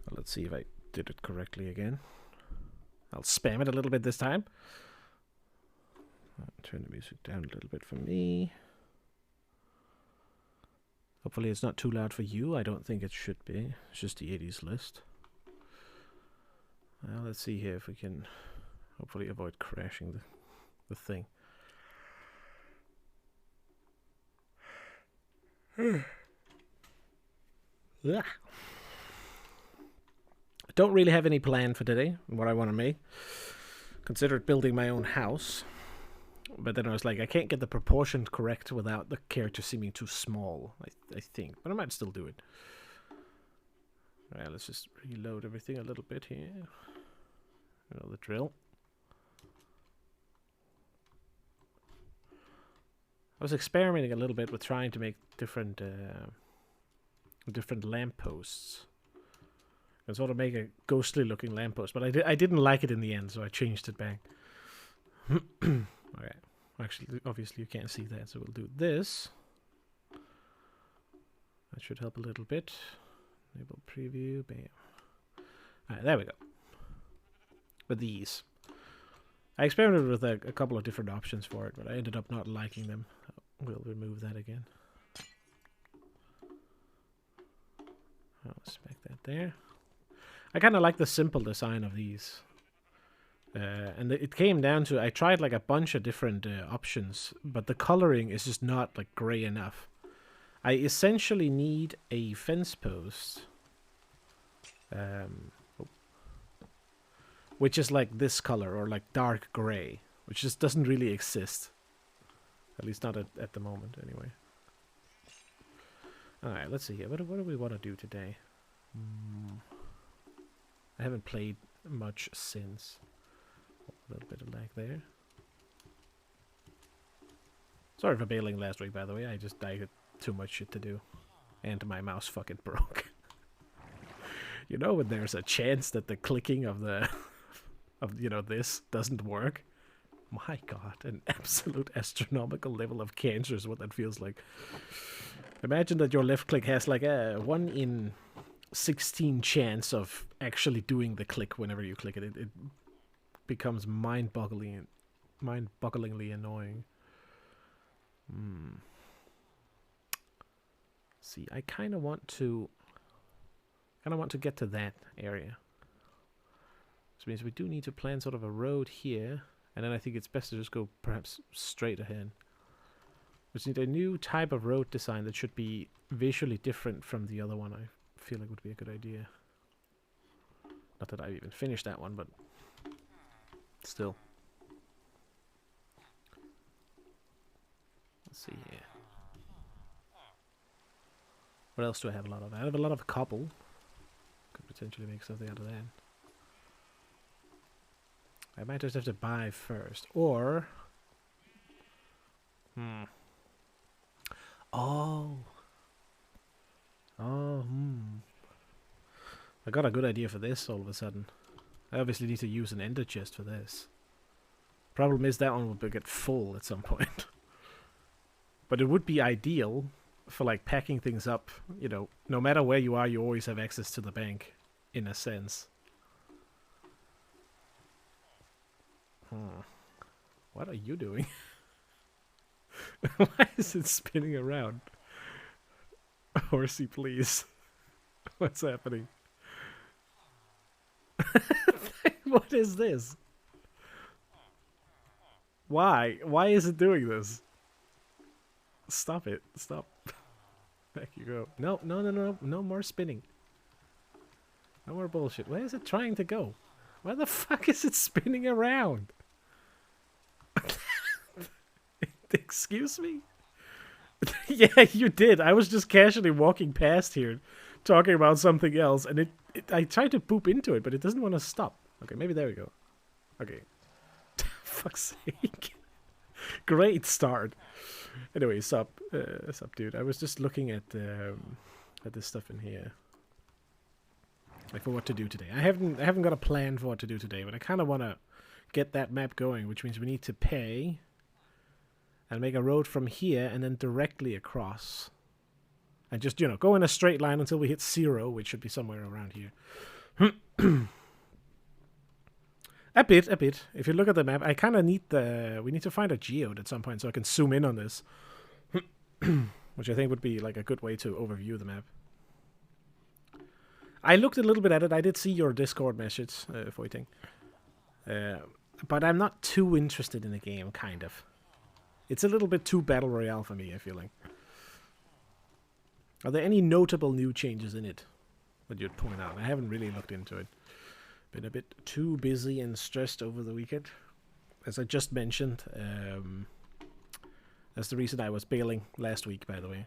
Well, let's see if I did it correctly again. I'll spam it a little bit this time. Turn the music down a little bit for me. Hopefully it's not too loud for you. I don't think it should be. It's just the 80s list. Well, let's see here if we can hopefully avoid crashing the thing. I don't really have any plan for today, what I want to make. Considered building my own house. But then I was like, I can't get the proportions correct without the character seeming too small, I think. But I might still do it. Alright, let's just reload everything a little bit here. You know the drill. I was experimenting a little bit with trying to make different lampposts. And sort of make a ghostly looking lamppost, but I didn't like it in the end, so I changed it back. Okay. Actually, obviously you can't see that, so we'll do this. That should help a little bit. Enable preview, bam. Alright, there we go. With these. I experimented with a couple of different options for it, but I ended up not liking them. We'll remove that again. I'll smack that there. I kind of like the simple design of these. And it came down to, I tried like a bunch of different options, but the coloring is just not like gray enough. I essentially need a fence post, which is like this color, or like dark gray, which just doesn't really exist. At least not at the moment, anyway. Alright, let's see here. What do we want to do today? I haven't played much since. A little bit of lag there. Sorry for bailing last week, by the way. I had too much shit to do. And my mouse fucking broke. You know when there's a chance that the clicking of this doesn't work? My god, an absolute astronomical level of cancer is what that feels like. Imagine that your left click has like a 1 in 16 chance of actually doing the click whenever you click it. It becomes mind-bogglingly annoying. See, I kind of want to get to that area. Which means we do need to plan sort of a road here, and then I think it's best to just go perhaps straight ahead. We just need a new type of road design that should be visually different from the other one. I feel like would be a good idea. Not that I've even finished that one, but still. Let's see here. What else do I have a lot of? I have a lot of cobble. Could potentially make something out of that. I might just have to buy first. Or... Oh. I got a good idea for this all of a sudden. I obviously need to use an ender chest for this. Problem is that one will get full at some point. But it would be ideal for like packing things up. You know, no matter where you are, you always have access to the bank, in a sense. What are you doing? Why is it spinning around? Horsey, please. What's happening? What is this? Why? Why is it doing this? Stop it. Stop. Back you go. No, no, no, no. No more spinning. No more bullshit. Where is it trying to go? Why the fuck is it spinning around? Excuse me? Yeah, you did. I was just casually walking past here, talking about something else, and I tried to poop into it, but it doesn't want to stop. Okay, maybe there we go. Okay. Fuck's sake. Great start. Anyway, sup, dude. I was just looking at this stuff in here, like for what to do today. I haven't got a plan for what to do today, but I kind of want to get that map going, which means we need to pay and make a road from here and then directly across, and just, you know, go in a straight line until we hit 0, which should be somewhere around here. A bit, a bit. If you look at the map, I kind of need the... We need to find a geode at some point so I can zoom in on this. Which I think would be like a good way to overview the map. I looked a little bit at it. I did see your Discord message, Foiting. But I'm not too interested in the game, kind of. It's a little bit too Battle Royale for me, I feel like. Are there any notable new changes in it that you'd point out? I haven't really looked into it. Been a bit too busy and stressed over the weekend. As I just mentioned, that's the reason I was bailing last week, by the way.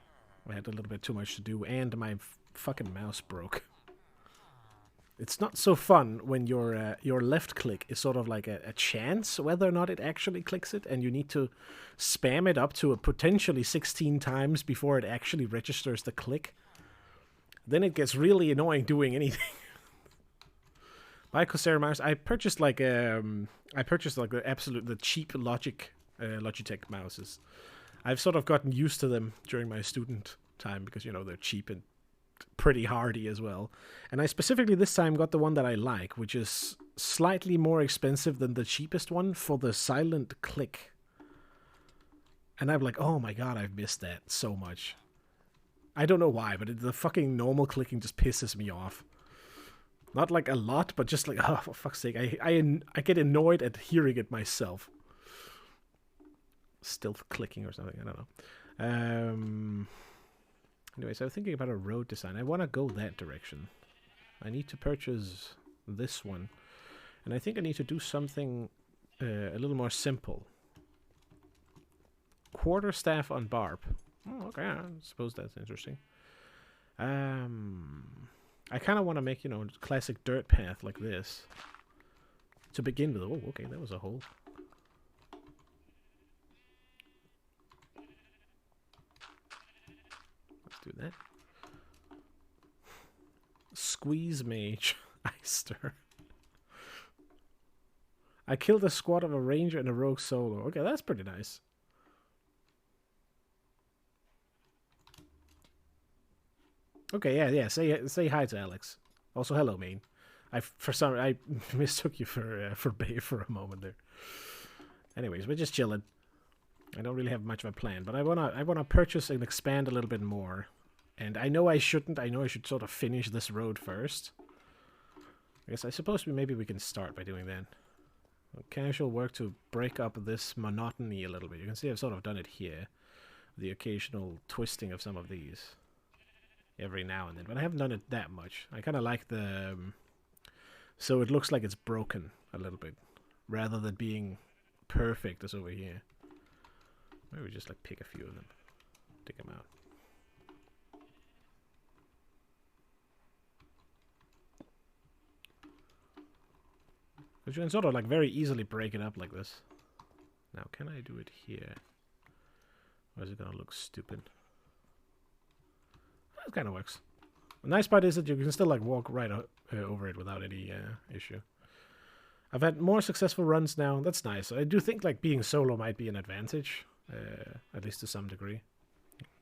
I had a little bit too much to do, and my fucking mouse broke. It's not so fun when your left click is sort of like a chance whether or not it actually clicks it, and you need to spam it up to a potentially 16 times before it actually registers the click. Then it gets really annoying doing anything. By Corsair mouse, I purchased like the cheap Logitech mouses. I've sort of gotten used to them during my student time because, you know, they're cheap and pretty hardy as well. And I specifically this time got the one that I like, which is slightly more expensive than the cheapest one for the silent click. And I'm like, oh my god, I've missed that so much. I don't know why, but the fucking normal clicking just pisses me off. Not like a lot, but just like, oh, for fuck's sake, I get annoyed at hearing it myself. Stealth clicking or something, I don't know. Anyways, I was thinking about a road design. I want to go that direction. I need to purchase this one. And I think I need to do something a little more simple. Quarterstaff on barb. Oh, okay, I suppose that's interesting. I kind of want to make, you know, a classic dirt path like this. To begin with. Oh, okay, that was a hole. Let's do that. Squeeze mage. Eister. I killed a squad of a ranger and a rogue solo. Okay, that's pretty nice. Okay, yeah. Say hi to Alex. Also, hello, main. I mistook you for Bay for a moment there. Anyways, we're just chilling. I don't really have much of a plan, but I wanna purchase and expand a little bit more. And I know I shouldn't. I know I should sort of finish this road first. I suppose maybe we can start by doing that. Casual work to break up this monotony a little bit. You can see I've sort of done it here. The occasional twisting of some of these. Every now and then, but I haven't done it that much. I kind of like the... so it looks like it's broken a little bit, rather than being perfect as over here. Maybe we just like pick a few of them. Take them out. Because you can sort of like very easily break it up like this. Now, can I do it here? Or is it gonna look stupid? That kind of works. The nice part is that you can still like walk right over it without any issue. I've had more successful runs now. That's nice. I do think like being solo might be an advantage, at least to some degree.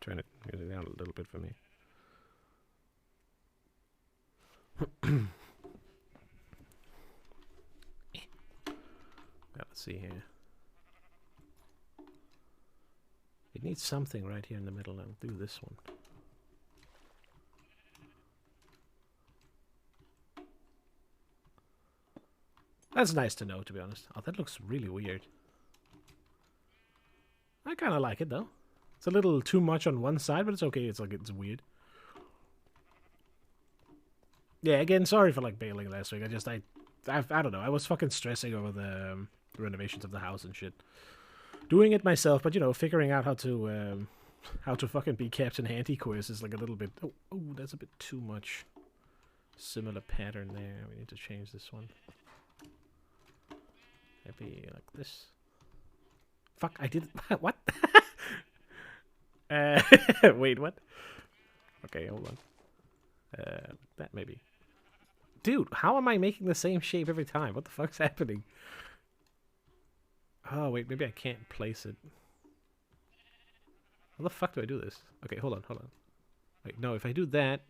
Turn it down a little bit for me. Let's see here. It needs something right here in the middle. I'll do this one. That's nice to know, to be honest. Oh, that looks really weird. I kind of like it, though. It's a little too much on one side, but it's okay. It's like, it's weird. Yeah, again, sorry for, like, bailing last week. I don't know. I was fucking stressing over the renovations of the house and shit. Doing it myself, but, you know, figuring out how to fucking be Captain Handy quiz is, like, a little bit... Oh, that's a bit too much. Similar pattern there. We need to change this one. Maybe like this. Fuck, I did... What? Wait, what? Okay, hold on. That maybe. Dude, how am I making the same shape every time? What the fuck's happening? Oh, wait, maybe I can't place it. How the fuck do I do this? Okay, hold on. Wait, no, if I do that...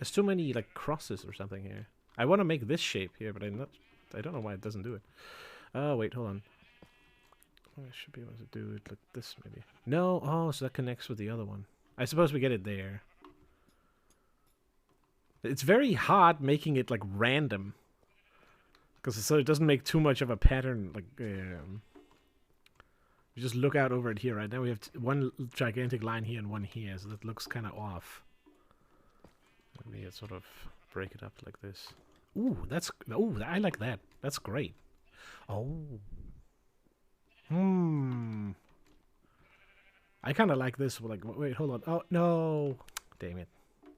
There's too many like crosses or something here. I want to make this shape here, but I'm not. I don't know why it doesn't do it. Oh wait, hold on. I should be able to do it like this maybe. No, oh, so that connects with the other one. I suppose we get it there. It's very hard making it like random, because so it doesn't make too much of a pattern. Like you just look out over it here. Right now we have one gigantic line here and one here, so that looks kind of off. Let me sort of break it up like this. Ooh, that's... Ooh, I like that. That's great. Oh. I kind of like this. Like, wait, hold on. Oh, no. Damn it.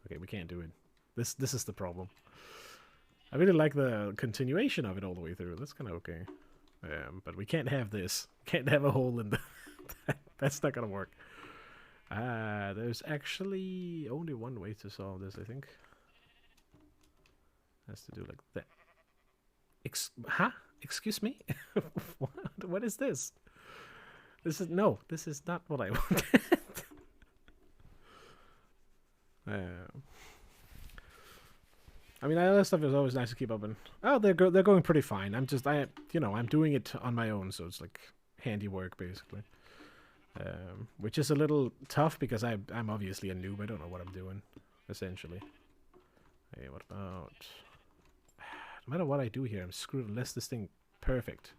Okay, we can't do it. This is the problem. I really like the continuation of it all the way through. That's kind of okay. But we can't have this. Can't have a hole in the... That's not gonna work. There's actually only one way to solve this, I think. Has to do like that. Huh? Excuse me? What is this? This is not what I wanted. I mean, other stuff is always nice to keep up, and oh, they're going pretty fine. I'm doing it on my own, so it's like handiwork basically. Which is a little tough because I'm obviously a noob. I don't know what I'm doing, essentially. Hey, what about... No matter what I do here, I'm screwed unless this thing perfect.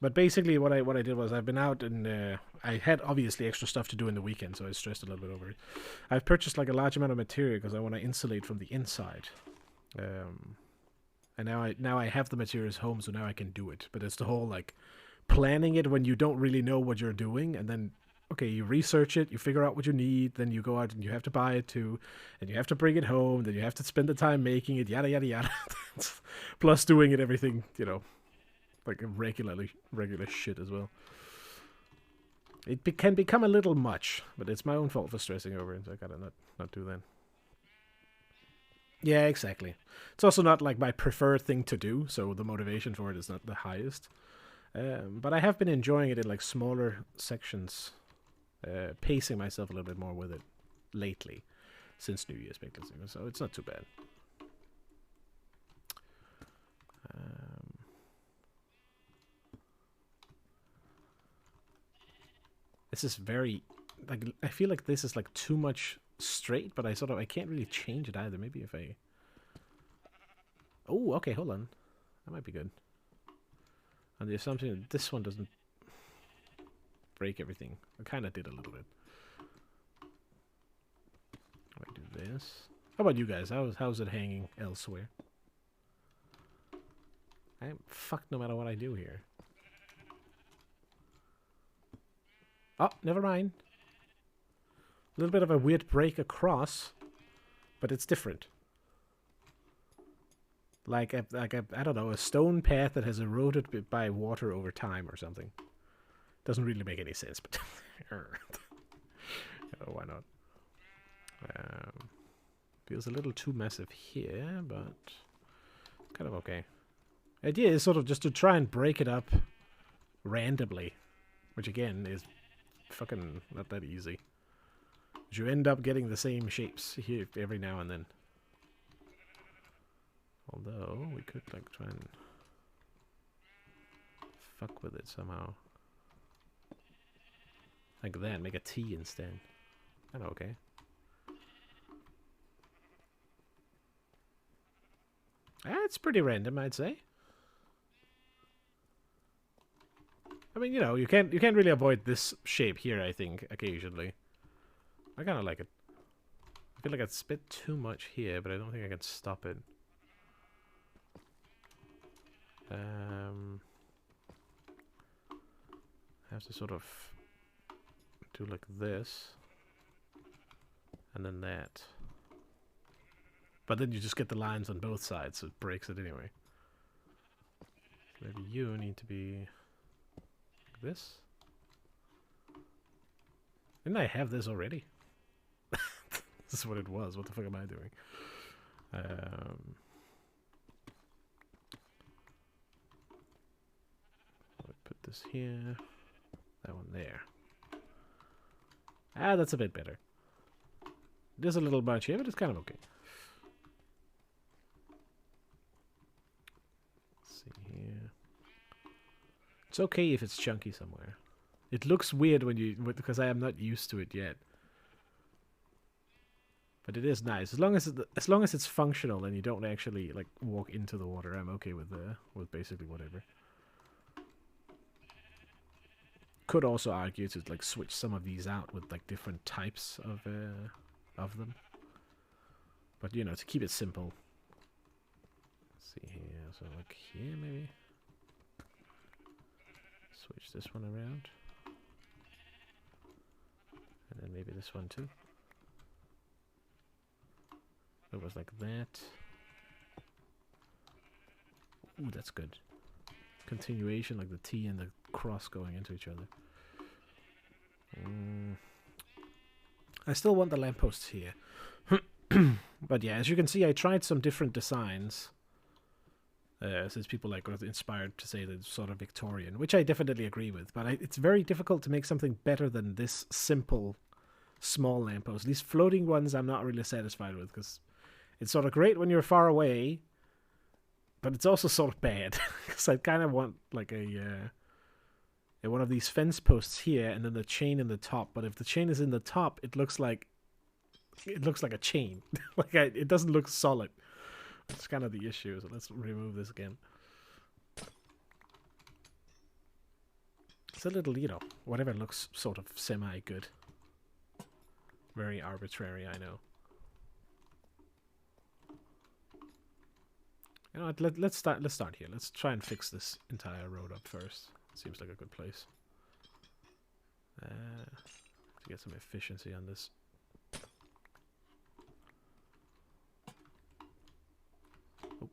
But basically what I did was I've been out and I had obviously extra stuff to do in the weekend, so I stressed a little bit over it. I've purchased like a large amount of material because I want to insulate from the inside. And now I have the materials home, so now I can do it. But it's the whole like planning it when you don't really know what you're doing, and then okay, you research it, you figure out what you need, then you go out and you have to buy it too, and you have to bring it home, then you have to spend the time making it, yada yada yada. Plus doing it everything, you know, like regular shit as well. It can become a little much, but it's my own fault for stressing over it, so I gotta not do that. Yeah, exactly. It's also not like my preferred thing to do, so the motivation for it is not the highest. But I have been enjoying it in like smaller sections, pacing myself a little bit more with it lately, since New Year's basically, so it's not too bad. This is very, like, I feel like this is like too much straight, but I can't really change it either. Maybe if I... Oh, okay, hold on. That might be good. On the assumption that this one doesn't break everything. I kind of did a little bit. I do this. How about you guys? How's it hanging elsewhere? I'm fucked no matter what I do here. Oh, never mind. A little bit of a weird break across, but it's different. Like a I don't know, a stone path that has eroded by water over time or something. Doesn't really make any sense, but oh, why not? Feels a little too massive here, but kind of okay. The idea is sort of just to try and break it up randomly, which again is fucking not that easy. You end up getting the same shapes here every now and then. Although we could like try and fuck with it somehow. Like that, make a T instead. Kinda okay. It's pretty random, I'd say. I mean, you know, you can't really avoid this shape here, I think, occasionally. I kinda like it. I feel like it's a bit too much here, but I don't think I can stop it. I have to sort of do like this, and then that. But then you just get the lines on both sides, so it breaks it anyway. So maybe you need to be like this. Didn't I have this already? This is what it was. What the fuck am I doing? Put this here. That one there. Ah, that's a bit better. It is a little much here, but it's kind of okay. Let's see here. It's okay if it's chunky somewhere. It looks weird when you because I am not used to it yet. But it is nice as long as it's functional and you don't actually like walk into the water. I'm okay with basically whatever. Could also argue to like switch some of these out with like different types of them. But you know, to keep it simple. Let's see here, so like here maybe. Switch this one around. And then maybe this one too. It was like that. Ooh, that's good. Continuation, like the T and the cross going into each other. I still want the lampposts here. But yeah, as you can see, I tried some different designs. Since people like got inspired to say that it's sort of Victorian, which I definitely agree with. But it's very difficult to make something better than this simple, small lamppost. These floating ones I'm not really satisfied with, because it's sort of great when you're far away, but it's also sort of bad. Because I kind of want like a one of these fence posts here, and then the chain in the top. But if the chain is in the top, it looks like a chain. Like it doesn't look solid. It's kind of the issue. So let's remove this again. It's a little, you know, whatever looks sort of semi-good. Very arbitrary, I know. You know what, let's start here. Let's try and fix this entire road up first. Seems like a good place. To get some efficiency on this. Oh,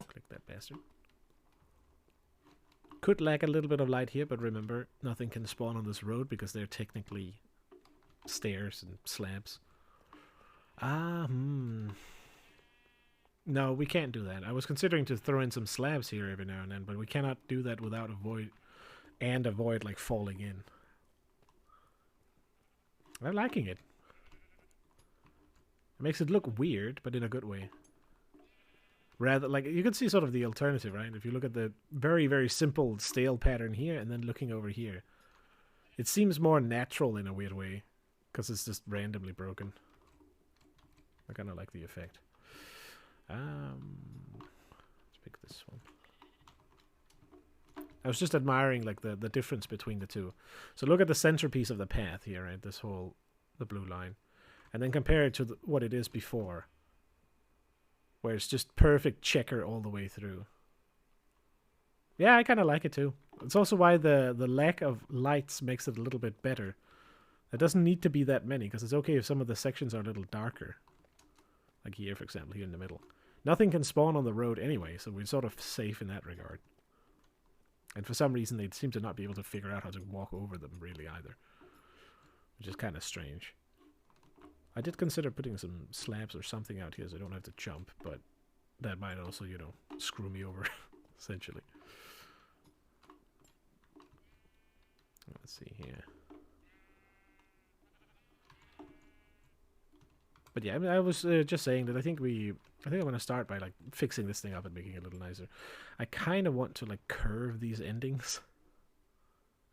click that bastard. Could lack a little bit of light here, but remember, nothing can spawn on this road because they're technically stairs and slabs. No, we can't do that. I was considering to throw in some slabs here every now and then, but we cannot do that without avoid like falling in. I'm liking it. It makes it look weird, but in a good way. Rather, like, you can see sort of the alternative, right? If you look at the very, very simple stale pattern here, and then looking over here. It seems more natural in a weird way, because it's just randomly broken. I kind of like the effect. Let's pick this one. I was just admiring like the difference between the two. So look at the centerpiece of the path here, right? This whole, the blue line. And then compare it to what it is before. Where it's just perfect checker all the way through. Yeah, I kind of like it too. It's also why the lack of lights makes it a little bit better. It doesn't need to be that many, because it's okay if some of the sections are a little darker. Like here, for example, here in the middle. Nothing can spawn on the road anyway, so we're sort of safe in that regard. And for some reason, they seem to not be able to figure out how to walk over them, really, either. Which is kind of strange. I did consider putting some slabs or something out here so I don't have to jump, but that might also, you know, screw me over, essentially. Let's see here. But yeah, I mean, I was just saying that I think I'm going to start by like fixing this thing up and making it a little nicer. I kind of want to like curve these endings,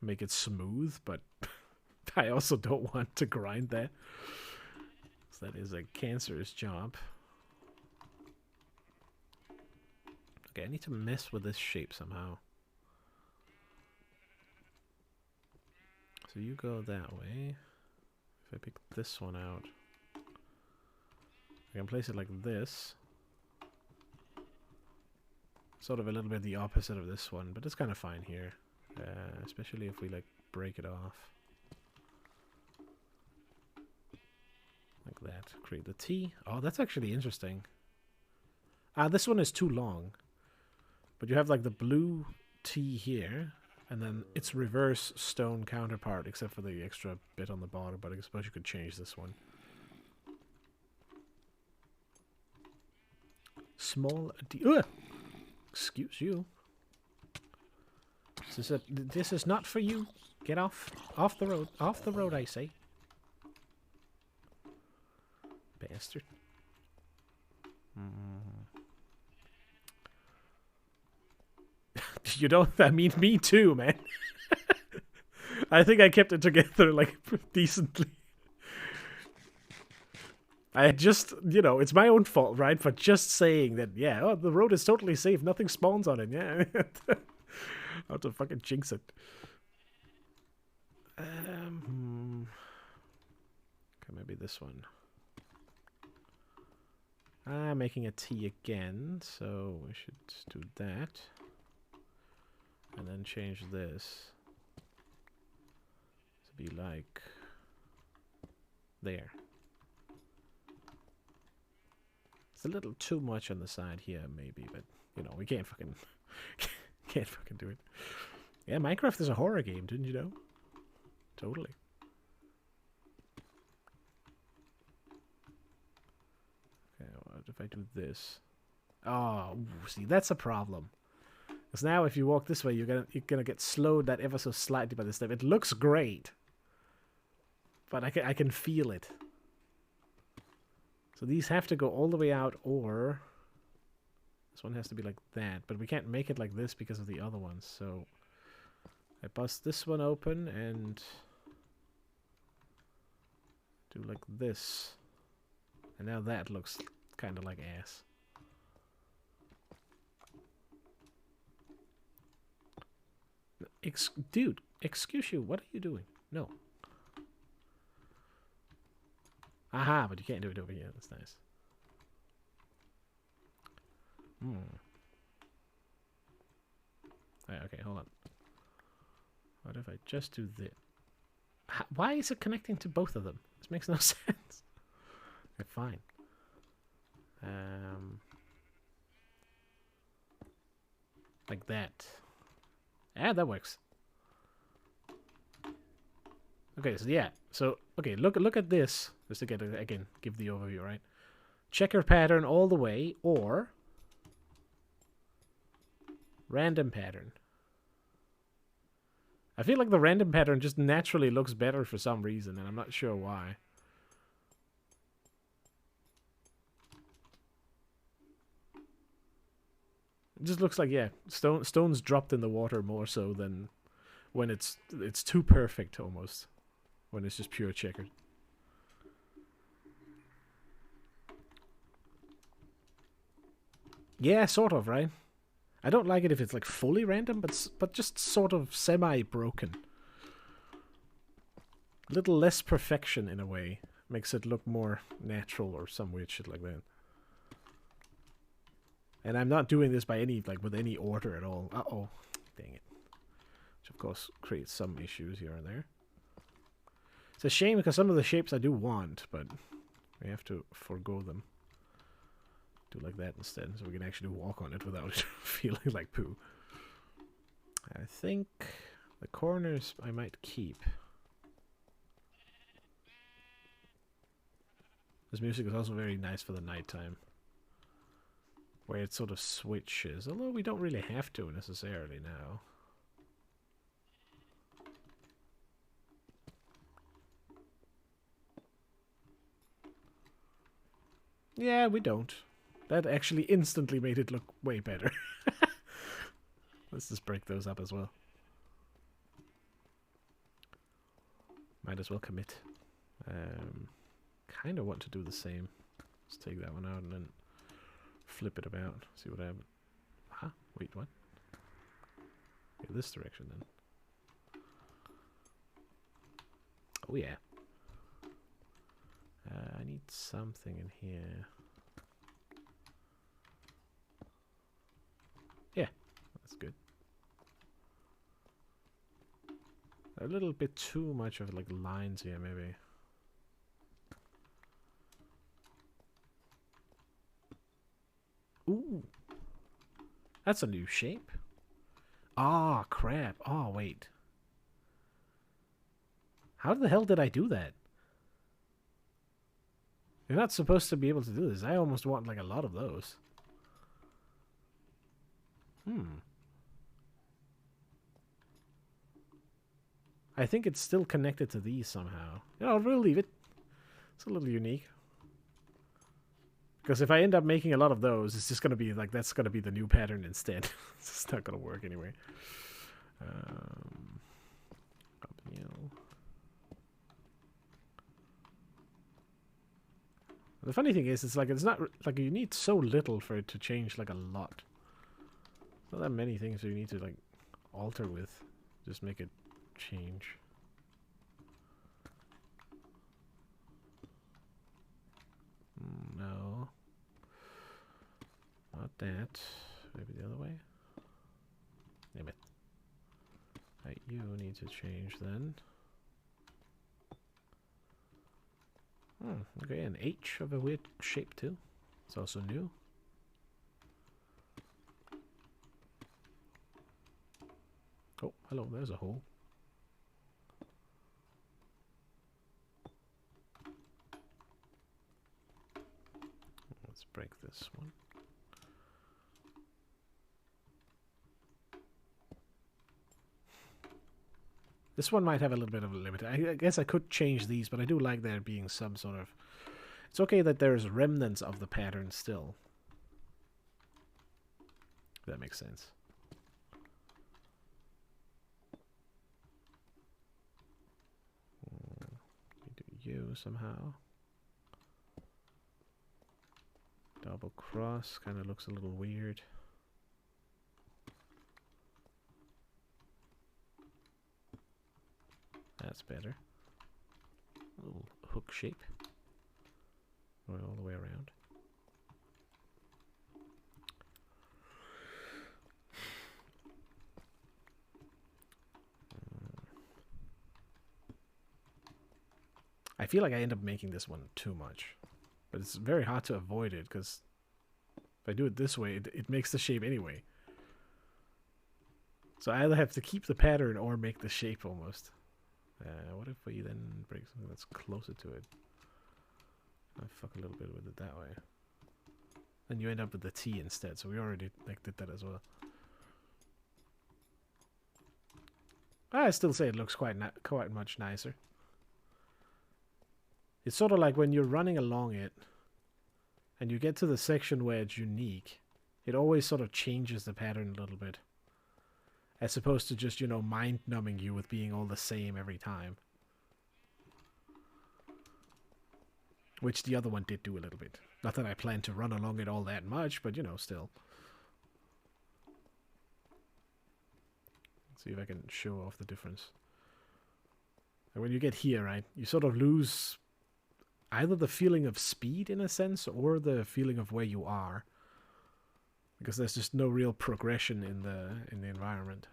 make it smooth, but I also don't want to grind that. So that is a cancerous job. Okay, I need to mess with this shape somehow. So you go that way. If I pick this one out, I can place it like this. Sort of a little bit the opposite of this one, but it's kind of fine here. Especially if we like break it off. Like that. Create the T. Oh, that's actually interesting. This one is too long. But you have like the blue T here, and then its reverse stone counterpart, except for the extra bit on the bottom, but I suppose you could change this one. Small D. Excuse you. This is not for you. Get off the road. Off the road, I say. Bastard. You know, I mean, me too, man. I think I kept it together, like, decently. I just, you know, it's my own fault, right? For just saying that, yeah, oh, the road is totally safe. Nothing spawns on it, yeah. I'll have to fucking jinx it. Okay, maybe this one. Making a T again, so we should do that. And then change this to be like there. It's a little too much on the side here, maybe, but you know, we can't fucking do it. Yeah, Minecraft is a horror game, didn't you know? Totally. Okay, what if I do this? Oh, see, that's a problem. Because now if you walk this way, you're gonna get slowed that ever so slightly by this step. It looks great, but I can feel it. So these have to go all the way out, or this one has to be like that. But we can't make it like this because of the other ones. So I bust this one open and do like this, and now that looks kind of like ass. Dude, excuse you, what are you doing? No. Aha, but you can't do it over here. That's nice. Right, okay, hold on. What if I just do this? Why is it connecting to both of them? This makes no sense. Okay, fine. Like that. Yeah, that works. Okay, so yeah. So, okay, look at this. Just to get, again, give the overview, right? Checker pattern all the way, or random pattern. I feel like the random pattern just naturally looks better for some reason, and I'm not sure why. It just looks like, yeah, stones dropped in the water more so than when it's too perfect almost. When it's just pure checkered. Yeah, sort of, right? I don't like it if it's like fully random, but just sort of semi-broken. A little less perfection in a way. Makes it look more natural or some weird shit like that. And I'm not doing this by any, like, with any order at all. Uh-oh. Dang it. Which, of course, creates some issues here and there. It's a shame because some of the shapes I do want, but we have to forego them. Do like that instead, so we can actually walk on it without it feeling like poo. I think the corners I might keep. This music is also very nice for the nighttime, where it sort of switches, although we don't really have to necessarily now. Yeah, we don't. That actually instantly made it look way better. Let's just break those up as well. Might as well commit. Kind of want to do the same. Let's take that one out and then flip it about. See what happens. Huh? Wait, what? Okay, this direction then. Oh yeah. I need something in here. Yeah, that's good. A little bit too much of like lines here, maybe. Ooh, that's a new shape. Ah, crap. Oh, wait. How the hell did I do that? You're not supposed to be able to do this. I almost want like a lot of those. I think it's still connected to these somehow. Yeah, I'll leave it. It's a little unique. Because if I end up making a lot of those, it's just gonna be like that's gonna be the new pattern instead. It's not gonna work anyway. Uphill. The funny thing is, it's not like you need so little for it to change like a lot. Not that many things you need to like alter with, just make it change. No, not that. Maybe the other way. Damn it. Right, you need to change then. Okay, an H of a weird shape too. It's also new. Oh, hello, there's a hole. Let's break this one. This one might have a little bit of a limit. I guess I could change these, but I do like there being some sort of... It's okay that there's remnants of the pattern still. If that makes sense. We do you somehow. Double cross kind of looks a little weird. That's better. A little hook shape. Going all the way around. I feel like I end up making this one too much. But it's very hard to avoid it, because if I do it this way, it makes the shape anyway. So I either have to keep the pattern or make the shape almost. What if we then break something that's closer to it? I fuck a little bit with it that way. Then you end up with the T instead, so we already did that as well. I still say it looks quite much nicer. It's sort of like when you're running along it, and you get to the section where it's unique, it always sort of changes the pattern a little bit. As opposed to just, you know, mind-numbing you with being all the same every time. Which the other one did do a little bit. Not that I plan to run along it all that much, but, you know, still. Let's see if I can show off the difference. And when you get here, right, you sort of lose either the feeling of speed, in a sense, or the feeling of where you are. Because there's just no real progression in the environment.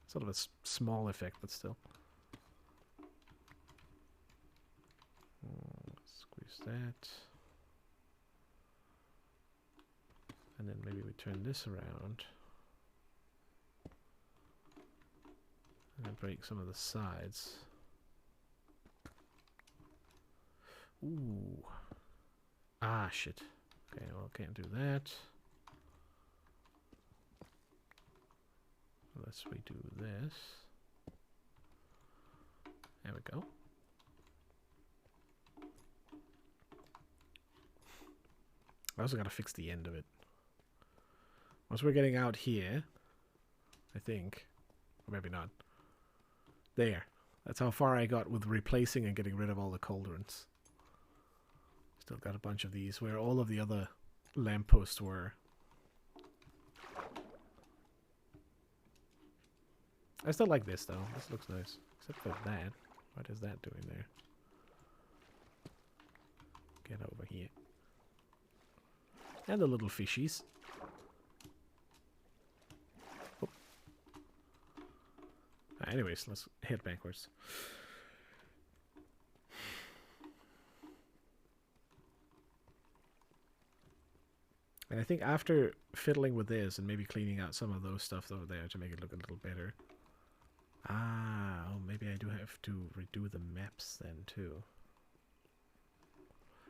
Sort of a small effect, but still. Squeeze that. And then maybe we turn this around. And then break some of the sides. Ooh. Ah, shit. Okay, well, can't do that. Unless we do this. There we go. I also gotta fix the end of it. Once we're getting out here, I think, or maybe not. There. That's how far I got with replacing and getting rid of all the cauldrons. Still got a bunch of these where all of the other lampposts were. I still like this though. This looks nice. Except for that. What is that doing there? Get over here. And the little fishies. Oh. Anyways, let's head backwards. And I think after fiddling with this and maybe cleaning out some of those stuff over there to make it look a little better. Ah, oh, maybe I do have to redo the maps then too.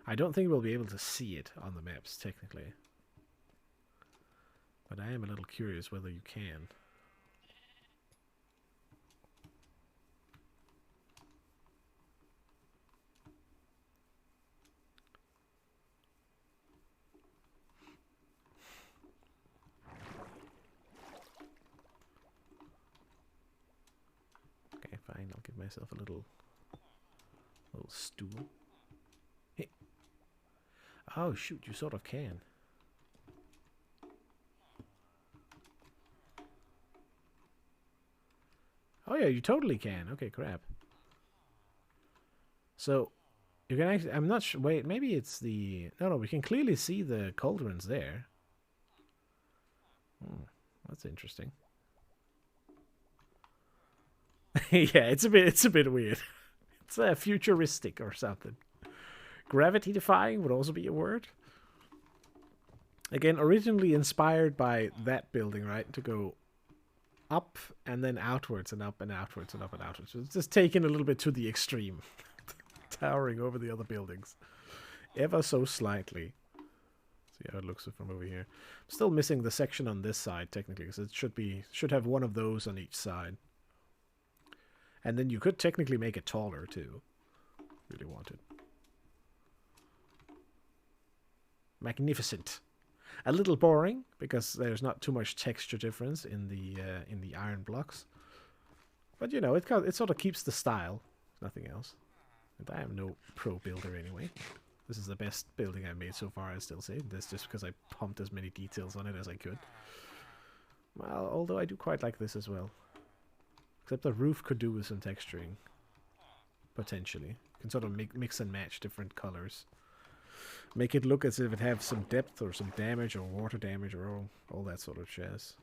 I don't think we'll be able to see it on the maps technically. But I am a little curious whether you can. myself a little stool. Hey. Oh shoot, you sort of can. Oh yeah, you totally can. Okay, crap. So you can actually. I'm not sure. Wait, maybe it's the. No, we can clearly see the cauldrons there. Hmm, that's interesting. Yeah, it's a bit weird. It's futuristic or something. Gravity defying would also be a word. Again, originally inspired by that building, right? To go up and then outwards and up and outwards and up and outwards. So it's just taken a little bit to the extreme. Towering over the other buildings. Ever so slightly. See how it looks from over here. I'm still missing the section on this side, technically, because it should have one of those on each side. And then you could technically make it taller, too. Really wanted. Magnificent. A little boring, because there's not too much texture difference in the iron blocks. But, you know, it sort of keeps the style. Nothing else. And I am no pro builder anyway. This is the best building I've made so far, I still say. That's just because I pumped as many details on it as I could. Well, although I do quite like this as well. Except the roof could do with some texturing. Potentially. You can sort of mix and match different colors. Make it look as if it has some depth or some damage or water damage or all that sort of jazz.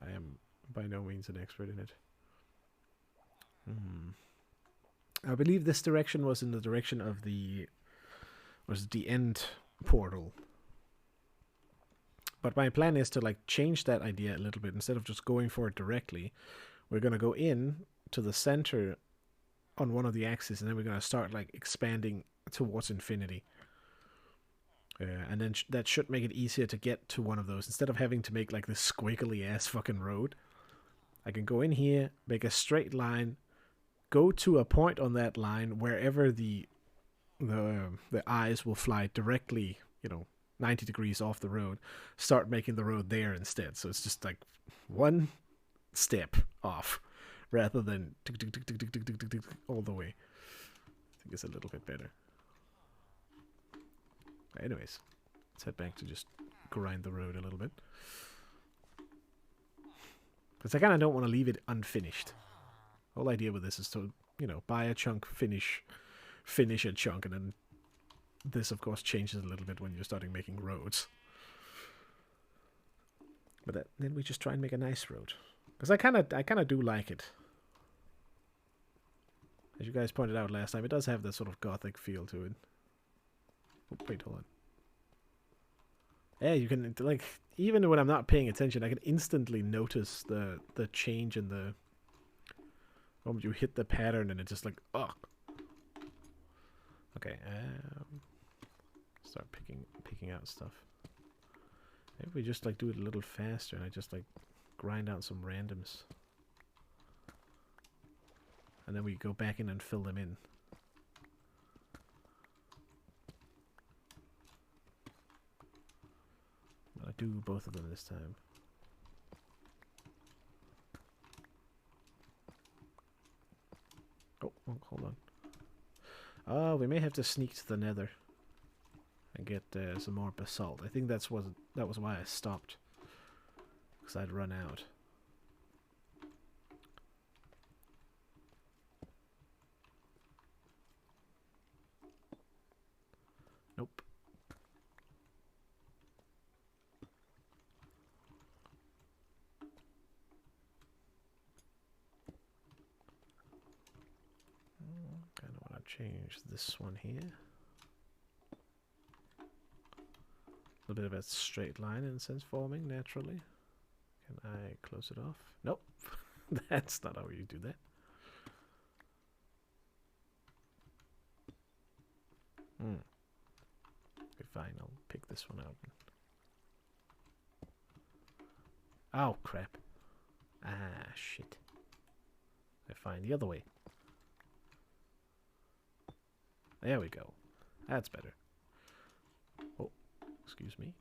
I am by no means an expert in it. I believe this direction was in the direction of the end portal. But my plan is to like change that idea a little bit. Instead of just going for it directly, we're going to go in to the center on one of the axes, and then we're going to start like expanding towards infinity. And then that should make it easier to get to one of those. Instead of having to make like this squiggly ass fucking road, I can go in here, make a straight line, go to a point on that line wherever the eyes will fly directly, 90 degrees off the road. Start making the road there instead. So it's just like one step off rather than all the way. I think it's a little bit better. Anyways, let's head back to just grind the road a little bit. Because I kind of don't want to leave it unfinished. The whole idea with this is to, buy a chunk, finish a chunk, and then this, of course, changes a little bit when you're starting making roads. But then we just try and make a nice road. Because I kind of do like it. As you guys pointed out last time, it does have that sort of gothic feel to it. Oh, wait, hold on. Yeah, you can, like, even when I'm not paying attention, I can instantly notice the change in the moment you hit the pattern, and it's just like, ugh. Okay, start picking out stuff. Maybe we just like do it a little faster, and I just like grind out some randoms, and then we go back in and fill them in. I'll do both of them this time. Oh, hold on. Oh, we may have to sneak to the nether and get some more basalt. I think that was why I stopped, because I'd run out. Nope. Kind of want to change this one here. A little bit of a straight line in a sense forming naturally. Can I close it off? Nope. That's not how you do that. Okay, fine. I'll pick this one out. Oh, crap. Ah, shit. I find the other way. There we go. That's better. Oh, excuse me.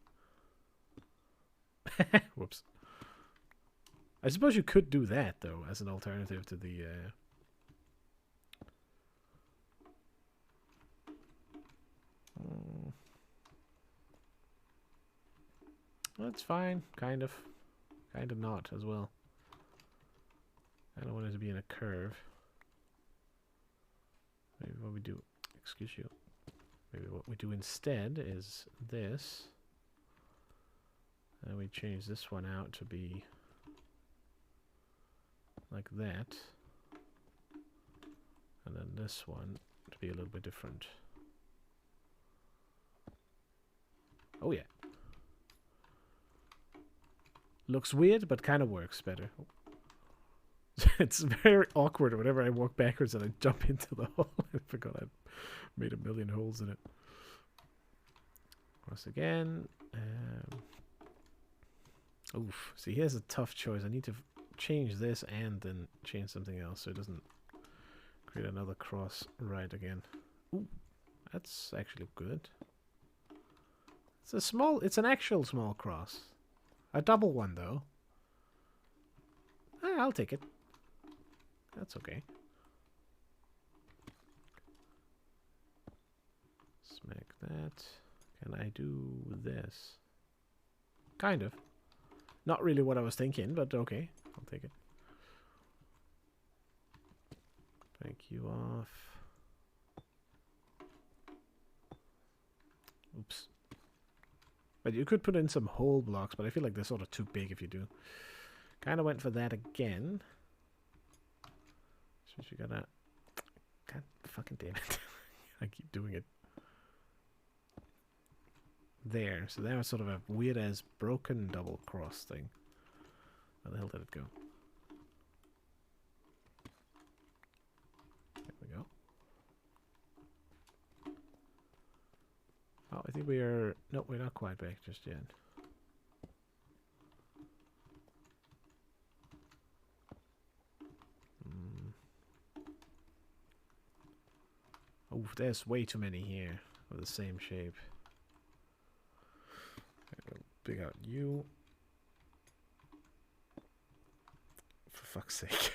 Whoops. I suppose you could do that, though, as an alternative to the That's fine, kind of. Kind of not as well. I don't want it to be in a curve. Maybe what we do... Excuse you. Maybe what we do instead is this. And we change this one out to be like that. And then this one to be a little bit different. Oh yeah. Looks weird, but kind of works better. It's very awkward whenever I walk backwards and I jump into the hole. I forgot I made a million holes in it. Cross again. Oof. See, here's a tough choice. I need to change this and then change something else so it doesn't create another cross right again. Ooh, that's actually good. It's an actual small cross. A double one, though. I'll take it. That's okay. Smack that. Can I do this? Kind of. Not really what I was thinking, but okay. I'll take it. Break you off. Oops. But you could put in some hole blocks, but I feel like they're sort of too big if you do. Kind of went for that again. Since you gotta... God fucking damn it. I keep doing it. There. So that was sort of a weird-ass broken double cross thing. Where the hell did it go? There we go. Oh, I think we are... No, we're not quite back just yet. Oh, there's way too many here of the same shape. I'll pick out you. For fuck's sake.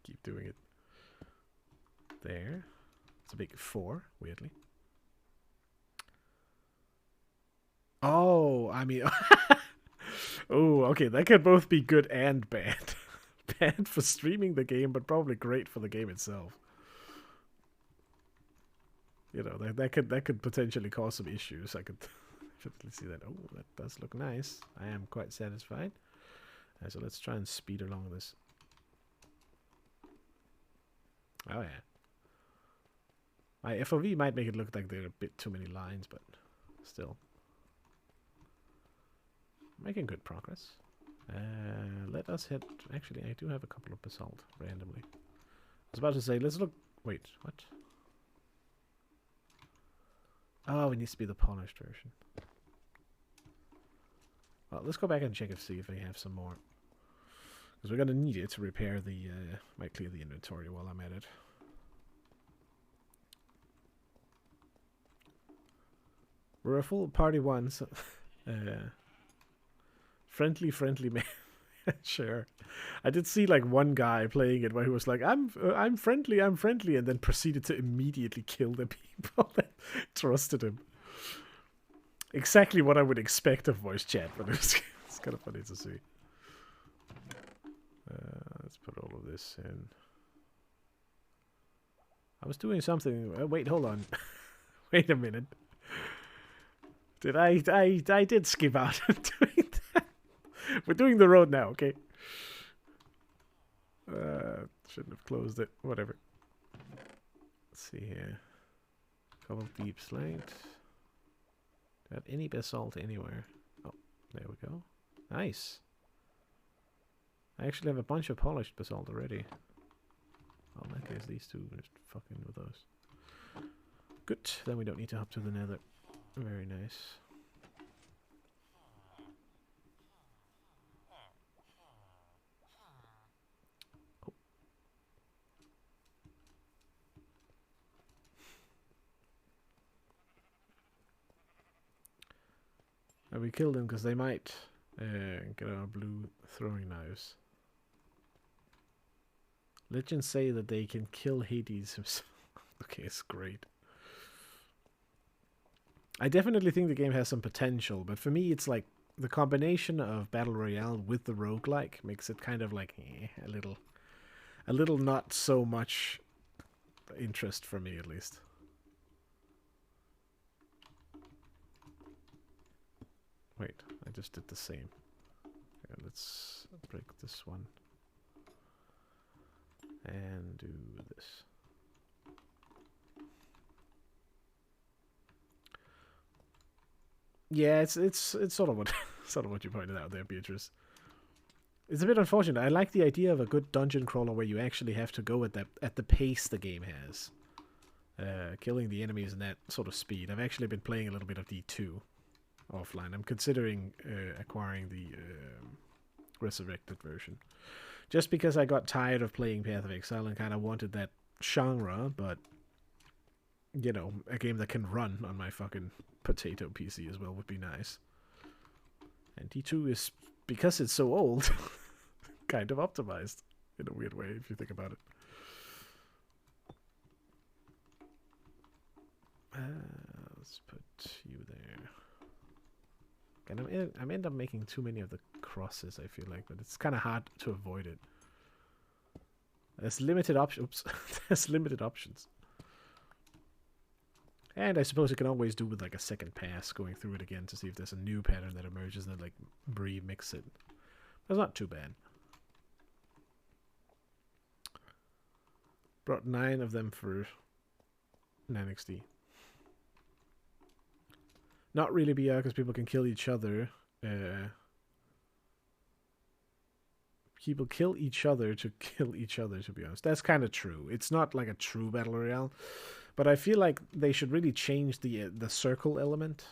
Keep doing it. There. It's a big 4, weirdly. Oh, I mean... oh, okay, that could both be good and bad. Bad for streaming the game, but probably great for the game itself. You know, that could potentially cause some issues. I could definitely see that. Oh, that does look nice. I am quite satisfied. So let's try and speed along this. Oh yeah. My FOV might make it look like there are a bit too many lines, but still. Making good progress. Let us hit... Actually, I do have a couple of basalt randomly. I was about to say, let's look... Wait, what? Oh, it needs to be the polished version. Well, let's go back and check and see if we have some more. Because we're going to need it to repair the... might clear the inventory while I'm at it. We're a full party one, so... friendly man. Sure. I did see like one guy playing it where he was like, I'm friendly, and then proceeded to immediately kill the people that trusted him. Exactly what I would expect of voice chat, but it's kind of funny to see. Let's put all of this in. I was doing something. Wait, hold on. Wait a minute. Did I did skip out of doing that. We're doing the road now, okay? Shouldn't have closed it. Whatever. Let's see here. Couple deep slate. Got any basalt anywhere? Oh, there we go. Nice. I actually have a bunch of polished basalt already. Well, in that case, these two are just fucking with those. Good. Then we don't need to hop to the nether. Very nice. And we killed them because they might get our blue throwing knives. Legends say that they can kill Hades himself. Okay, it's great. I definitely think the game has some potential, but for me it's like the combination of battle royale with the roguelike makes it kind of like a little not so much interest for me, at least. Wait, I just did the same. Okay, let's break this one and do this. Yeah, it's sort of what sort of what you pointed out there, Beatrice. It's a bit unfortunate. I like the idea of a good dungeon crawler where you actually have to go at the pace the game has, killing the enemies in that sort of speed. I've actually been playing a little bit of D2 offline. I'm considering acquiring the resurrected version, just because I got tired of playing Path of Exile and kind of wanted that genre, but you know, a game that can run on my fucking potato PC as well would be nice. And D2 is, because it's so old, kind of optimized in a weird way if you think about it. Let's put you there. And I end up making too many of the crosses, I feel like, but it's kind of hard to avoid it. There's limited options. There's limited options. And I suppose you can always do with like a second pass, going through it again to see if there's a new pattern that emerges and then like remix it. That's not too bad. Brought 9 of them for 9XD. Not really BR because people can kill each other. People kill each other to kill each other, to be honest. That's kind of true. It's not like a true battle royale. But I feel like they should really change the circle element.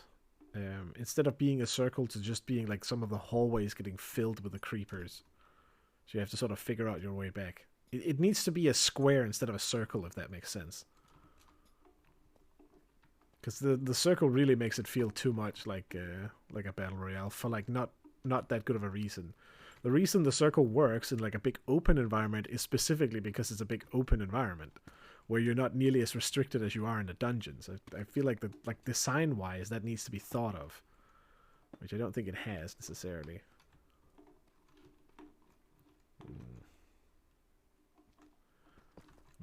Instead of being a circle to just being like some of the hallways getting filled with the creepers. So you have to sort of figure out your way back. It needs to be a square instead of a circle, if that makes sense. Because the circle really makes it feel too much like a battle royale for like not that good of a reason. The reason the circle works in like a big open environment is specifically because it's a big open environment where you're not nearly as restricted as you are in the dungeons. I feel like design wise that needs to be thought of, which I don't think it has necessarily.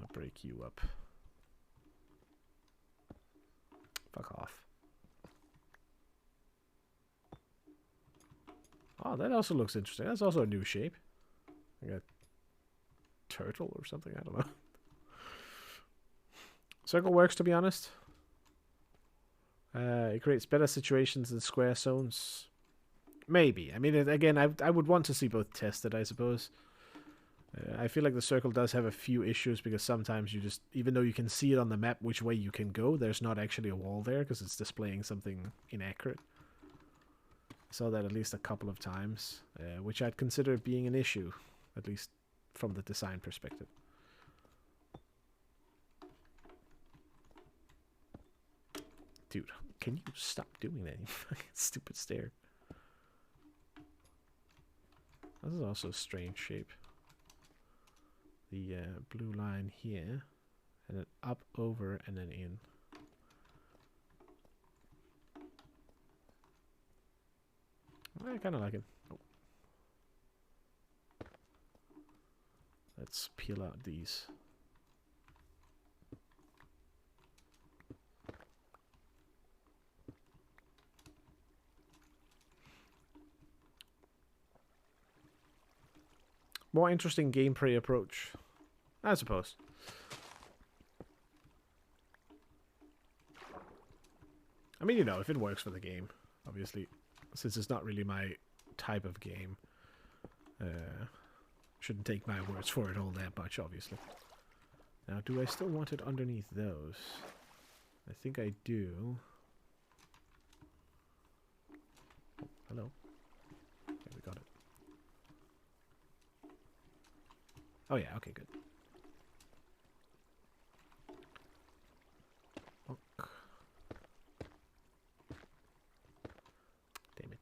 I'll break you up. Fuck off. Oh, that also looks interesting. That's also a new shape. Like a turtle or something. I don't know. Circle works, to be honest. It creates better situations than square zones. Maybe. I mean, again, I would want to see both tested, I suppose. I feel like the circle does have a few issues because sometimes you just, even though you can see it on the map which way you can go, there's not actually a wall there because it's displaying something inaccurate. I saw that at least a couple of times, which I'd consider being an issue, at least from the design perspective. Dude, can you stop doing that, you fucking stupid stare? This is also a strange shape. The blue line here, and then up, over, and then in. I kind of like it. Oh. Let's peel out these. More interesting gameplay approach, I suppose. I mean, you know, if it works for the game, obviously, since it's not really my type of game, shouldn't take my words for it all that much, obviously. Now, do I still want it underneath those? I think I do. Oh, hello. Okay, we got it. Oh yeah, okay, good. Fuck. Damn it.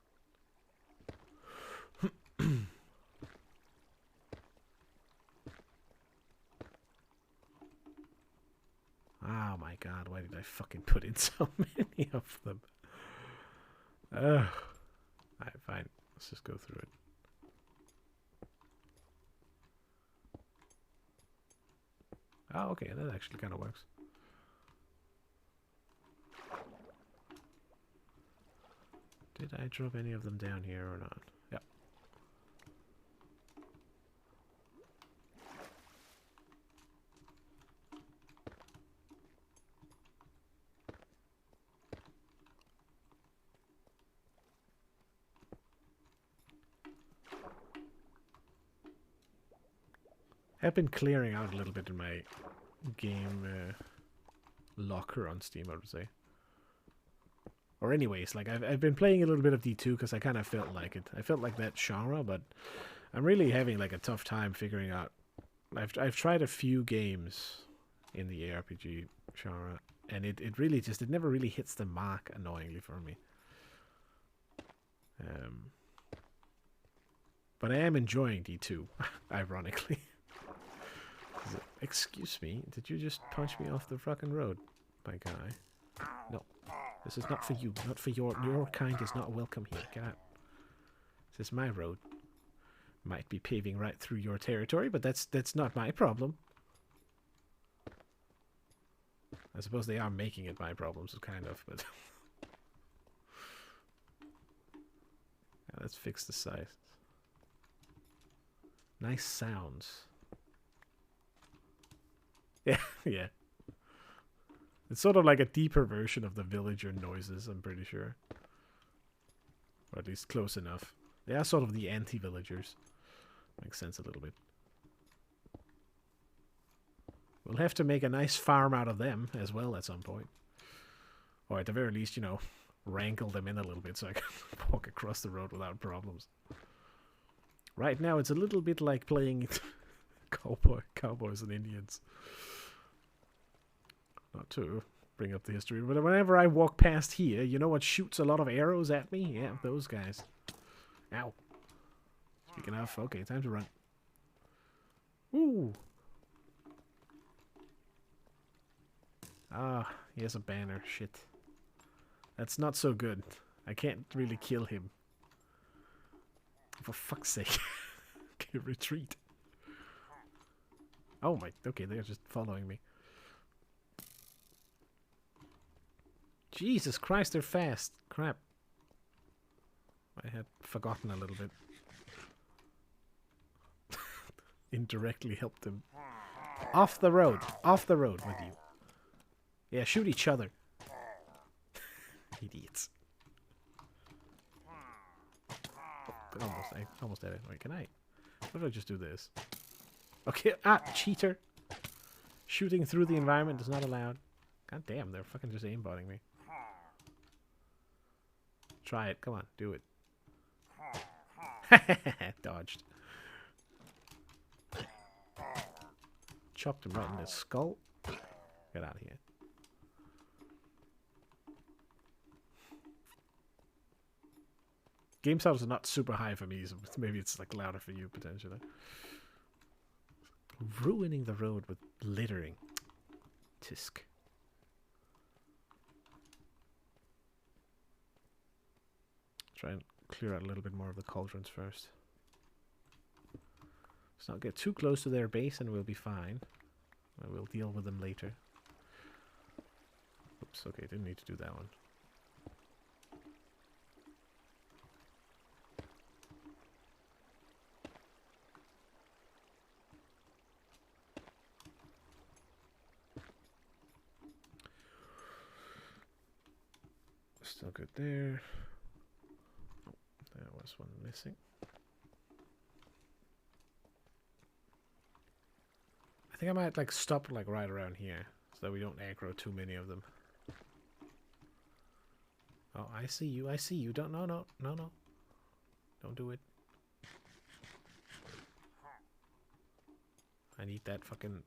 Oh my god, why did I fucking put in so many of them? Ugh. Alright, fine. Let's just go through it. Oh, okay, that actually kind of works. Did I drop any of them down here or not? Yep. I've been clearing out a little bit in my game locker on Steam, I would say. Or anyways, like I've been playing a little bit of D2 because I kind of felt like it. I felt like that genre, but I'm really having like a tough time figuring out. I've tried a few games in the ARPG genre, and it really just it never really hits the mark annoyingly for me. But I am enjoying D2, ironically. Excuse me, did you just punch me off the fucking road, my guy? No. This is not for you. Not for your kind is not welcome here. Get out. This is my road. Might be paving right through your territory, but that's not my problem. I suppose they are making it my problem, so kind of, but yeah, let's fix the size. Nice sounds. Yeah, yeah. It's sort of like a deeper version of the villager noises, I'm pretty sure. Or at least close enough. They are sort of the anti-villagers. Makes sense a little bit. We'll have to make a nice farm out of them as well at some point. Or at the very least, you know, wrangle them in a little bit so I can walk across the road without problems. Right now it's a little bit like playing cowboys and Indians. Not to bring up the history, but whenever I walk past here, you know what shoots a lot of arrows at me? Yeah, those guys. Ow. Speaking of, okay, time to run. Ooh. Ah, he has a banner. Shit. That's not so good. I can't really kill him. For fuck's sake. Okay, retreat. Oh my, okay, they're just following me. Jesus Christ, they're fast. Crap. I had forgotten a little bit. Indirectly helped them. Off the road. Off the road with you. Yeah, shoot each other. Idiots. Oh, I almost had it. Wait, can I? What if I just do this? Okay, cheater. Shooting through the environment is not allowed. God damn, they're fucking just aimbotting me. Try it. Come on, do it. Dodged. Chopped him right in the skull. Get out of here. Game sounds are not super high for me, so maybe it's like louder for you potentially. Ruining the road with littering. Tisk. Try and clear out a little bit more of the cauldrons first. Let's not get too close to their base and we'll be fine. I will deal with them later. Oops, okay, didn't need to do that one. Still good there. Oh, there was one missing. I think I might like stop like right around here so that we don't aggro too many of them. Oh, I see you. I see you. Don't no. Don't do it. I need that fucking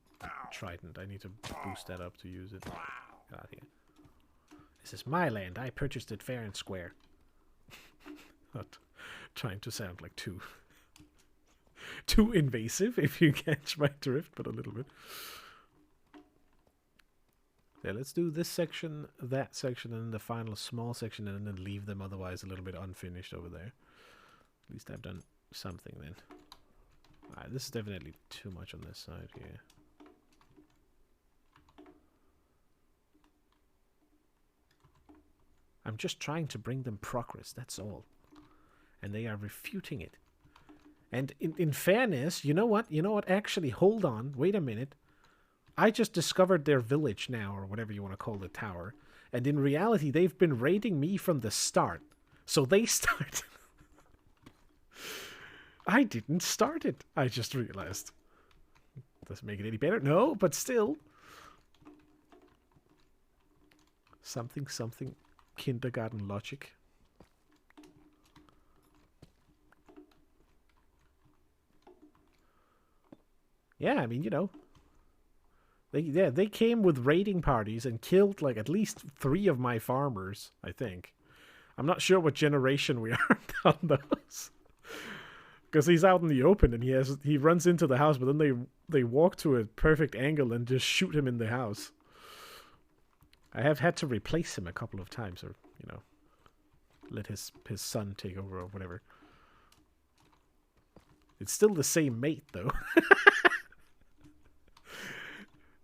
trident. I need to boost that up to use it. Get out of here. This is my land. I purchased it fair and square. Not trying to sound like too invasive, if you catch my drift, but a little bit. Yeah, let's do this section, that section, and then the final small section, and then leave them otherwise a little bit unfinished over there. At least I've done something then. Alright, this is definitely too much on this side here. I'm just trying to bring them progress, that's all. And they are refuting it. And in fairness, you know what? You know what? Actually, hold on. Wait a minute. I just discovered their village now, or whatever you want to call the tower. And in reality, they've been raiding me from the start. So they started. I didn't start it. I just realized. Doesn't make it any better. No, but still. Something kindergarten logic. Yeah, I mean, you know. They came with raiding parties and killed like at least 3 of my farmers, I think. I'm not sure what generation we are on those. Because he's out in the open and he runs into the house, but then they walk to a perfect angle and just shoot him in the house. I have had to replace him a couple of times, or, you know, let his son take over or whatever. It's still the same mate, though.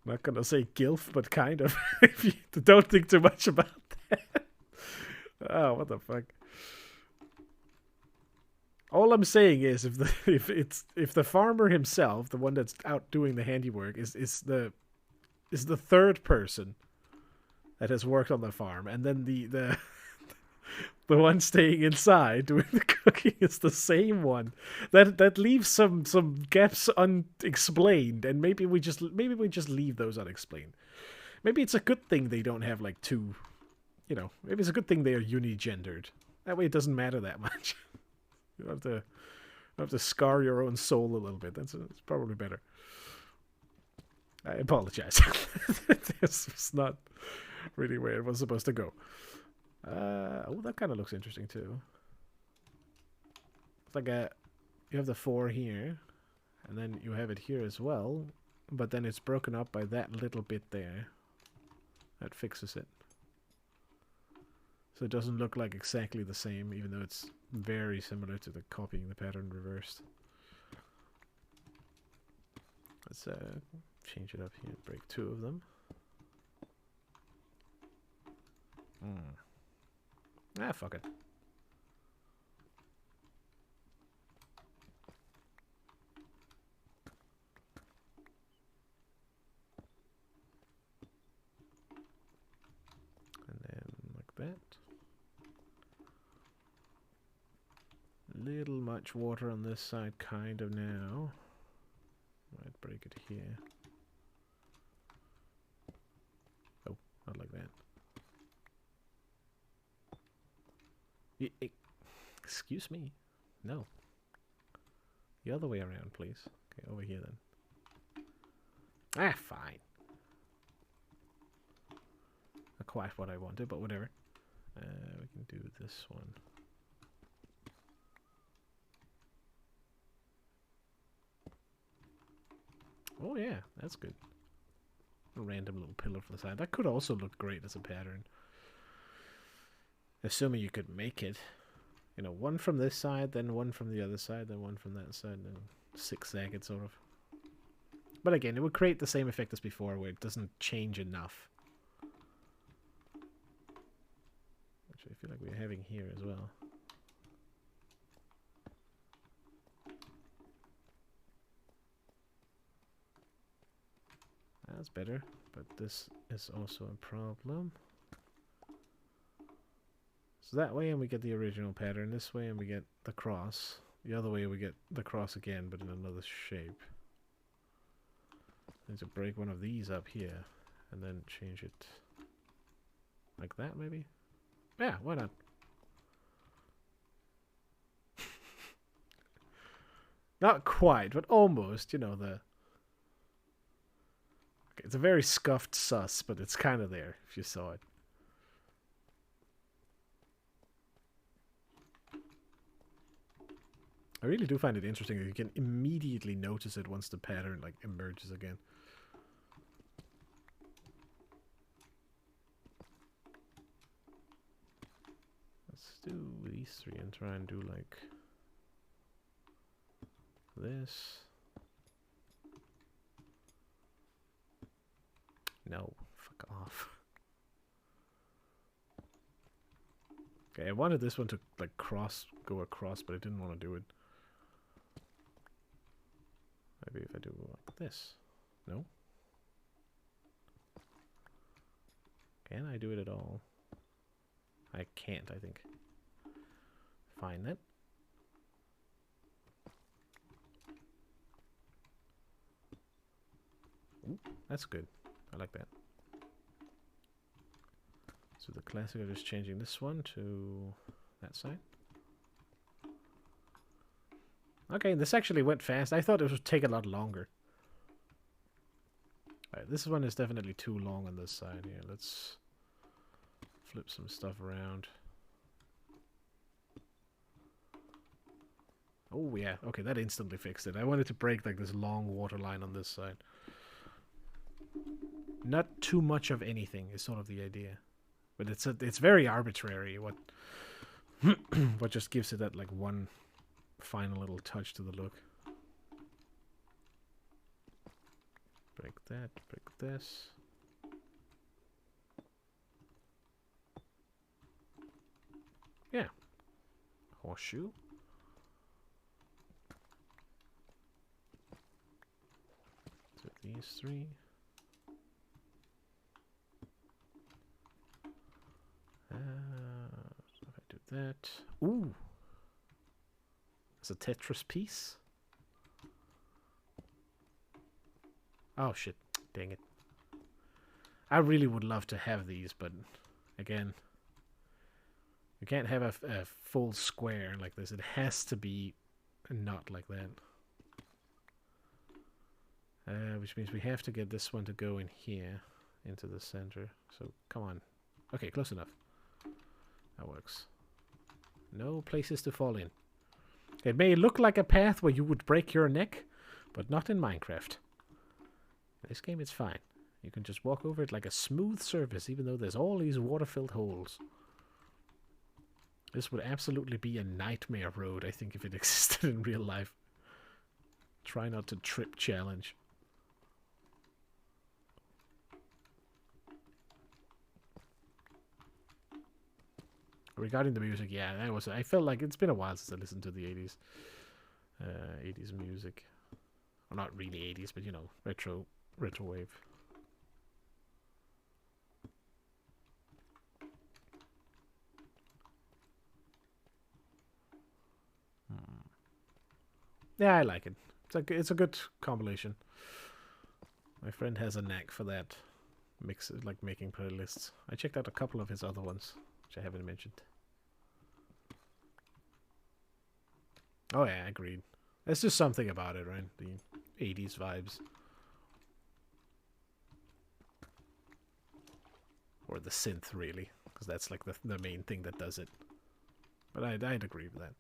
Not gonna say gilf, but kind of. If you don't think too much about that. Oh, what the fuck. All I'm saying is, if the farmer himself, the one that's out doing the handiwork, is the third person that has worked on the farm, and then the one staying inside doing the cooking is the same one, that leaves some gaps unexplained, and maybe we just leave those unexplained. Maybe it's a good thing they don't have like 2, you know. Maybe it's a good thing they are unigendered. That way it doesn't matter that much. You don't have to scar your own soul a little bit. It's probably better. I apologize. This was not really where it was supposed to go. Oh, that kind of looks interesting too. It's like you have the 4 here, and then you have it here as well, but then it's broken up by that little bit there. That fixes it. So it doesn't look like exactly the same, even though it's very similar to the copying the pattern reversed. Let's change it up here, break 2 of them. Ah, fuck it. And then like that. Little much water on this side, kind of now. Might break it here. Oh, not like that. Excuse me. No. The other way around, please. Okay, over here then. Ah, fine. Not quite what I wanted, but whatever. We can do this one. Oh yeah, that's good. A random little pillar for the side. That could also look great as a pattern. Assuming you could make it. You know, one from this side, then one from the other side, then one from that side, then zigzag it sort of. But again, it would create the same effect as before, where it doesn't change enough. Which I feel like we're having here as well. That's better, but this is also a problem. So that way, and we get the original pattern. This way, and we get the cross. The other way, we get the cross again, but in another shape. I need to break one of these up here, and then change it like that, maybe? Yeah, why not? Not quite, but almost, you know, the... Okay, it's a very scuffed sus, but it's kind of there, if you saw it. I really do find it interesting that you can immediately notice it once the pattern like emerges again. do these three and try and do like this. No, fuck off. Okay, I wanted this one to like go across, but I didn't want to do it. Maybe if I do like this. No? Can I do it at all? I can't, I think. Fine then. Ooh, that's good. I like that. So the classic, I'm just changing this one to that side. Okay, this actually went fast. I thought it would take a lot longer. Alright, this one is definitely too long on this side here. Let's flip some stuff around. Oh yeah, okay, that instantly fixed it. I wanted to break like this long water line on this side. Not too much of anything is sort of the idea. But it's very arbitrary what what just gives it that like one final little touch to the look. Break that, break this. Yeah. Horseshoe. So these three. So if I do that. Ooh! It's a Tetris piece. Oh shit. Dang it. I really would love to have these, but again, you can't have a full square like this. It has to be not like that. Which means we have to get this one to go in here, into the center. So, come on. Okay, close enough. That works. No places to fall in. It may look like a path where you would break your neck, but not in Minecraft. In this game, it's fine. You can just walk over it like a smooth surface, even though there's all these water-filled holes. This would absolutely be a nightmare road, I think, if it existed in real life. Try not to trip challenge. Regarding the music, yeah, that was. I felt like it's been a while since I listened to the 80s. 80s music. Well, not really 80s, but you know, retro wave. Yeah, I like it. It's a good compilation. My friend has a knack for that. Like making playlists. I checked out a couple of his other ones, which I haven't mentioned. Oh yeah, agreed. There's just something about it, right? The 80s vibes. Or the synth, really. Because that's like the main thing that does it. But I'd agree with that.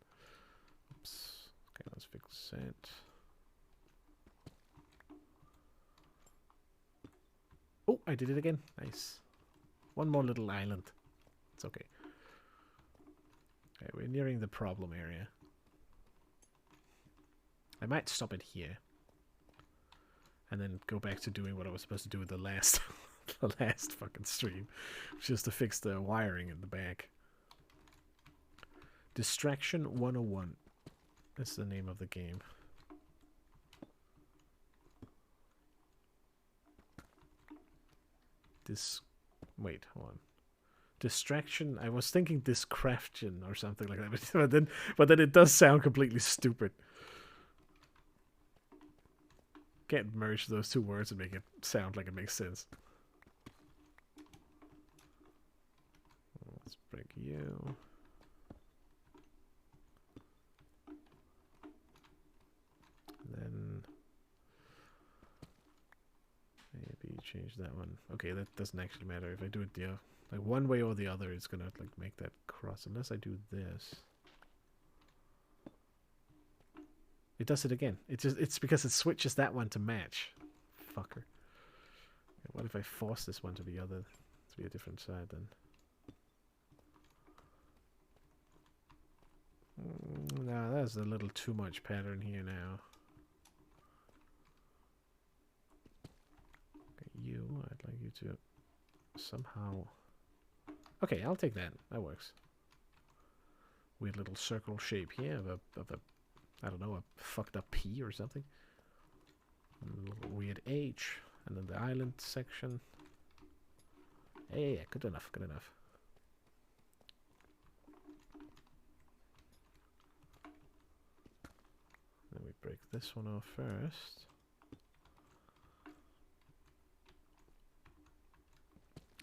Oops. Okay, let's fix it. Oh, I did it again. Nice. One more little island. It's okay. Okay, we're nearing the problem area. I might stop it here. And then go back to doing what I was supposed to do with the last the last fucking stream. Which is to fix the wiring in the back. Distraction 101. That's the name of the game. Wait, hold on. Distraction. I was thinking Discrafttion or something like that, but then it does sound completely stupid. Can't merge those two words and make it sound like it makes sense. Let's break you. Then maybe change that one. Okay, that doesn't actually matter. If I do it like one way or the other, it's gonna like make that cross. Unless I do this, it does it again. It's because it switches that one to match. Fucker. Okay, what if I force this one to be a different side then? has a little too much pattern here now. Okay, I'd like you to somehow... Okay, I'll take that. That works. Weird little circle shape here of a I don't know, a fucked up P or something. A little weird H, and then the island section. Yeah, good enough, good enough. Then we break this one off first.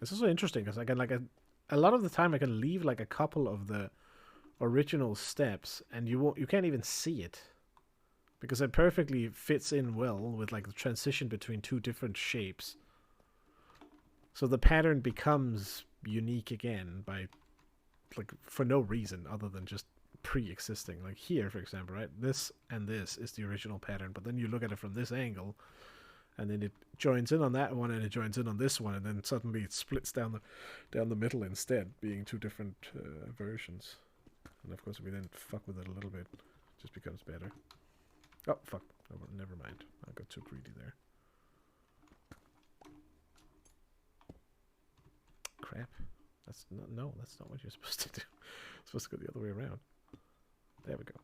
It's also interesting because I can a lot of the time I can leave like a couple of the original steps and you can't even see it because it perfectly fits in well with like the transition between two different shapes. So the pattern becomes unique again by like for no reason other than just pre-existing. Like here, for example, right? This and this is the original pattern, but then you look at it from this angle and then it joins in on that one and it joins in on this one, and then suddenly it splits down the middle instead, being two different versions. And of course, if we then fuck with it a little bit, it just becomes better. Oh, fuck. Oh, never mind. I got too greedy there. Crap. That's not, no, that's not what you're supposed to do. It's supposed to go the other way around. There we go.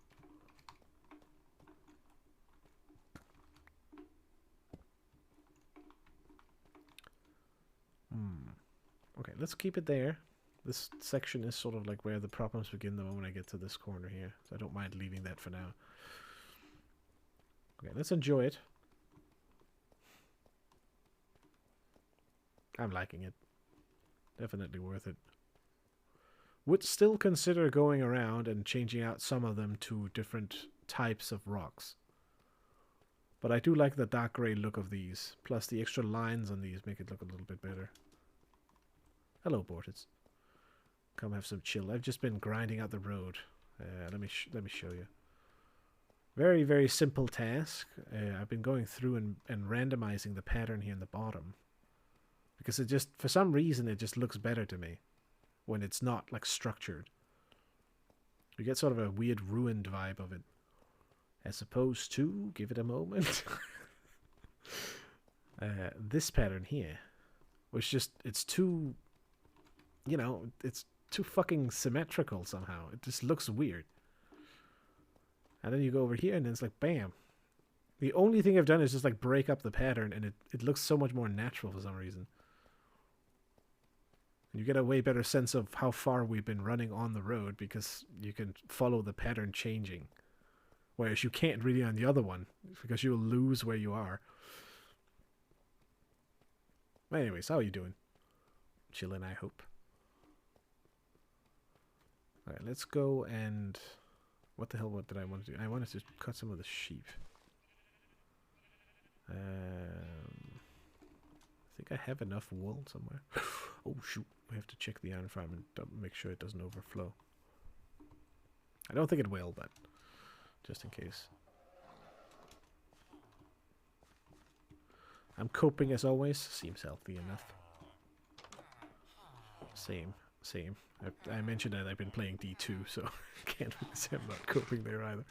Okay, let's keep it there. This section is sort of like where the problems begin the moment I get to this corner here. So I don't mind leaving that for now. Okay, let's enjoy it. I'm liking it. Definitely worth it. Would still consider going around and changing out some of them to different types of rocks. But I do like the dark gray look of these. Plus the extra lines on these make it look a little bit better. Hello, Bortitz. Come have some chill. I've just been grinding out the road. Let me show you. Very, very simple task. I've been going through and randomizing the pattern here in the bottom. Because it just, for some reason, it just looks better to me. When it's not, like, structured. You get sort of a weird ruined vibe of it. As opposed to, give it a moment. This pattern here. Which just, it's too... You know, it's too fucking symmetrical somehow. It just looks weird. And then you go over here and then it's like, bam. The only thing I've done is just like break up the pattern and it looks so much more natural for some reason. And you get a way better sense of how far we've been running on the road because you can follow the pattern changing. Whereas you can't really on the other one because you'll lose where you are. Anyways, how are you doing? Chilling, I hope. Alright, let's go and... What the hell what did I want to do? I wanted to cut some of the sheep. I think I have enough wool somewhere. Oh shoot, we have to check the iron farm and make sure it doesn't overflow. I don't think it will, but just in case. I'm coping as always. Seems healthy enough. Same. I mentioned that I've been playing D2, so I can't really say I'm not coping there either.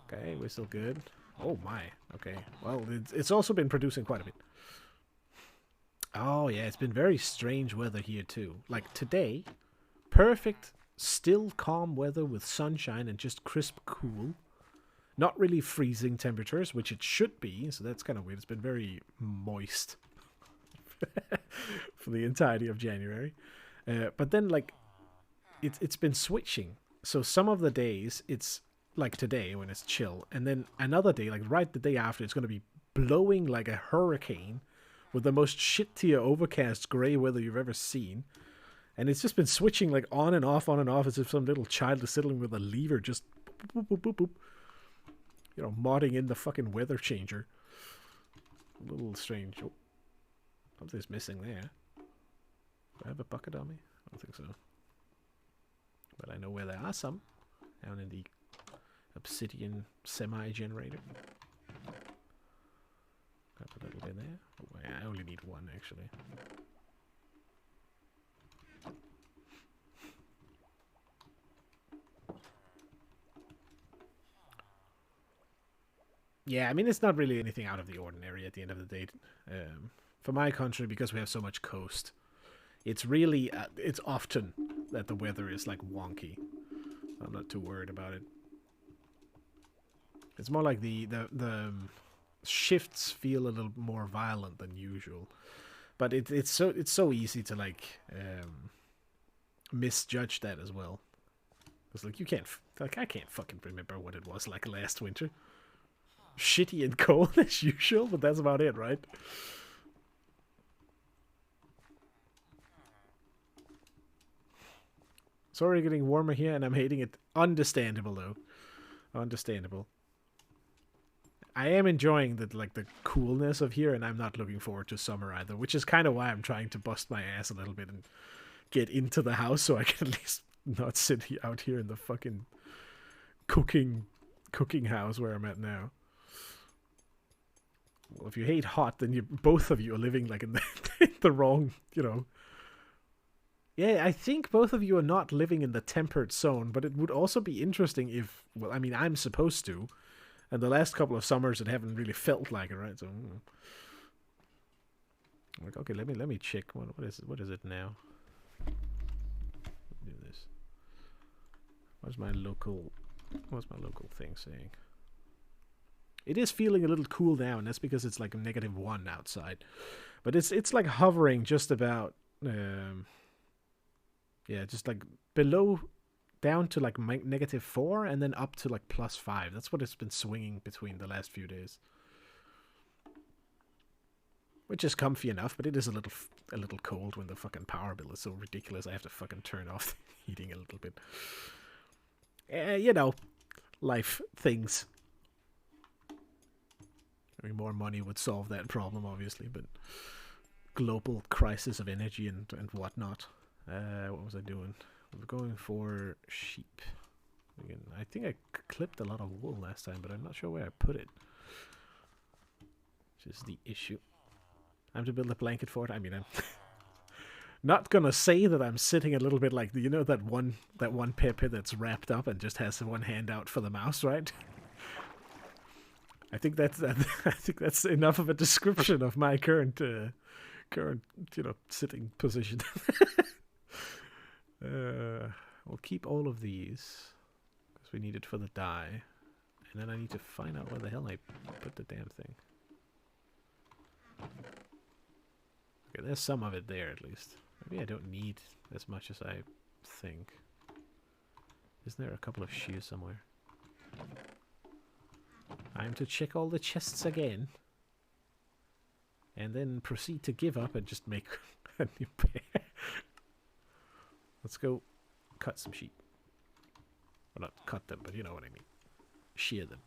Okay, we're still good. Oh my, okay. Well, it's also been producing quite a bit. Oh yeah, it's been very strange weather here too. Like today, perfect, still calm weather with sunshine and just crisp cool. Not really freezing temperatures, which it should be, so that's kind of weird. It's been very moist. For the entirety of January. But then, like, it's been switching. So some of the days, it's like today when it's chill. And then another day, like right the day after, it's going to be blowing like a hurricane with the most shit-tier overcast gray weather you've ever seen. And it's just been switching like on and off as if some little child is sitting with a lever just boop, boop, boop, boop. You know, modding in the fucking weather changer. A little strange. Oh. Something's missing there. Do I have a bucket on me? I don't think so. But I know where there are some. Down in the obsidian semi-generator. Got a little bit there. Oh, I only need one, actually. Yeah, I mean, it's not really anything out of the ordinary at the end of the day. For my country, because we have so much coast, it's really, it's often that the weather is like wonky. I'm not too worried about it. It's more like the shifts feel a little more violent than usual. But it's so easy to like misjudge that as well. It's like you can't like I can't fucking remember what it was like last winter. Shitty and cold as usual, but that's about it, right? Sorry, getting warmer here, and I'm hating it. Understandable though, understandable. I am enjoying the coolness of here, and I'm not looking forward to summer either, which is kind of why I'm trying to bust my ass a little bit and get into the house so I can at least not sit out here in the fucking cooking house where I'm at now. Well, if you hate hot, then both of you are living like in the wrong, Yeah, I think both of you are not living in the temperate zone, but it would also be interesting if, well, I mean, I'm supposed to, and the last couple of summers it haven't really felt like it, right? So, like, okay, let me check. What is it now? Do this. What's my local thing saying? It is feeling a little cool now, and that's because it's like -1 outside. But it's like hovering just about, yeah, just like below, down to like -4, and then up to like +5. That's what it's been swinging between the last few days. Which is comfy enough, but it is a little cold when the fucking power bill is so ridiculous. I have to fucking turn off the heating a little bit. Life things. I mean, more money would solve that problem, obviously, but global crisis of energy and whatnot. What was I doing? We're going for sheep. Again, I think I clipped a lot of wool last time, but I'm not sure where I put it. Which is the issue. I have to build a blanket for it. I mean, I'm not gonna say that I'm sitting a little bit like that one Pepe that's wrapped up and just has one hand out for the mouse, right? I think that's enough of a description of my current sitting position. We'll keep all of these because we need it for the dye, and then I need to find out where the hell I put the damn thing. Okay, there's some of it there at least. Maybe I don't need as much as I think. Isn't there a couple of shears somewhere? I'm to check all the chests again. And then proceed to give up and just make a new pair. Let's go cut some sheep. Well, not cut them, but you know what I mean. Shear them.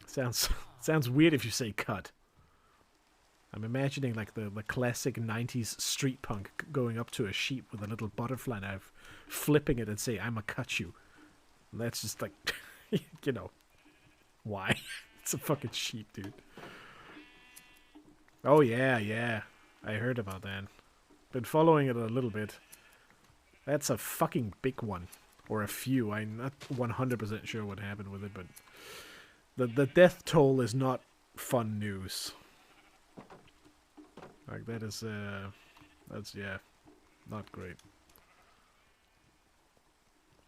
Sounds weird if you say cut. I'm imagining like the classic 90s street punk going up to a sheep with a little butterfly knife, flipping it and say, "I'ma cut you." And that's just like, why? It's a fucking sheep, dude. Oh yeah. I heard about that. Been following it a little bit. That's a fucking big one. Or a few. I'm not 100% sure what happened with it, but the death toll is not fun news. Like that is that's not great.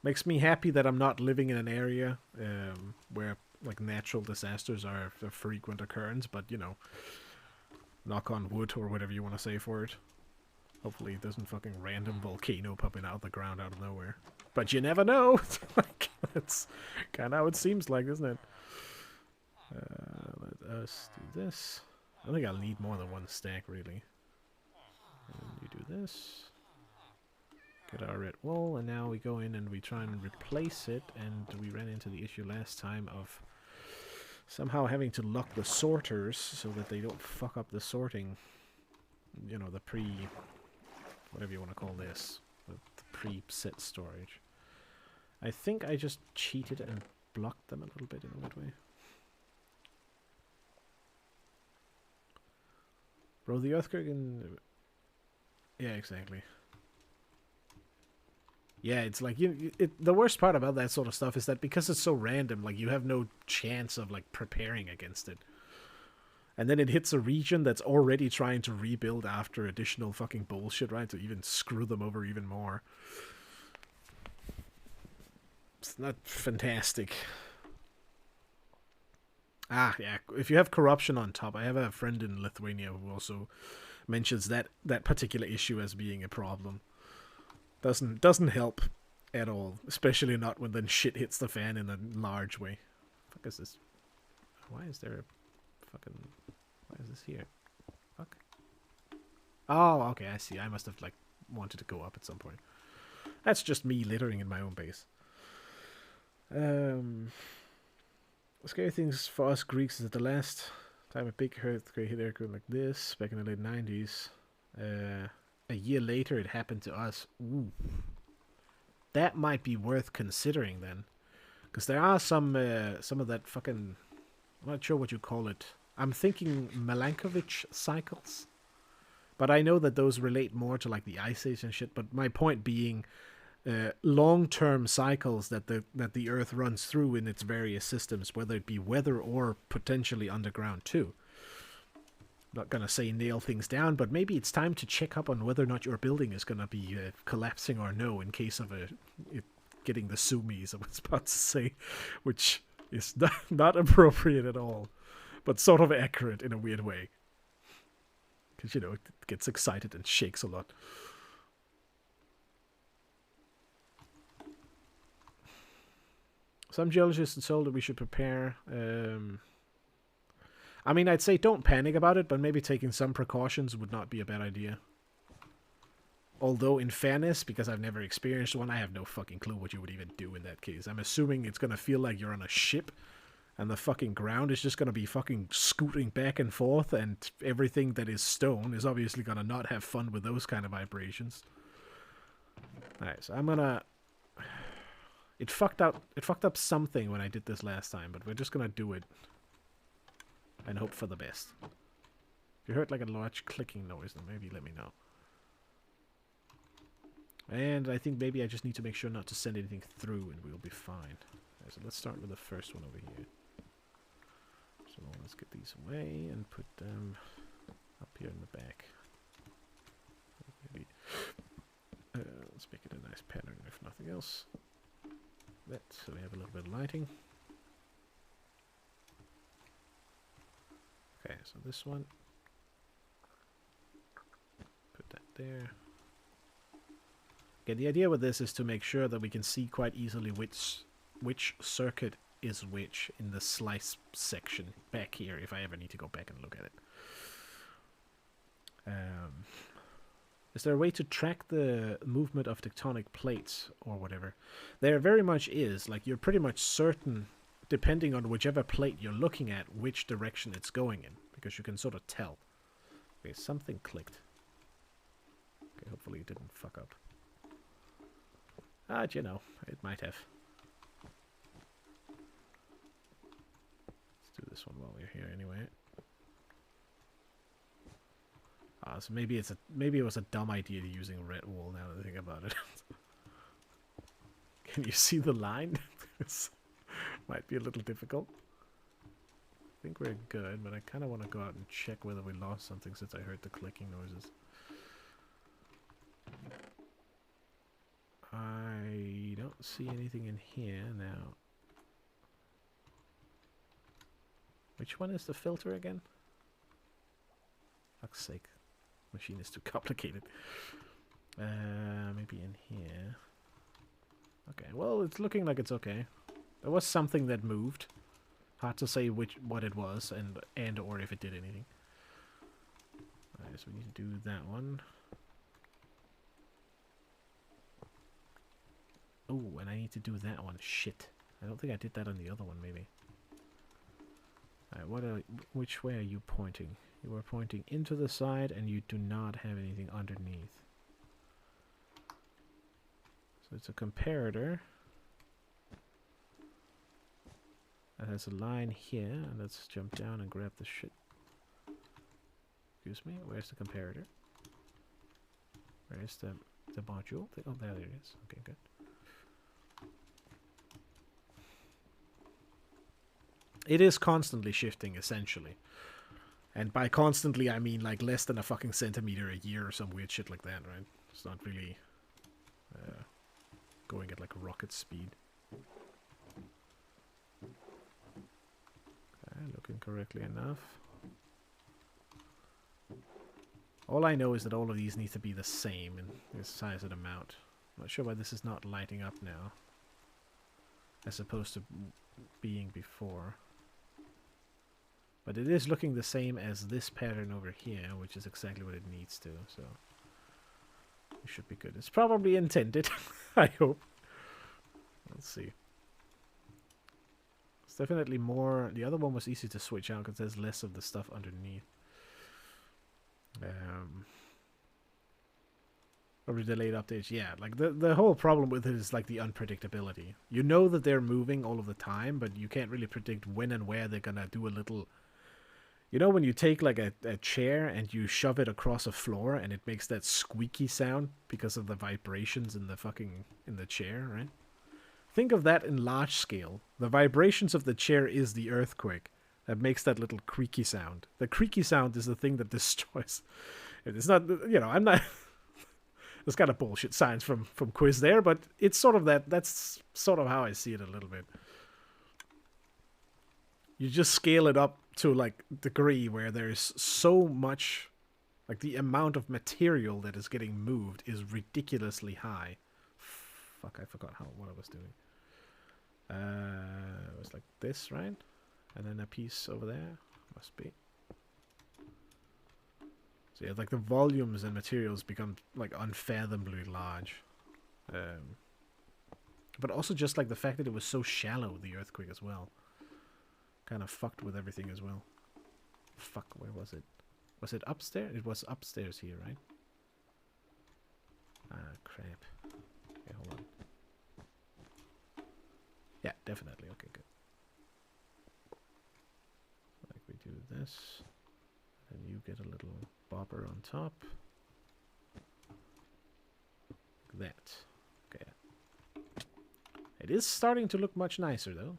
Makes me happy that I'm not living in an area where like natural disasters are a frequent occurrence, but knock on wood or whatever you want to say for it. Hopefully it doesn't fucking random volcano popping out of the ground out of nowhere. But you never know. Like, that's kind of how it seems like, isn't it? Let us do this. I think I'll need more than one stack, really. And you do this. Get our red wool, and now we go in and we try and replace it, and we ran into the issue last time of somehow having to lock the sorters so that they don't fuck up the sorting. The whatever you want to call this. The pre-set storage. I think I just cheated and blocked them a little bit in a weird way. Bro, the earthquake in... Yeah, exactly. Yeah, it's like the worst part about that sort of stuff is that because it's so random, like you have no chance of like preparing against it. And then it hits a region that's already trying to rebuild after additional fucking bullshit, right? To even screw them over even more. It's not fantastic. Ah, yeah. If you have corruption on top, I have a friend in Lithuania who also mentions that particular issue as being a problem. Doesn't help at all, especially not when then shit hits the fan in a large way. Fuck is this? Why is there a fucking? Why is this here? Fuck. Oh, okay, I see. I must have like wanted to go up at some point. That's just me littering in my own base. Scary things for us Greeks is that the last time a big earthquake hit Aircraft like this, back in the late 90s, a year later it happened to us. Ooh. That might be worth considering then. Because there are some of that fucking... I'm not sure what you call it. I'm thinking Milankovitch cycles. But I know that those relate more to like the Ice Age and shit. But my point being... long-term cycles that the Earth runs through in its various systems, whether it be weather or potentially underground too. I'm not gonna say nail things down, but maybe it's time to check up on whether or not your building is gonna be collapsing or no, in case of it getting the sumis, I was about to say, which is not appropriate at all, but sort of accurate in a weird way. Because, you know, it gets excited and shakes a lot. Some geologists are told that we should prepare. I mean, I'd say don't panic about it, but maybe taking some precautions would not be a bad idea. Although, in fairness, because I've never experienced one, I have no fucking clue what you would even do in that case. I'm assuming it's going to feel like you're on a ship, and the fucking ground is just going to be fucking scooting back and forth, and everything that is stone is obviously going to not have fun with those kind of vibrations. Alright, so I'm going to... It fucked up something when I did this last time, but we're just gonna do it and hope for the best. If you heard like a large clicking noise, then maybe let me know. And I think maybe I just need to make sure not to send anything through and we'll be fine. Okay, so let's start with the first one over here. So let's get these away and put them up here in the back. Maybe let's make it a nice pattern if nothing else. That, so we have a little bit of lighting. Okay, so this one, put that there. Okay, the idea with this is to make sure that we can see quite easily which circuit is which in the slice section back here, if I ever need to go back and look at it. Is there a way to track the movement of tectonic plates or whatever? There very much is. Like, you're pretty much certain, depending on whichever plate you're looking at, which direction it's going in. Because you can sort of tell. Okay, something clicked. Okay, hopefully it didn't fuck up. You know, it might have. Let's do this one while we're here anyway. So maybe it was a dumb idea using red wool now that I think about it. Can you see the line? This might be a little difficult. I think we're good, but I kind of want to go out and check whether we lost something since I heard the clicking noises. I don't see anything in here now. Which one is the filter again? Fuck's sake. Machine is too complicated. Maybe in here. Okay, well, it's looking like it's okay. There was something that moved. Hard to say what it was and or if it did anything. Alright, so we need to do that one. Oh, and I need to do that one. Shit. I don't think I did that on the other one, maybe. Alright, which way are you pointing? You are pointing into the side and you do not have anything underneath. So it's a comparator. That has a line here, and let's jump down and grab the shit. Excuse me, where's the comparator? Where is the module? Oh, there it is. Okay, good. It is constantly shifting, essentially. And by constantly, I mean like less than a fucking centimeter a year or some weird shit like that, right? It's not really going at like rocket speed. Okay, looking correctly enough. All I know is that all of these need to be the same in size and amount. I'm not sure why this is not lighting up now, as opposed to being before. But it is looking the same as this pattern over here, which is exactly what it needs to, so it should be good. It's probably intended, I hope. Let's see. It's definitely more... The other one was easy to switch out because there's less of the stuff underneath. Probably delayed updates. Yeah, like the whole problem with it is like the unpredictability. You know that they're moving all of the time, but you can't really predict when and where they're gonna do a little... You know when you take like a chair and you shove it across a floor and it makes that squeaky sound because of the vibrations in the chair, right? Think of that in large scale. The vibrations of the chair is the earthquake that makes that little creaky sound. The creaky sound is the thing that destroys. It's not, you know, I'm not... There's kind of bullshit science from Quiz there, but it's sort of that's sort of how I see it a little bit. You just scale it up to like degree where there's so much, like the amount of material that is getting moved is ridiculously high. Fuck, I forgot what I was doing. It was like this, right? And then a piece over there. Must be. So yeah, like the volumes and materials become like unfathomably large. But also just like the fact that it was so shallow, the earthquake as well. Kind of fucked with everything as well. Fuck, where was it? Was it upstairs? It was upstairs here, right? Ah, crap. Okay, hold on. Yeah, definitely. Okay, good. Like we do this. And you get a little bobber on top. Like that. Okay. It is starting to look much nicer, though.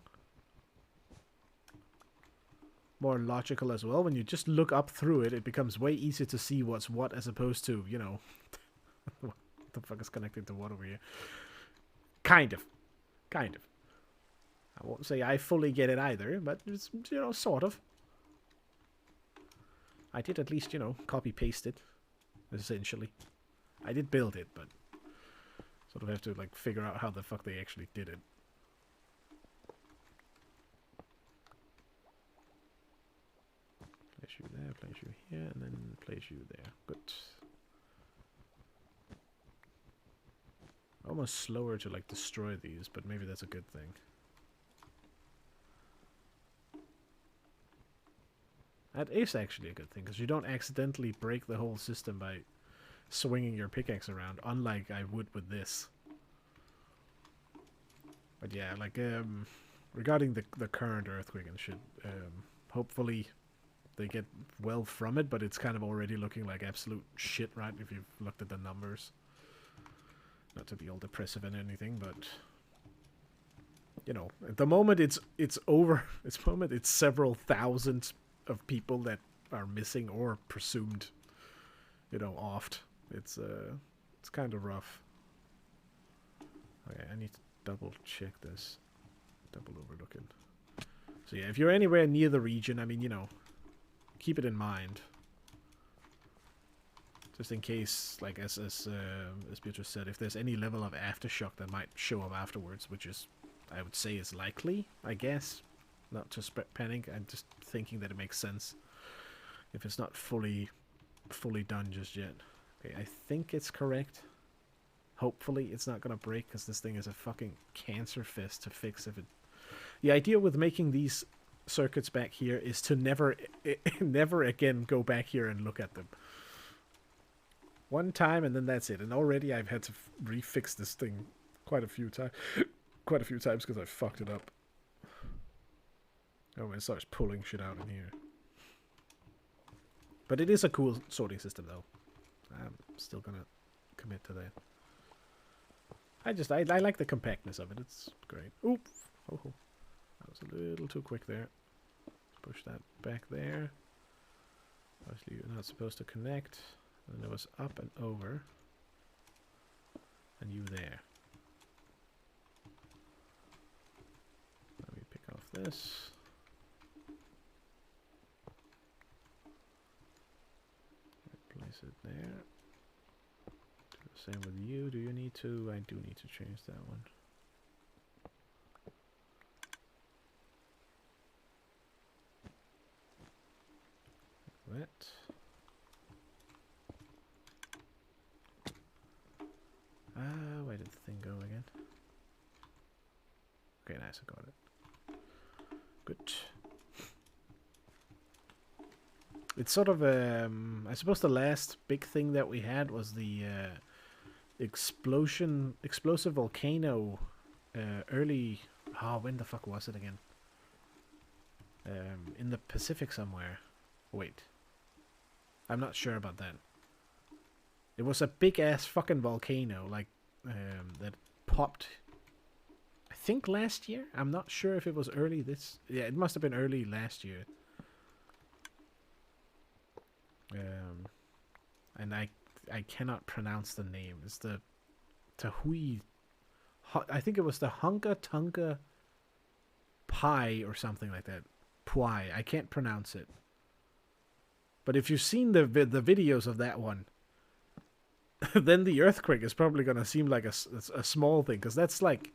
More logical as well. When you just look up through it, it becomes way easier to see what's what as opposed to, you know... what the fuck is connected to what over here? Kind of. Kind of. I won't say I fully get it either, but it's, you know, sort of. I did at least, you know, copy-paste it, essentially. I did build it, but sort of have to, like, figure out how the fuck they actually did it. Place you there, place you here, and then place you there. Good. Almost slower to, like, destroy these, but maybe that's a good thing. That is actually a good thing, because you don't accidentally break the whole system by swinging your pickaxe around, unlike I would with this. But yeah, like, regarding the current earthquake and shit, hopefully they get well from it, but it's kind of already looking like absolute shit, right, if you've looked at the numbers. Not to be all depressive and anything, but... You know, at the moment it's over. At the moment it's several thousand of people that are missing or presumed, you know, offed. It's kind of rough. Okay, I need to double check this. Double overlooking. So yeah, if you're anywhere near the region, I mean, you know, keep it in mind. Just in case, like as Beatrice said, if there's any level of aftershock that might show up afterwards, which is, I would say, is likely, I guess. Not to spread panic, I'm just thinking that it makes sense if it's not fully done just yet. Okay, I think it's correct. Hopefully it's not gonna break, because this thing is a fucking cancer fest to fix if it... The idea with making these circuits back here is to never again go back here and look at them. One time and then that's it. And already I've had to refix this thing quite a few times because I fucked it up. Oh, it starts pulling shit out in here. But it is a cool sorting system, though. I'm still gonna commit to that. I like the compactness of it. It's great. Oop! Oh, that was a little too quick there. push that back there. Obviously you're not supposed to connect. And it was up and over. And you there. Let me pick off this. Place it there. Do the same with you. Do you need to? I do need to change that one. Like that. Where did the thing go again? Okay, nice, I got it. Good. It's sort of I suppose the last big thing that we had was the explosive volcano early. When the fuck was it again? In the Pacific somewhere. Wait, I'm not sure about that. It was a big ass fucking volcano, like that popped. I think last year. I'm not sure if it was early this. Yeah, it must have been early last year. And I cannot pronounce the name. It's the Tahui. I think it was the Hunka Tunka Pai or something like that. Pui. I can't pronounce it. But if you've seen the videos of that one, then the earthquake is probably going to seem like a small thing. Because that's like...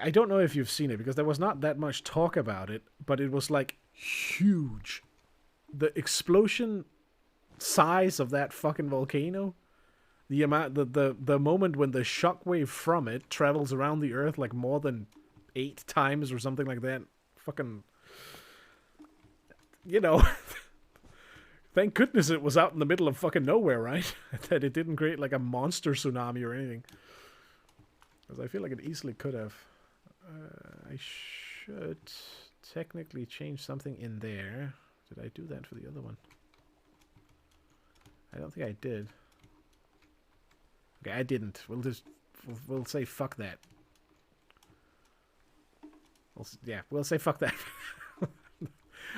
I don't know if you've seen it, because there was not that much talk about it. But it was like huge. The explosion size of that fucking volcano, the amount, the moment when the shockwave from it travels around the earth like more than 8 times or something like that. Fucking, you know, thank goodness it was out in the middle of fucking nowhere, right? That it didn't create like a monster tsunami or anything. Because I feel like it easily could have. I should technically change something in there. Did I do that for the other one? I don't think I did. Okay, I didn't. We'll say fuck that. We'll say fuck that.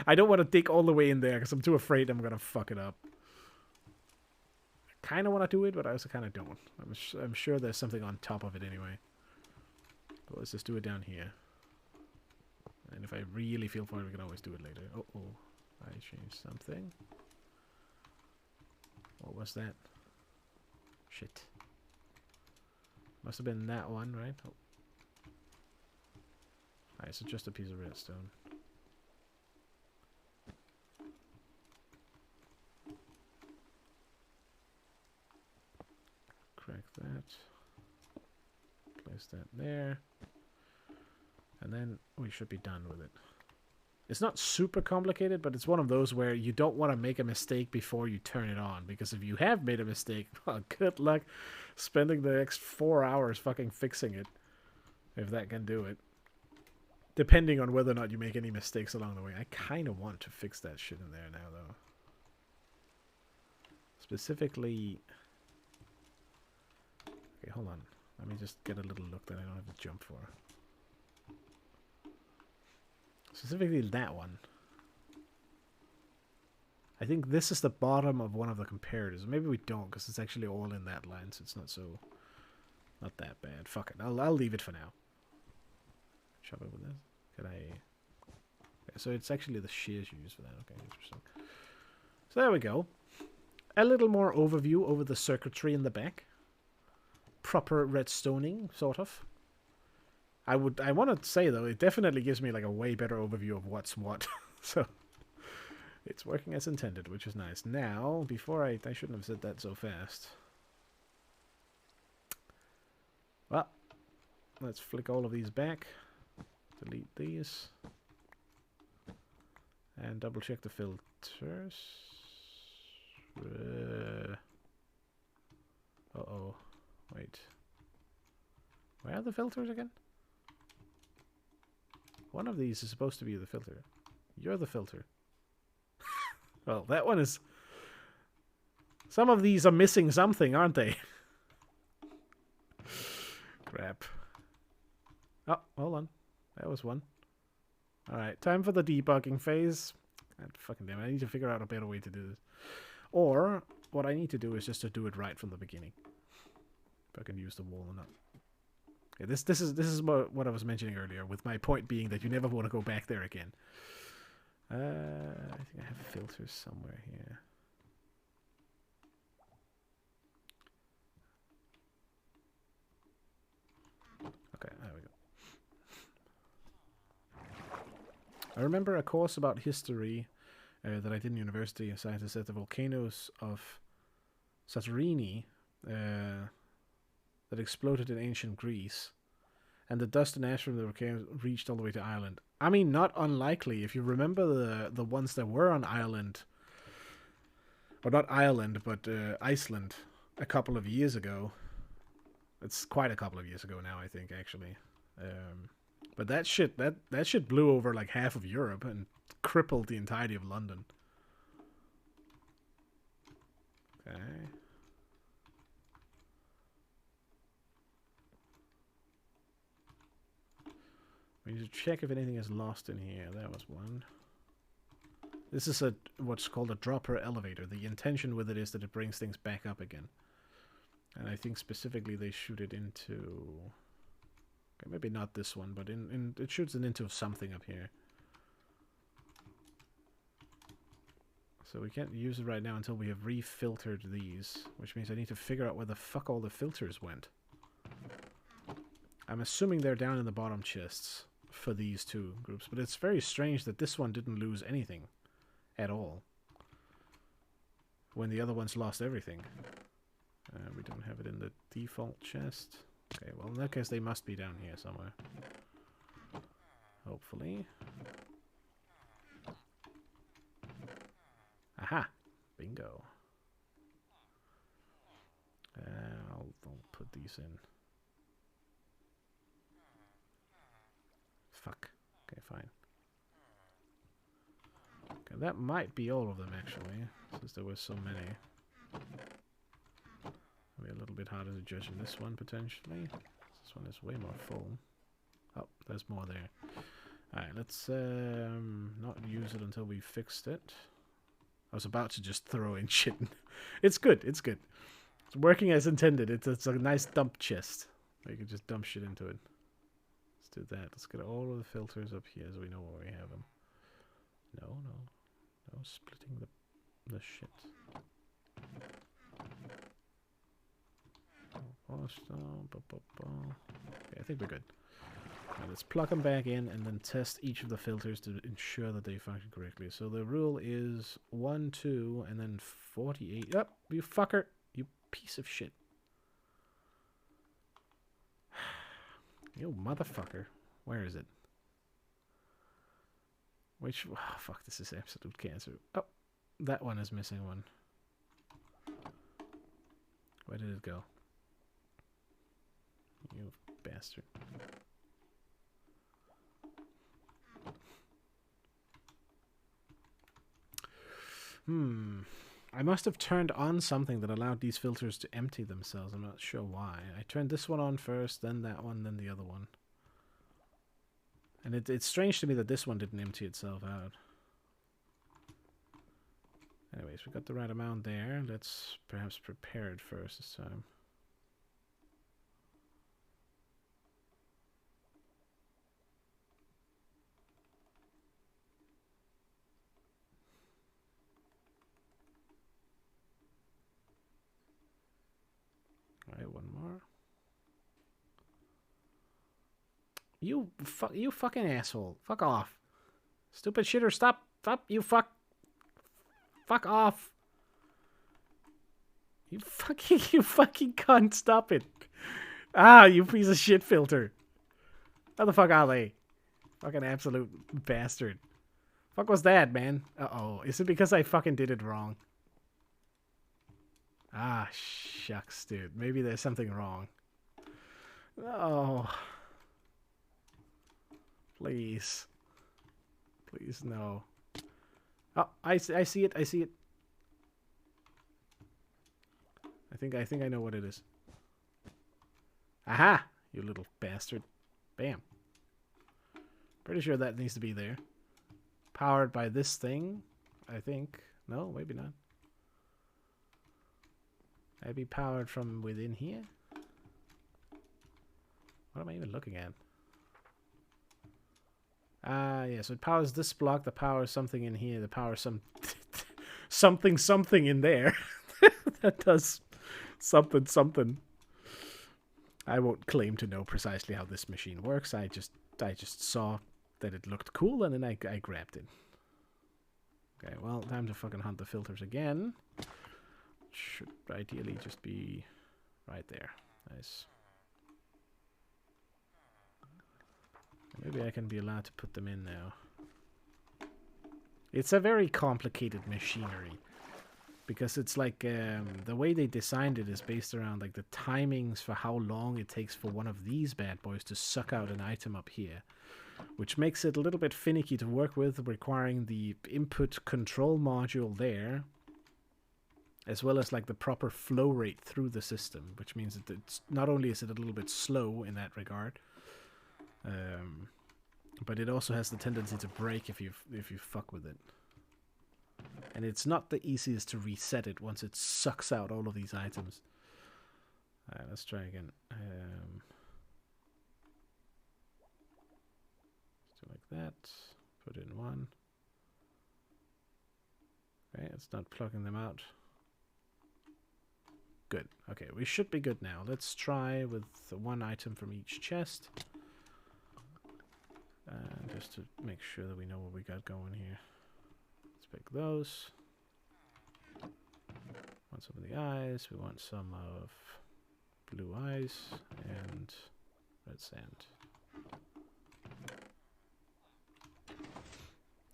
I don't want to dig all the way in there because I'm too afraid I'm gonna fuck it up. I kind of want to do it, but I also kind of don't. I'm sure there's something on top of it anyway. But let's just do it down here. And if I really feel for it, we can always do it later. Oh. I changed something. What was that? Shit. Must have been that one, right? Oh. Alright, so just a piece of redstone. Crack that. Place that there. And then we should be done with it. It's not super complicated, but it's one of those where you don't want to make a mistake before you turn it on. Because if you have made a mistake, well, good luck spending the next 4 hours fucking fixing it. If that can do it. Depending on whether or not you make any mistakes along the way. I kind of want to fix that shit in there now, though. Specifically... Okay, hold on. Let me just get a little look that I don't have to jump for. Specifically that one. I think this is the bottom of one of the comparators. Maybe we don't, because it's actually all in that line, so it's not that bad. Fuck it. I'll leave it for now. Shove it with this. Could I... Okay, so it's actually the shears you use for that. Okay, interesting. So there we go. A little more overview over the circuitry in the back. Proper redstoning, sort of. I want to say, though, it definitely gives me like a way better overview of what's what. So, it's working as intended, which is nice. Now, before I shouldn't have said that so fast. Well, let's flick all of these back. Delete these. And double check the filters. Uh-oh. Wait. Where are the filters again? One of these is supposed to be the filter. You're the filter. Well, that one is... Some of these are missing something, aren't they? Crap. Oh, hold on. That was one. Alright, time for the debugging phase. God fucking damn it, I need to figure out a better way to do this. Or, what I need to do is just to do it right from the beginning. If I can use the wall or not. Yeah, this is what I was mentioning earlier, with my point being that you never want to go back there again. I think I have filters somewhere here. Okay, there we go. I remember a course about history that I did in university. A scientist said the volcanoes of Santorini that exploded in ancient Greece, and the dust and ash from the volcanoes reached all the way to Ireland. I mean, not unlikely. If you remember the ones that were on Ireland, or not Ireland, but Iceland, a couple of years ago. It's quite a couple of years ago now, I think, actually. But that shit blew over like half of Europe and crippled the entirety of London. Okay. We need to check if anything is lost in here. There was one. This is what's called a dropper elevator. The intention with it is that it brings things back up again. And I think specifically they shoot it into... Okay, maybe not this one, but it shoots it into something up here. So we can't use it right now until we have refiltered these, which means I need to figure out where the fuck all the filters went. I'm assuming they're down in the bottom chests for these two groups, but it's very strange that this one didn't lose anything at all when the other ones lost everything. We don't have it in the default chest. Okay, well in that case they must be down here somewhere. Hopefully. Aha! Bingo. I'll put these in. Fuck. Okay, fine. Okay, that might be all of them actually, since there were so many. Be a little bit harder to judge in this one potentially. This one is way more full. Oh, there's more there. Alright, let's not use it until we fixed it. I was about to just throw in shit. It's good, it's good. It's working as intended. It's a nice dump chest. You can just dump shit into it. Let's do that. Let's get all of the filters up here so we know where we have them. No, splitting the shit. Okay, I think we're good. Right, let's plug them back in and then test each of the filters to ensure that they function correctly. So the rule is 1, 2, and then 48. Up, you fucker! You piece of shit. You motherfucker. Where is it? Which... Oh, fuck, this is absolute cancer. Oh, that one is missing one. Where did it go? You bastard. I must have turned on something that allowed these filters to empty themselves. I'm not sure why. I turned this one on first, then that one, then the other one. And it's strange to me that this one didn't empty itself out. Anyways, we got the right amount there. Let's perhaps prepare it first this time. Alright, one more. You fucking asshole. Fuck off. Stupid shitter, stop. Stop, you fuck. Fuck off. You fucking cunt, stop it. Ah, you piece of shit filter. How the fuck are they? Fucking absolute bastard. Fuck was that, man? Uh-oh. Is it because I fucking did it wrong? Ah, shucks, dude. Maybe there's something wrong. Oh. Please. Please, no. Oh, I see it. I see it. I think I know what it is. Aha! You little bastard. Bam. Pretty sure that needs to be there. Powered by this thing, I think. No, maybe not. Maybe powered from within here? What am I even looking at? Yeah, so it powers this block, that powers something in here, that powers some... something in there. That does something. I won't claim to know precisely how this machine works. I just saw that it looked cool, and then I grabbed it. Okay, well, time to fucking hunt the filters again. Should ideally just be right there. Nice. Maybe I can be allowed to put them in now. It's a very complicated machinery. Because it's like, the way they designed it is based around like the timings for how long it takes for one of these bad boys to suck out an item up here. Which makes it a little bit finicky to work with, requiring the input control module there. As well as like the proper flow rate through the system. Which means that it's, not only is it a little bit slow in that regard. But it also has the tendency to break if you fuck with it. And it's not the easiest to reset it once it sucks out all of these items. Alright, let's try again. Let's do like that. Put in one. Okay, it's not plugging them out. Good. Okay, we should be good now. Let's try with one item from each chest. Just to make sure that we know what we got going here. Let's pick those. Want some of the eyes. We want some of blue eyes and red sand.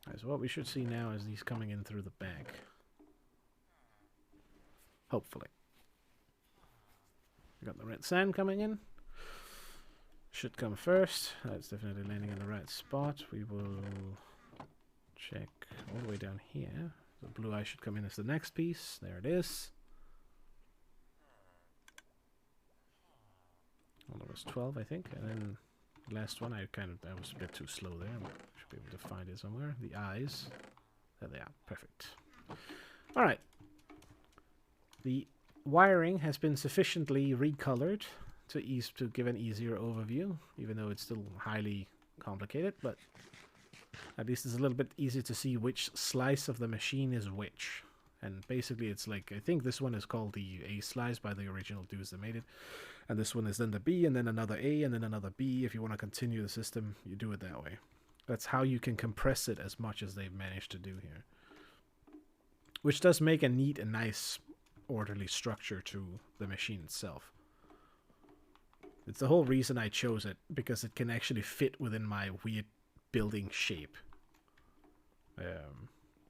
Alright, so what we should see now is these coming in through the back. Hopefully. We got the red sand coming in. Should come first. That's definitely landing in the right spot. We will check all the way down here. The blue eye should come in as the next piece. There it is. Well, that was 12, I think. And then the last one, I was a bit too slow there. I should be able to find it somewhere. The eyes. There they are. Perfect. Alright. The wiring has been sufficiently recolored to give an easier overview, even though it's still highly complicated, but at least it's a little bit easier to see which slice of the machine is which. And basically it's like, I think this one is called the A slice by the original dudes that made it, and this one is then the B, and then another A, and then another B. If you want to continue the system, you do it that way. That's how you can compress it as much as they've managed to do here. Which does make a neat and nice orderly structure to the machine itself. It's the whole reason I chose it, because it can actually fit within my weird building shape.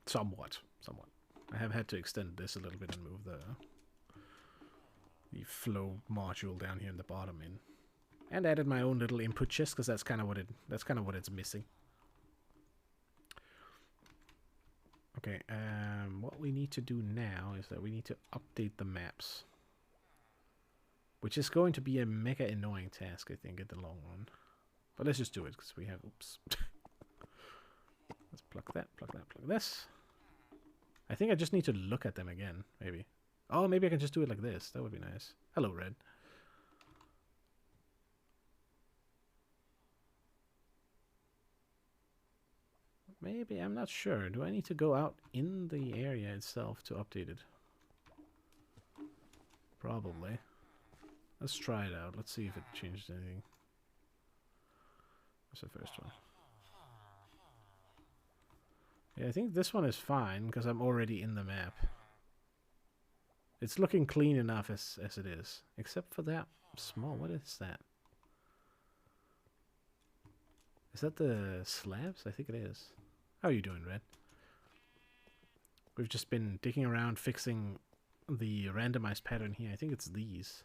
Somewhat. I have had to extend this a little bit and move the flow module down here in the bottom in. And added my own little input chest, because that's kind of what it's missing. Okay, what we need to do now is that we need to update the maps. Which is going to be a mega annoying task, I think, in the long run. But let's just do it, because we have... Oops. Let's pluck that, pluck this. I think I just need to look at them again, maybe. Oh, maybe I can just do it like this. That would be nice. Hello, Red. Maybe, I'm not sure. Do I need to go out in the area itself to update it? Probably. Let's try it out. Let's see if it changed anything. What's the first one? Yeah, I think this one is fine because I'm already in the map. It's looking clean enough as it is. Except for that small. What is that? Is that the slabs? I think it is. How are you doing, Red? We've just been digging around fixing the randomized pattern here. I think it's these.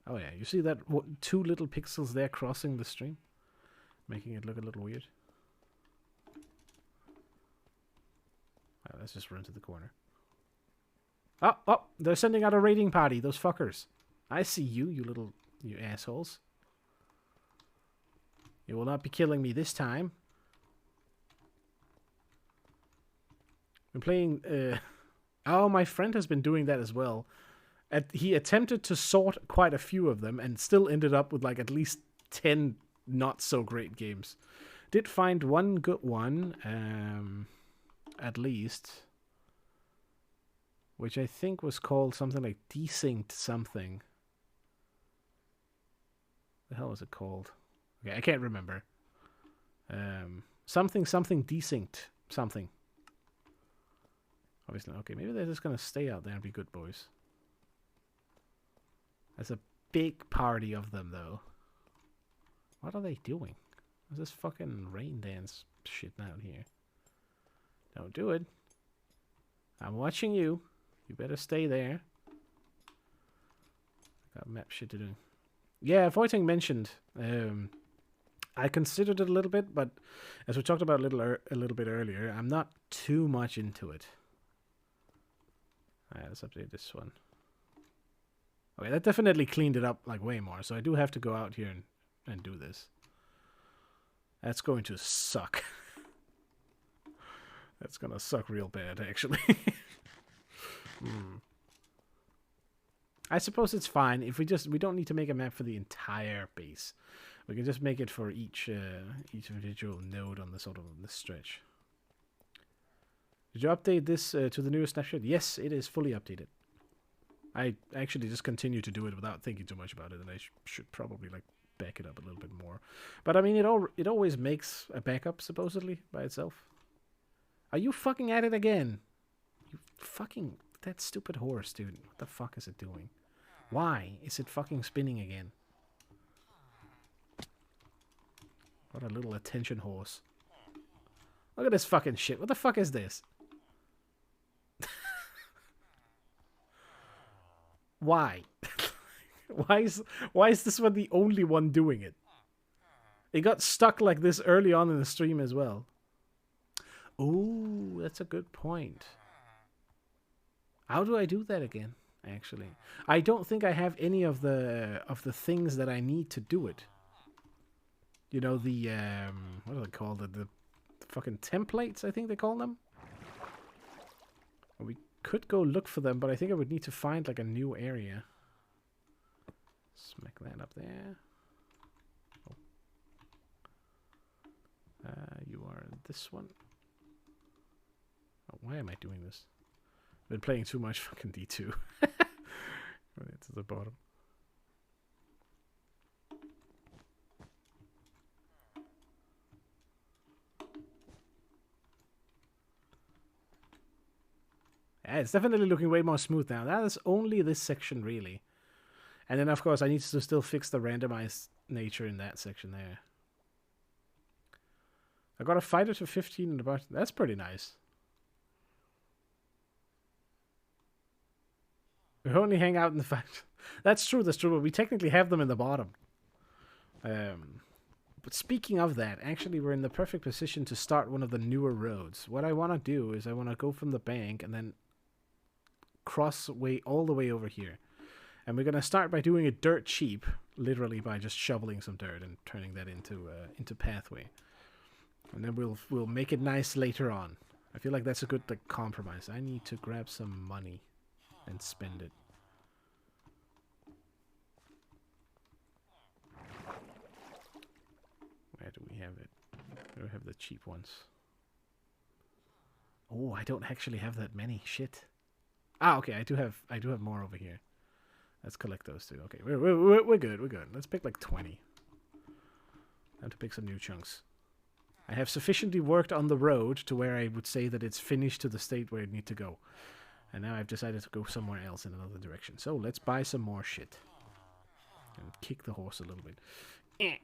Oh yeah, you see that two little pixels there crossing the stream? Making it look a little weird. Right, let's just run to the corner. Oh, they're sending out a raiding party, those fuckers. I see you, you assholes. You will not be killing me this time. I'm playing... Oh, my friend has been doing that as well. He attempted to sort quite a few of them and still ended up with like at least 10 not so great games. Did find one good one, at least, which I think was called something like Desynced something. The hell was it called? Okay, I can't remember. Something Desynced something. Obviously, okay, maybe they're just gonna stay out there and be good boys. There's a big party of them, though. What are they doing? What's this fucking rain dance shit out here? Don't do it. I'm watching you. You better stay there. Got map shit to do. Yeah, Voiting mentioned. I considered it a little bit, but as we talked about a little bit earlier, I'm not too much into it. Alright, let's update this one. Okay, that definitely cleaned it up like way more, so I do have to go out here and do this. That's going to suck. That's gonna suck real bad, actually. I suppose it's fine if we don't need to make a map for the entire base. We can just make it for each individual node on the sort of this stretch. Did you update this to the newest snapshot? Yes, it is fully updated. I actually just continue to do it without thinking too much about it, and I should probably like back it up a little bit more. But I mean, it always makes a backup supposedly by itself. Are you fucking at it again? You fucking that stupid horse, dude. What the fuck is it doing? Why is it fucking spinning again? What a little attention horse. Look at this fucking shit. What the fuck is this? Why? Why is this one the only one doing it? It got stuck like this early on in the stream as well. Ooh, that's a good point. How do I do that again? Actually, I don't think I have any of the things that I need to do it. You know, the what are they called? The fucking templates, I think they call them. We could go look for them, but I think I would need to find like a new area. Smack that up there. Oh. You are this one. Oh, why am I doing this? I've been playing too much fucking D2. To the bottom. Yeah, it's definitely looking way more smooth now. That is only this section, really. And then, of course, I need to still fix the randomized nature in that section there. I got a fighter to 15 in the bottom. That's pretty nice. We only hang out in the fight. That's true, but we technically have them in the bottom. But speaking of that, actually we're in the perfect position to start one of the newer roads. What I want to do is I want to go from the bank and then cross all the way over here. And we're going to start by doing it dirt cheap, literally by just shoveling some dirt and turning that into pathway. And then we'll make it nice later on. I feel like that's a good compromise. I need to grab some money and spend it. Where do we have it? Where do we have the cheap ones? Oh, I don't actually have that many. Shit. Ah, okay. I do have more over here. Let's collect those two. Okay, we're good. We're good. Let's pick like 20. Time to pick some new chunks. I have sufficiently worked on the road to where I would say that it's finished to the state where it needs to go. And now I've decided to go somewhere else in another direction. So let's buy some more shit. And kick the horse a little bit. Eh.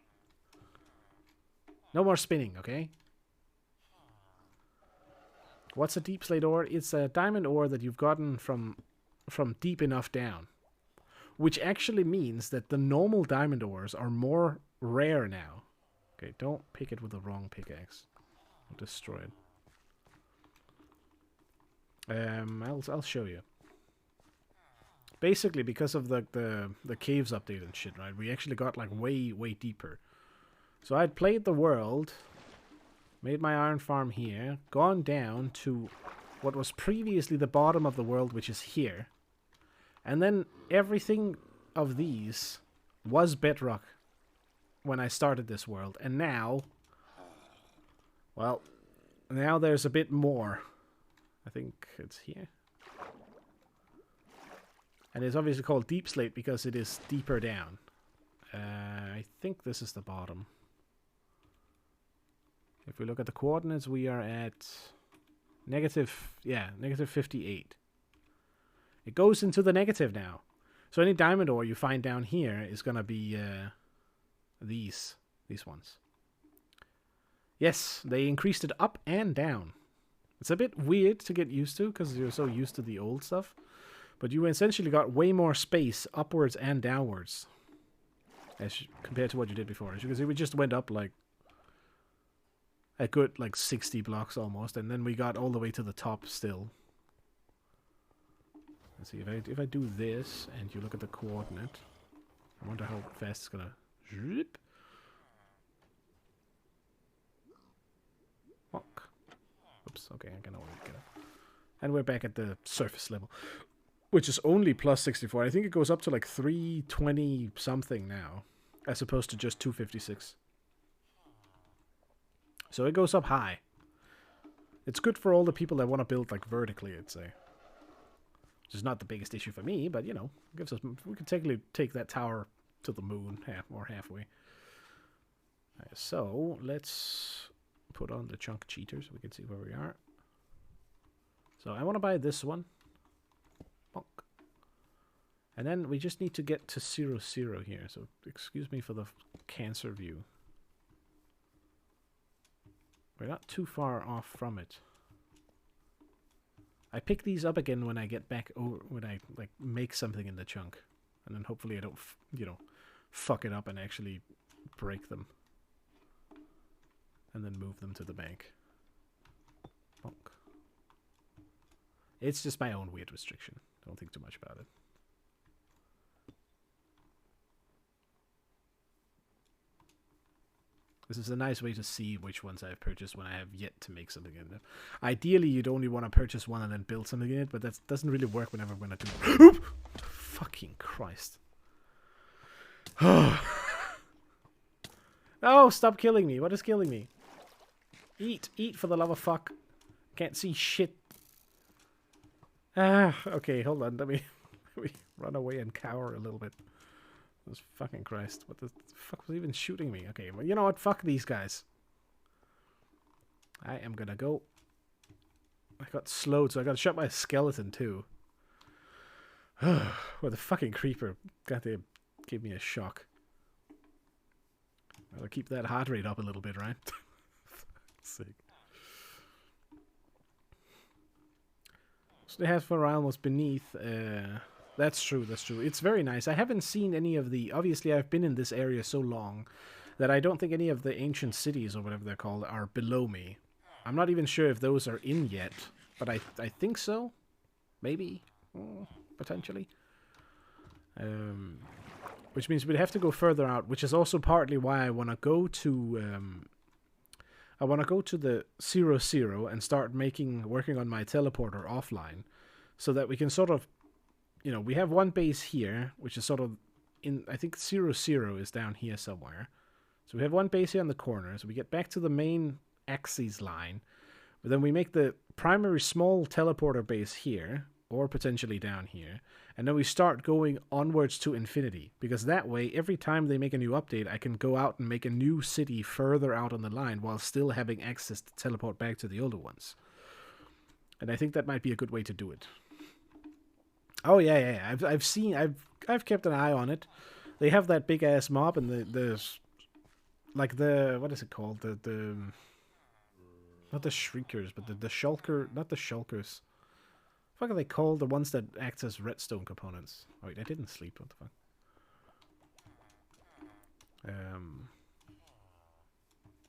No more spinning, okay? What's a deep slate ore? It's a diamond ore that you've gotten from deep enough down. Which actually means that the normal diamond ores are more rare now. Okay, don't pick it with the wrong pickaxe. I'll destroy it. I'll show you. Basically, because of the caves update and shit, right? We actually got like way deeper. So I'd played the world, made my iron farm here, gone down to what was previously the bottom of the world, which is here. And then everything of these was bedrock when I started this world. And now, well, now there's a bit more. I think it's here. And it's obviously called Deep Slate because it is deeper down. I think this is the bottom. If we look at the coordinates, we are at negative 58. It goes into the negative now. So any diamond ore you find down here is going to be these ones. Yes, they increased it up and down. It's a bit weird to get used to because you're so used to the old stuff. But you essentially got way more space upwards and downwards as compared to what you did before. As you can see, we just went up like a good like 60 blocks almost, and then we got all the way to the top still. Let's see, if I do this and you look at the coordinate, I wonder how fast it's gonna zip. Walk. Oops, okay, I can already get it. And we're back at the surface level, which is only plus 64. I think it goes up to like 320 something now, as opposed to just 256. So it goes up high. It's good for all the people that want to build like vertically, I'd say. Which is not the biggest issue for me, but you know, gives us, we can technically take that tower to the moon halfway. So let's put on the chunk cheater so we can see where we are. So I want to buy this one. Bonk. And then we just need to get to 0, 0 here. So excuse me for the cancer view. We're not too far off from it. I pick these up again when I get back over, when I like make something in the chunk, and then hopefully I don't, you know, fuck it up and actually break them, and then move them to the bank. Bonk. It's just my own weird restriction. Don't think too much about it. This is a nice way to see which ones I've purchased when I have yet to make something in them. Ideally, you'd only want to purchase one and then build something in it, but that doesn't really work whenever I'm going to do it. Fucking Christ. Oh, stop killing me. What is killing me? Eat. Eat for the love of fuck. Can't see shit. Okay, hold on. Let me run away and cower a little bit. Jesus fucking Christ. What the fuck was even shooting me? Okay, well, you know what? Fuck these guys. I am gonna go. I got slowed, so I gotta shut my skeleton too. Well, the fucking creeper got to give me a shock. I'll keep that heart rate up a little bit, right? Sick. So the half for realm was beneath. That's true, that's true. It's very nice. I haven't seen any of the... Obviously, I've been in this area so long that I don't think any of the ancient cities, or whatever they're called, are below me. I'm not even sure if those are in yet, but I think so. Maybe. Potentially. Which means we'd have to go further out, which is also partly why I want to go to... I want to go to the 0, 0 and start working on my teleporter offline, so that we can sort of... You know, we have one base here, which is sort of in, I think 0, 0 is down here somewhere. So we have one base here on the corner. So we get back to the main axis line. But then we make the primary small teleporter base here, or potentially down here. And then we start going onwards to infinity. Because that way, every time they make a new update, I can go out and make a new city further out on the line while still having access to teleport back to the older ones. And I think that might be a good way to do it. Oh yeah. I've kept an eye on it. They have that big ass mob and the like the what is it called? The not the shriekers, but the shulker, not the shulkers. What are they called? The ones that act as redstone components. Oh, wait, I didn't sleep. What the fuck?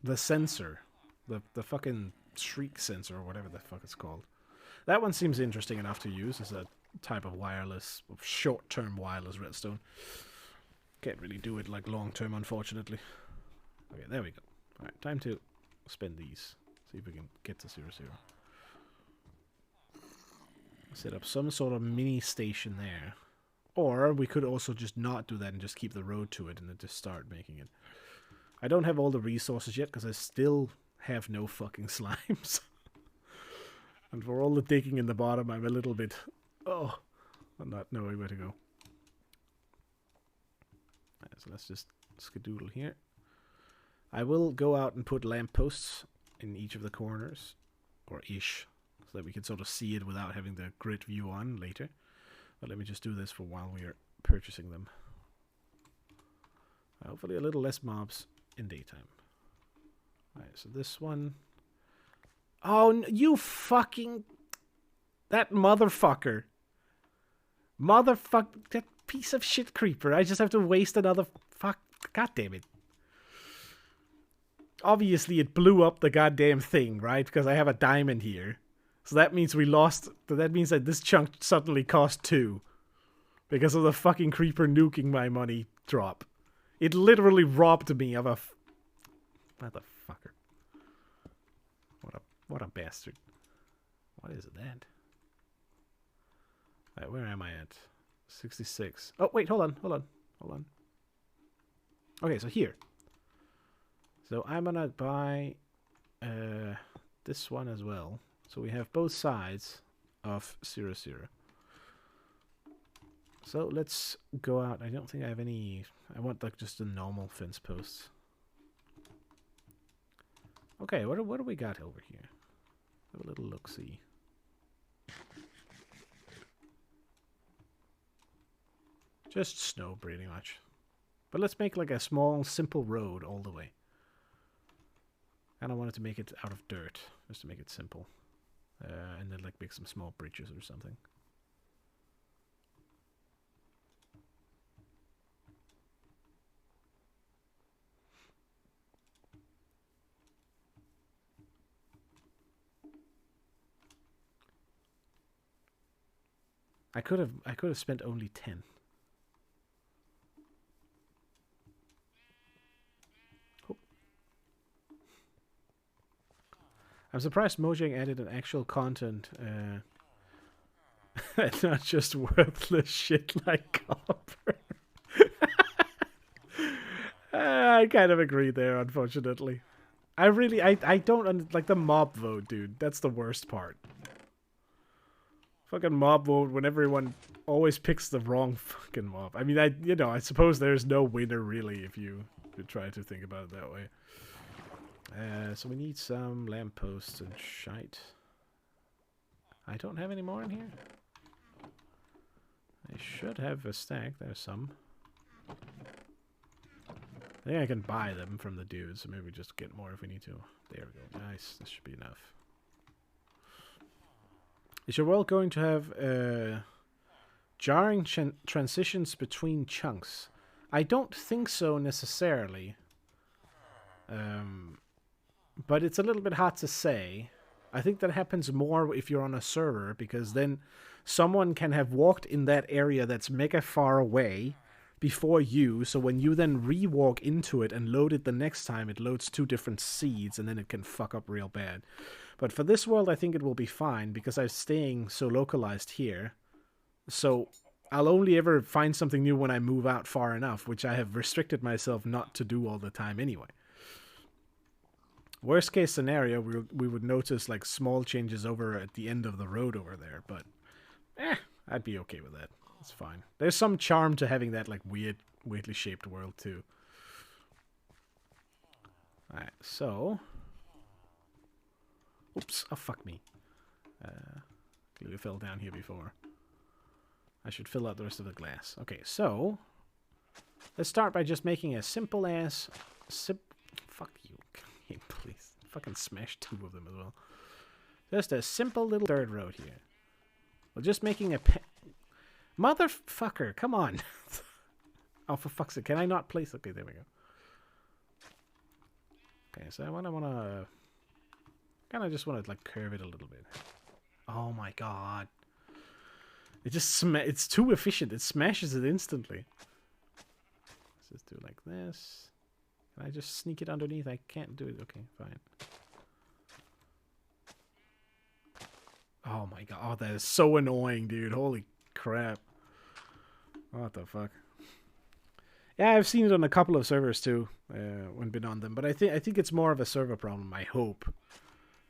The sensor, the fucking shriek sensor or whatever the fuck it's called. That one seems interesting enough to use as a type of wireless, short-term wireless redstone. Can't really do it like long-term, unfortunately. Okay, there we go. Alright, time to spend these. See if we can get to 0, 0. Set up some sort of mini station there. Or we could also just not do that and just keep the road to it and then just start making it. I don't have all the resources yet because I still have no fucking slimes. And for all the digging in the bottom, I'm a little bit... Oh, I'm not knowing where to go. Right, so let's just skedoodle here. I will go out and put lampposts in each of the corners. Or ish. So that we can sort of see it without having the grid view on later. But let me just do this for while we are purchasing them. Hopefully a little less mobs in daytime. Alright, so this one... Oh, you fucking... That motherfucker. That piece of shit creeper. I just have to waste another... Fuck. God damn it. Obviously, it blew up the goddamn thing, right? Because I have a diamond here. So that means we lost... That means that this chunk suddenly cost 2. Because of the fucking creeper nuking my money drop. It literally robbed me of a... Motherfucker. What a bastard. What is that? Alright, where am I at? 66. Oh, wait, hold on. Okay, so here. So I'm gonna buy this one as well. So we have both sides of 0, 0. So let's go out. I don't think I have any... I want like just the normal fence posts. Okay, what do we got over here? Have a little look-see. Just snow, pretty much. But let's make like a small, simple road all the way. And I wanted to make it out of dirt, just to make it simple. And then like make some small bridges or something. I could have spent only 10. Oh. I'm surprised Mojang added an actual content and not just worthless shit like copper. I kind of agree there, unfortunately. I don't like the mob vote, dude. That's the worst part. Fucking mob vote when everyone always picks the wrong fucking mob. I mean, I suppose there's no winner really if you try to think about it that way. So we need some lampposts and shite. I don't have any more in here. I should have a stack. There's some. I think I can buy them from the dudes, so maybe just get more if we need to. There we go. Nice. This should be enough. Is your world going to have jarring transitions between chunks? I don't think so necessarily. But it's a little bit hard to say. I think that happens more if you're on a server, because then someone can have walked in that area that's mega far away before you, so when you then re-walk into it and load it the next time, it loads 2 different seeds, and then it can fuck up real bad. But for this world, I think it will be fine, because I'm staying so localized here. So I'll only ever find something new when I move out far enough, which I have restricted myself not to do all the time anyway. Worst case scenario, we would notice like small changes over at the end of the road over there, but I'd be okay with that. It's fine. There's some charm to having that like weirdly shaped world too. Alright, so... Oops, oh fuck me. Glue fell down here before. I should fill out the rest of the glass. Okay, so... Let's start by just making a simple ass... Fuck you. Hey, please. Fucking smash 2 of them as well. Just a simple little dirt road here. We're just making a... Motherfucker, come on. Oh, for fuck's sake. Can I not place... Okay, there we go. Okay, so I wanna... Kind of just want to, like, curve it a little bit. Oh my god. It just... It's too efficient. It smashes it instantly. Let's just do it like this. Can I just sneak it underneath? I can't do it. Okay, fine. Oh my god. Oh, that is so annoying, dude. Holy crap. What the fuck? Yeah, I've seen it on a couple of servers too, when been on them. But I think it's more of a server problem. I hope.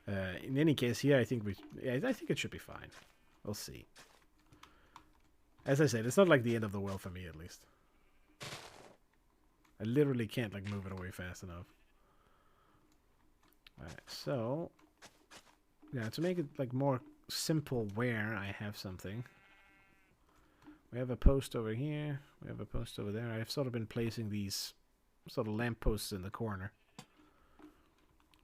In any case, here I think I think it should be fine. We'll see. As I said, it's not like the end of the world for me, at least. I literally can't like move it away fast enough. Alright, so yeah, to make it like more simple where I have something. We have a post over here. We have a post over there. I've sort of been placing these sort of lamp posts in the corner.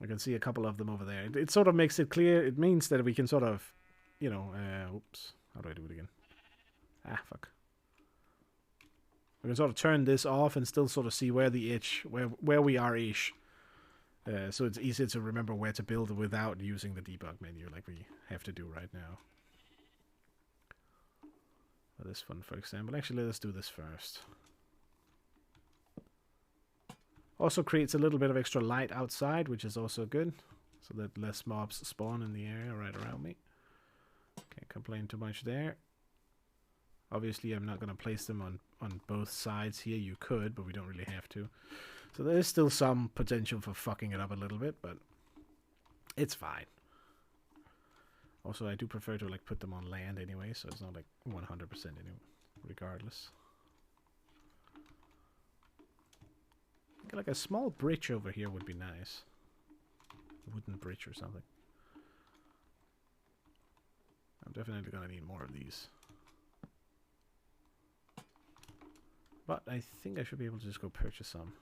I can see a couple of them over there. It sort of makes it clear. It means that we can sort of, you know, oops. How do I do it again? Ah, fuck. We can sort of turn this off and still sort of see where the itch, where we are ish. So it's easier to remember where to build without using the debug menu like we have to do right now. For this one, for example. Actually, let's do this first. Also creates a little bit of extra light outside, which is also good. So that less mobs spawn in the area right around me. Can't complain too much there. Obviously, I'm not going to place them on both sides here. You could, but we don't really have to. So there is still some potential for fucking it up a little bit, but it's fine. Also, I do prefer to like put them on land anyway, so it's not like 100% anyway, regardless. Like a small bridge over here would be nice. A wooden bridge or something. I'm definitely gonna need more of these. But I think I should be able to just go purchase some.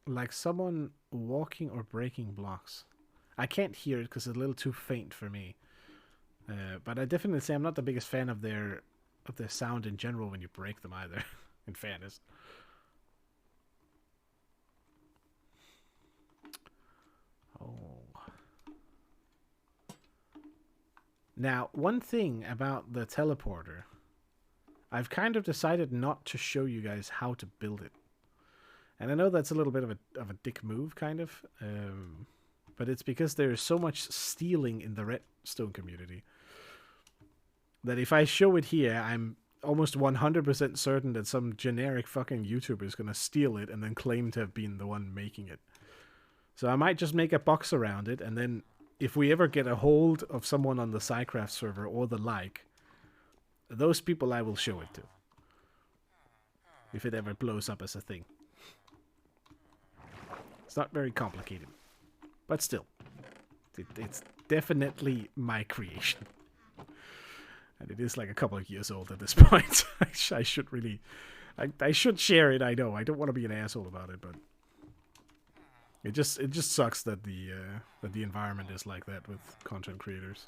Like someone walking or breaking blocks. I can't hear it because it's a little too faint for me. But I definitely say I'm not the biggest fan of their sound in general when you break them either, in fairness. Oh. Now, one thing about the teleporter, I've kind of decided not to show you guys how to build it. And I know that's a little bit of a dick move, kind of. But it's because there's so much stealing in the redstone community that if I show it here, I'm almost 100% certain that some generic fucking YouTuber is going to steal it and then claim to have been the one making it. So I might just make a box around it, and then if we ever get a hold of someone on the Psycraft server or the like, those people I will show it to. If it ever blows up as a thing. It's not very complicated. But still, it's definitely my creation. And it is like a couple of years old at this point. I should really... I should share it, I know. I don't want to be an asshole about it, but... It just sucks that the environment is like that with content creators.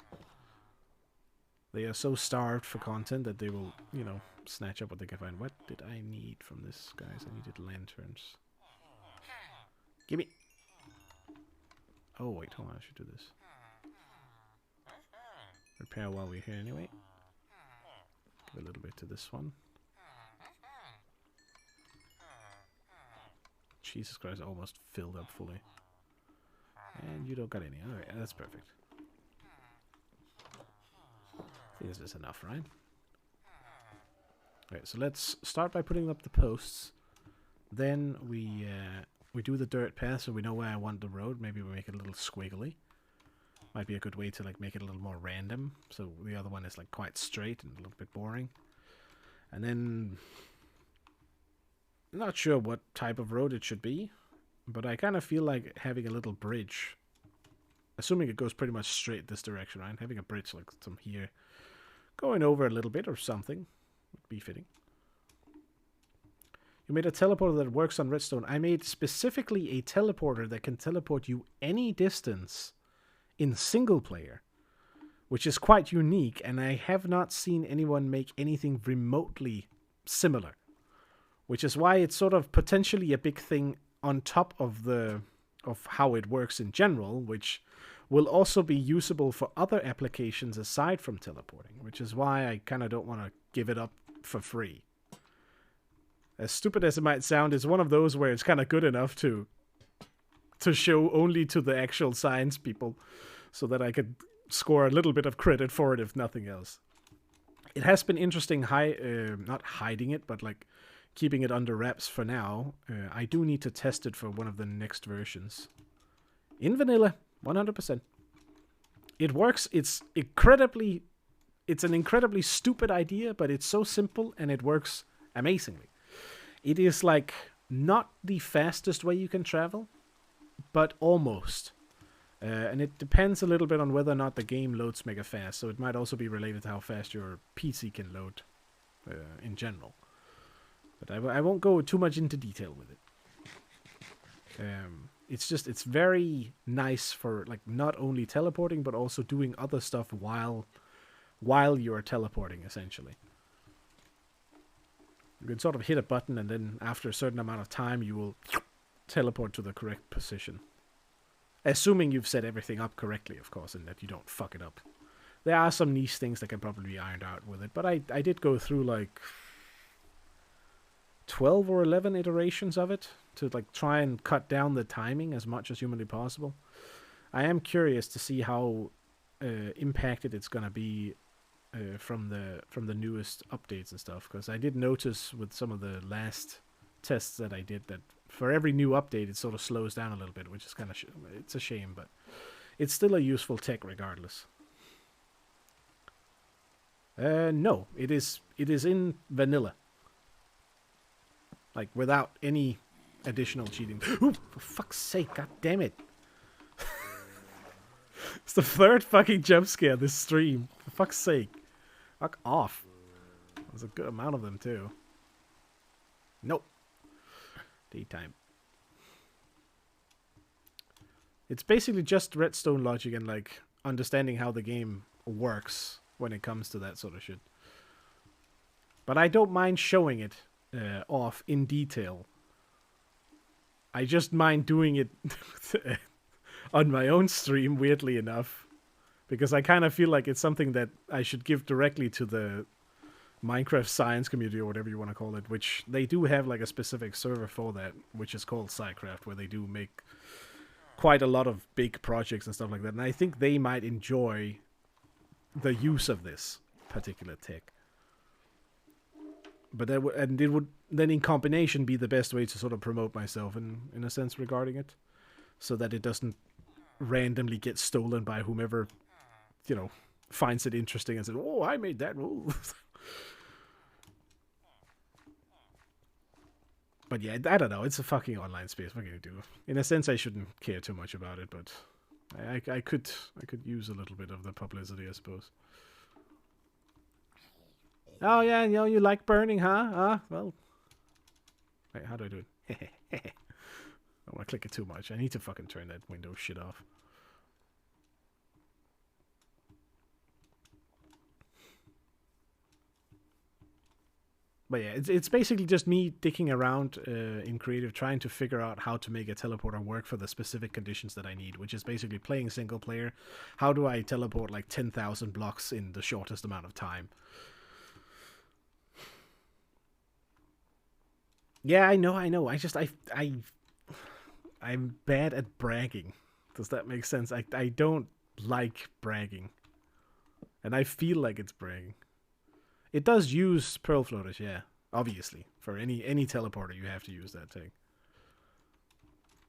They are so starved for content that they will, you know, snatch up what they can find. What did I need from this, guys? I needed lanterns. Gimme! Oh, wait, hold on, I should do this. Repair while we're here anyway. Give a little bit to this one. Jesus Christ, I almost filled up fully. And you don't got any. Alright, that's perfect. I think this is enough, right? Alright, so let's start by putting up the posts. Then we do the dirt path so we know where I want the road. Maybe we make it a little squiggly. Might be a good way to like make it a little more random. So the other one is like quite straight and a little bit boring. And then... not sure what type of road it should be. But I kind of feel like having a little bridge. Assuming it goes pretty much straight this direction, right? Having a bridge like some here. Going over a little bit or something. Would be fitting. You made a teleporter that works on redstone. I made specifically a teleporter that can teleport you any distance in single player, which is quite unique, and I have not seen anyone make anything remotely similar, which is why it's sort of potentially a big thing on top of how it works in general, which will also be usable for other applications aside from teleporting, which is why I kind of don't want to give it up for free. As stupid as it might sound, it's one of those where it's kind of good enough to show only to the actual science people so that I could score a little bit of credit for it, if nothing else. It has been interesting, not hiding it, but like keeping it under wraps for now. I do need to test it for one of the next versions. In vanilla, 100%. It works. It's an incredibly stupid idea, but it's so simple and it works amazingly. It is like not the fastest way you can travel, but almost. And it depends a little bit on whether or not the game loads mega fast, so it might also be related to how fast your PC can load in general. But I won't go too much into detail with it. It's very nice for like not only teleporting, but also doing other stuff while you are teleporting, essentially. You can sort of hit a button, and then after a certain amount of time, you will teleport to the correct position. Assuming you've set everything up correctly, of course, and that you don't fuck it up. There are some niche things that can probably be ironed out with it, but I did go through like 12 or 11 iterations of it to like try and cut down the timing as much as humanly possible. I am curious to see how impacted it's gonna be from the newest updates and stuff, because I did notice with some of the last tests that I did that for every new update it sort of slows down a little bit, which is kind of it's a shame, but it's still a useful tech regardless. No, it is in vanilla, like without any additional cheating. Ooh, for fuck's sake, god damn it. It's the third fucking jump scare this stream. For fuck's sake. Fuck off. There's a good amount of them too. Nope. Daytime. It's basically just redstone logic and like understanding how the game works when it comes to that sort of shit. But I don't mind showing it off in detail. I just mind doing it on my own stream, weirdly enough, because I kind of feel like it's something that I should give directly to the Minecraft science community, or whatever you want to call it, which they do have like a specific server for that, which is called SciCraft, where they do make quite a lot of big projects and stuff like that, and I think they might enjoy the use of this particular tech. But it would then in combination be the best way to sort of promote myself in a sense regarding it, so that it doesn't randomly get stolen by whomever, you know, finds it interesting and says, "Oh, I made that rule." But yeah, I don't know. It's a fucking online space. What can you do? In a sense, I shouldn't care too much about it, but I could use a little bit of the publicity, I suppose. Oh yeah, you know, you like burning, huh? Well, wait, how do I do it? I don't want to click it too much. I need to fucking turn that window shit off. But yeah, it's basically just me dicking around in creative, trying to figure out how to make a teleporter work for the specific conditions that I need, which is basically playing single player. How do I teleport like 10,000 blocks in the shortest amount of time? Yeah, I know. I'm bad at bragging. Does that make sense? I don't like bragging. And I feel like it's bragging. It does use pearl floaters, yeah. Obviously. For any teleporter, you have to use that thing.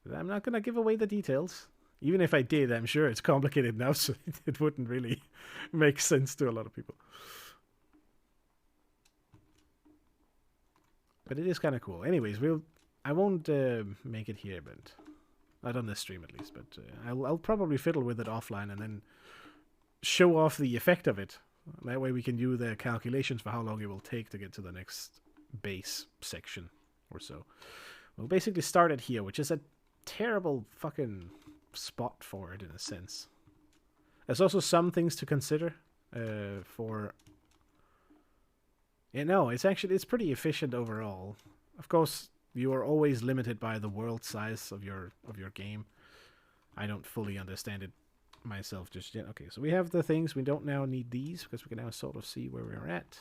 But I'm not going to give away the details. Even if I did, I'm sure it's complicated enough, so it wouldn't really make sense to a lot of people. But it is kind of cool. Anyways, I won't make it here, but not on this stream at least. But I'll probably fiddle with it offline and then show off the effect of it. That way we can do the calculations for how long it will take to get to the next base section or so. We'll basically start it here, which is a terrible fucking spot for it in a sense. There's also some things to consider for... Yeah, no, it's pretty efficient overall. Of course, you are always limited by the world size of your game. I don't fully understand it myself just yet. Okay, so we have the things. We don't now need these because we can now sort of see where we're at.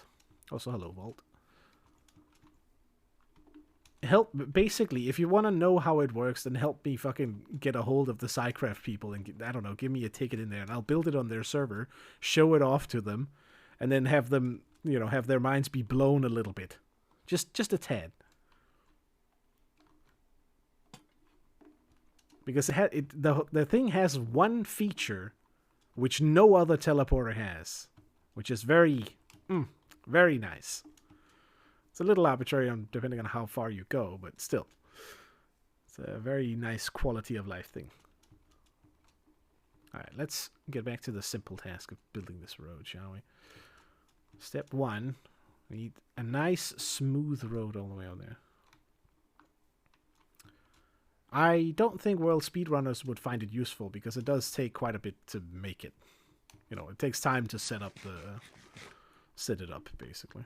Also, hello, Vault. Help, basically, if you want to know how it works, then help me fucking get a hold of the Psycraft people and, I don't know, give me a ticket in there and I'll build it on their server, show it off to them, and then have them, you know, have their minds be blown a little bit. Just a tad. Because the thing has one feature which no other teleporter has, which is very nice. It's a little arbitrary on depending on how far you go, but still. It's a very nice quality of life thing. Alright, let's get back to the simple task of building this road, shall we? Step 1, we need a nice smooth road all the way out there. I don't think world speedrunners would find it useful because it does take quite a bit to make it. You know, it takes time to set it up, basically.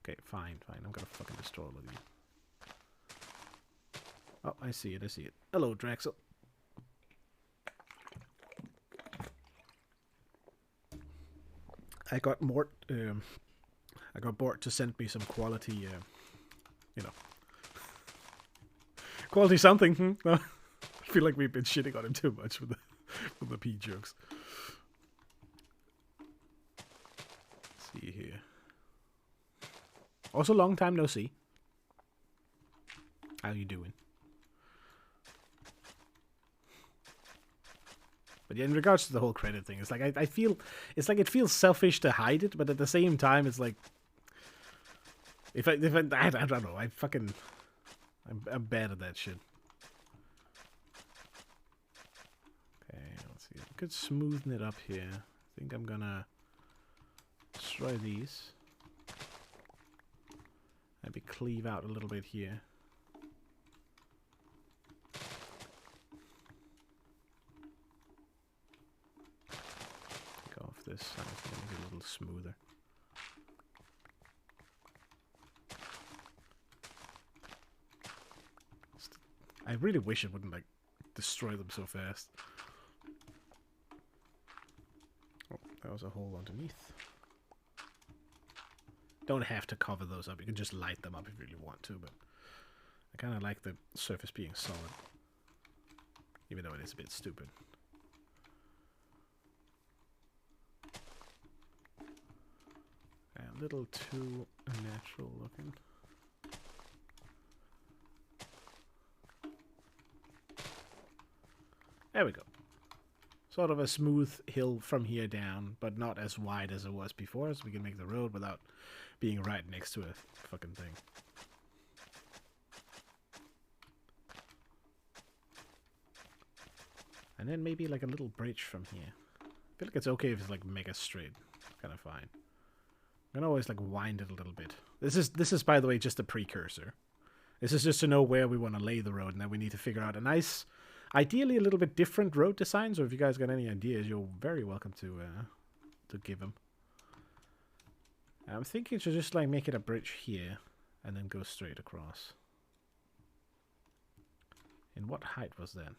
Okay, fine. I'm gonna fucking destroy all of you. Oh, I see it. Hello, Draxel. I got Mort to send me some quality, you know, quality something. I feel like we've been shitting on him too much with the P jokes. Let's see here. Also, long time no see. How you doing? But yeah, in regards to the whole credit thing, it's like I feel it's like it feels selfish to hide it, but at the same time, it's like if I don't know, I'm bad at that shit. Okay, let's see. I could smoothen it up here. I think I'm gonna destroy these. Maybe cleave out a little bit here. Take off this side to make it a little smoother. I really wish it wouldn't, like, destroy them so fast. Oh, there was a hole underneath. Don't have to cover those up. You can just light them up if you really want to, but I kind of like the surface being solid. Even though it is a bit stupid. A little too natural looking. There we go. Sort of a smooth hill from here down, but not as wide as it was before, so we can make the road without being right next to a fucking thing. And then maybe like a little bridge from here. I feel like it's okay if it's like mega straight. Kind of fine. I'm gonna always like wind it a little bit. This is by the way just a precursor. This is just to know where we want to lay the road, and then we need to figure out a nice, ideally a little bit different road design. So if you guys got any ideas, you're very welcome to give them. I'm thinking to just like make it a bridge here and then go straight across. In what height was that?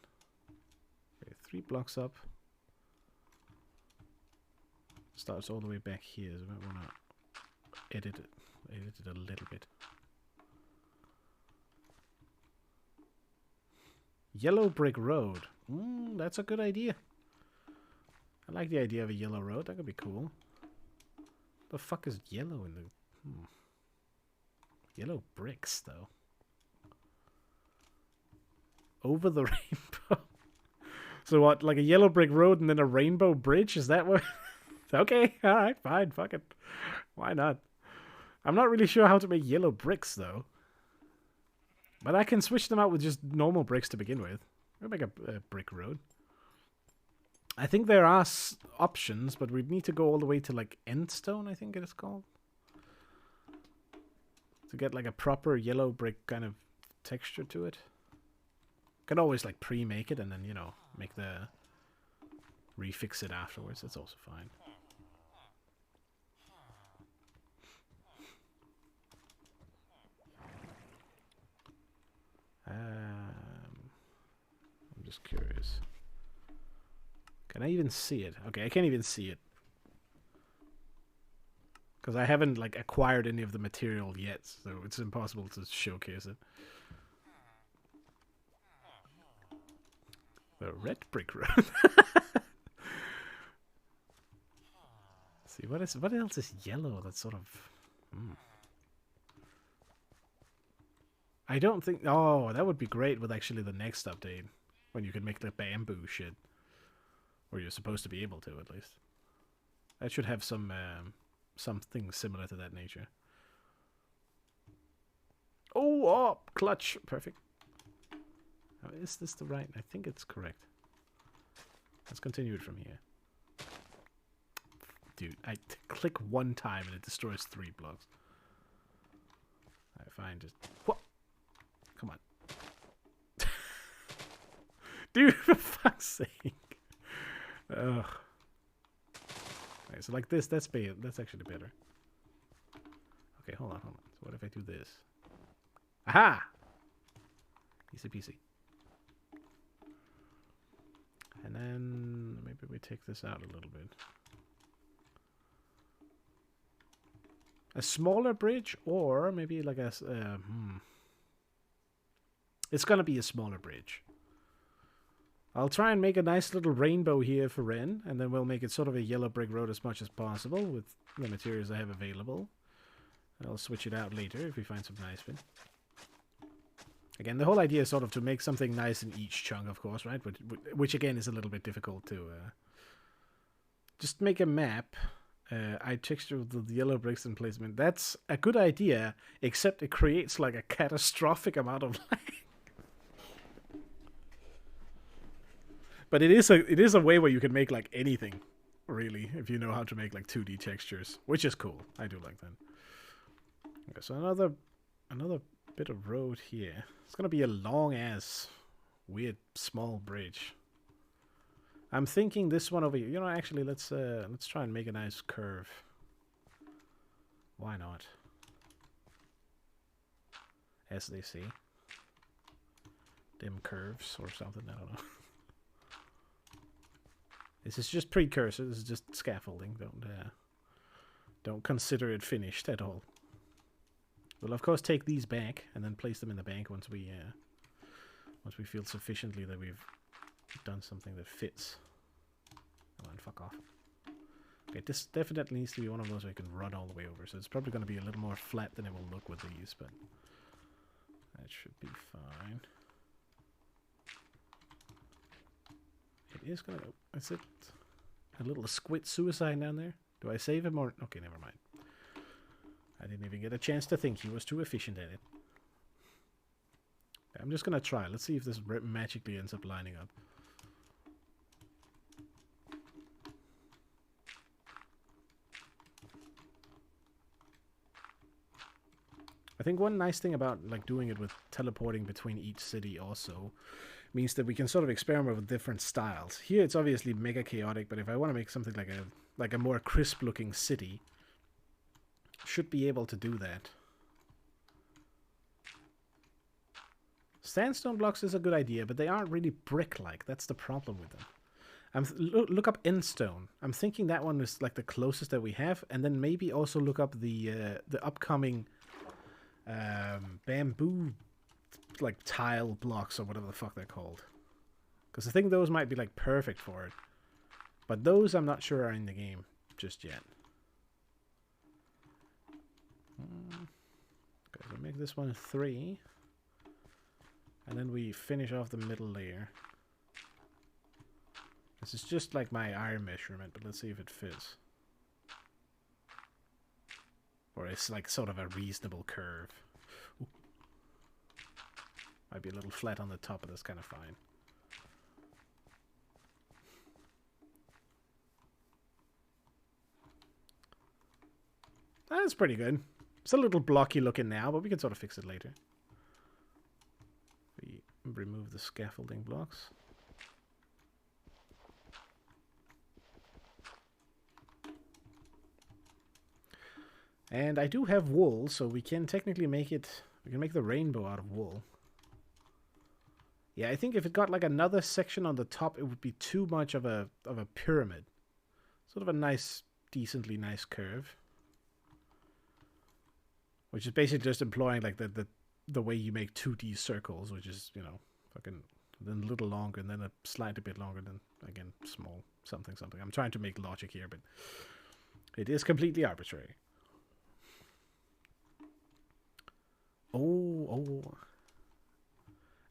Okay, 3 blocks up. Starts all the way back here, so I might want to edit it a little bit. Yellow brick road. That's a good idea. I like the idea of a yellow road. That could be cool. The fuck is yellow in the... Yellow bricks, though. Over the rainbow. So what, like a yellow brick road and then a rainbow bridge? Is that what... Okay, alright, fine, fuck it. Why not? I'm not really sure how to make yellow bricks, though. But I can switch them out with just normal bricks to begin with. We'll make a brick road. I think there are options, but we'd need to go all the way to, like, endstone, I think it is called. To get, like, a proper yellow brick kind of texture to it. Can always, like, pre-make it and then, you know, make the... refix it afterwards. That's also fine. just curious. Can I even see it? Okay, I can't even see it. Because I haven't, like, acquired any of the material yet, so it's impossible to showcase it. The red brick road. See, what else is yellow that's sort of... I don't think... Oh, that would be great with actually the next update. When you can make the bamboo shit. Or you're supposed to be able to, at least. That should have some... something similar to that nature. Oh, clutch. Perfect. Oh, is this the right? I think it's correct. Let's continue it from here. Dude, I click one time and it destroys 3 blocks. Alright, fine. Just... What? Come on. Dude, for fuck's sake. Ugh. Okay, so like this, that's actually better. Okay, hold on. So what if I do this? Aha! Easy peasy. And then maybe we take this out a little bit. A smaller bridge, or maybe like a... It's gonna be a smaller bridge. I'll try and make a nice little rainbow here for Ren, and then we'll make it sort of a yellow brick road as much as possible with the materials I have available. I'll switch it out later if we find some nice bit. Again, the whole idea is sort of to make something nice in each chunk, of course, right? But which again is a little bit difficult to... just make a map. I texture the yellow bricks in placement. That's a good idea, except it creates like a catastrophic amount of lag. But it is a way where you can make like anything, really, if you know how to make like 2D textures, which is cool. I do like that. Okay, so another bit of road here. It's gonna be a long ass, weird small bridge. I'm thinking this one over here. You know, actually, let's try and make a nice curve. Why not? As they say, dim curves or something. I don't know. This is just precursor. This is just scaffolding. Don't consider it finished at all. We'll of course take these back and then place them in the bank once we feel sufficiently that we've done something that fits. Come on, fuck off. Okay, this definitely needs to be one of those where you can run all the way over. So it's probably going to be a little more flat than it will look with these, but that should be fine. It is going to... Is it a little squid suicide down there? Do I save him or... Okay, never mind. I didn't even get a chance to think. He was too efficient at it. I'm just going to try. Let's see if this magically ends up lining up. I think one nice thing about like doing it with teleporting between each city also means that we can sort of experiment with different styles. Here it's obviously mega chaotic, but if I want to make something like a more crisp looking city, should be able to do that. Sandstone blocks is a good idea, but they aren't really brick-like. That's the problem with them. Look up Endstone. I'm thinking that one is like the closest that we have, and then maybe also look up the upcoming bamboo like tile blocks or whatever the fuck they're called. Because I think those might be like perfect for it. But those I'm not sure are in the game just yet. Okay, so make this one 3. And then we finish off the middle layer. This is just like my iron measurement, but let's see if it fits. Or it's like sort of a reasonable curve. Ooh. Might be a little flat on the top, but that's kind of fine. That's pretty good. It's a little blocky looking now, but we can sort of fix it later. We remove the scaffolding blocks. And I do have wool, so we can technically make it... We can make the rainbow out of wool. Yeah, I think if it got like another section on the top, it would be too much of a pyramid. Sort of a nice, decently nice curve. Which is basically just employing like the way you make 2D circles, which is, you know, fucking then a little longer and then a slightly bit longer than, again, small something something. I'm trying to make logic here, but it is completely arbitrary. Oh.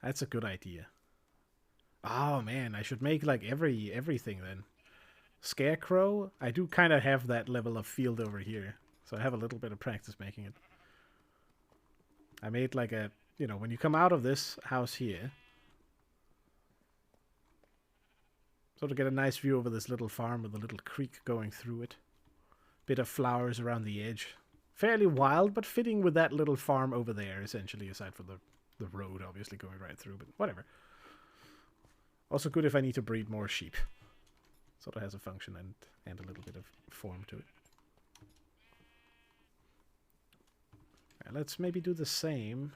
That's a good idea. Oh man, I should make like everything then. Scarecrow, I do kind of have that level of field over here. So I have a little bit of practice making it. I made like a, you know, when you come out of this house here, sort of get a nice view over this little farm with a little creek going through it. Bit of flowers around the edge. Fairly wild, but fitting with that little farm over there, essentially, aside from the road obviously going right through, but whatever. Also good if I need to breed more sheep. Sort of has a function and a little bit of form to it. Right, let's maybe do the same.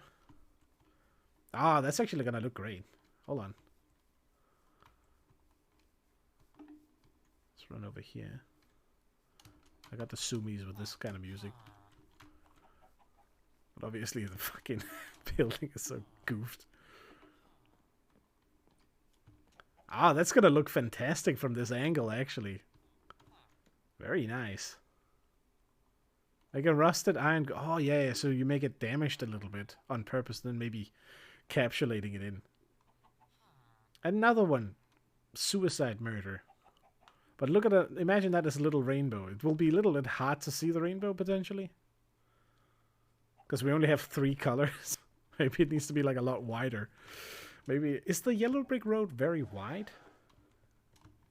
Ah, that's actually gonna look great. Hold on. Let's run over here. I got the zoomies with this kind of music. But obviously the fucking building is so goofed. Ah, that's gonna look fantastic from this angle, actually. Very nice. Like a rusted iron... Oh, yeah, so you make it damaged a little bit on purpose, then maybe capsulating it in. Another one. Suicide murder. But look at it. Imagine that as a little rainbow. It will be a little bit hard to see the rainbow, potentially. Because we only have 3 colors. Maybe it needs to be like a lot wider. Maybe... Is the yellow brick road very wide?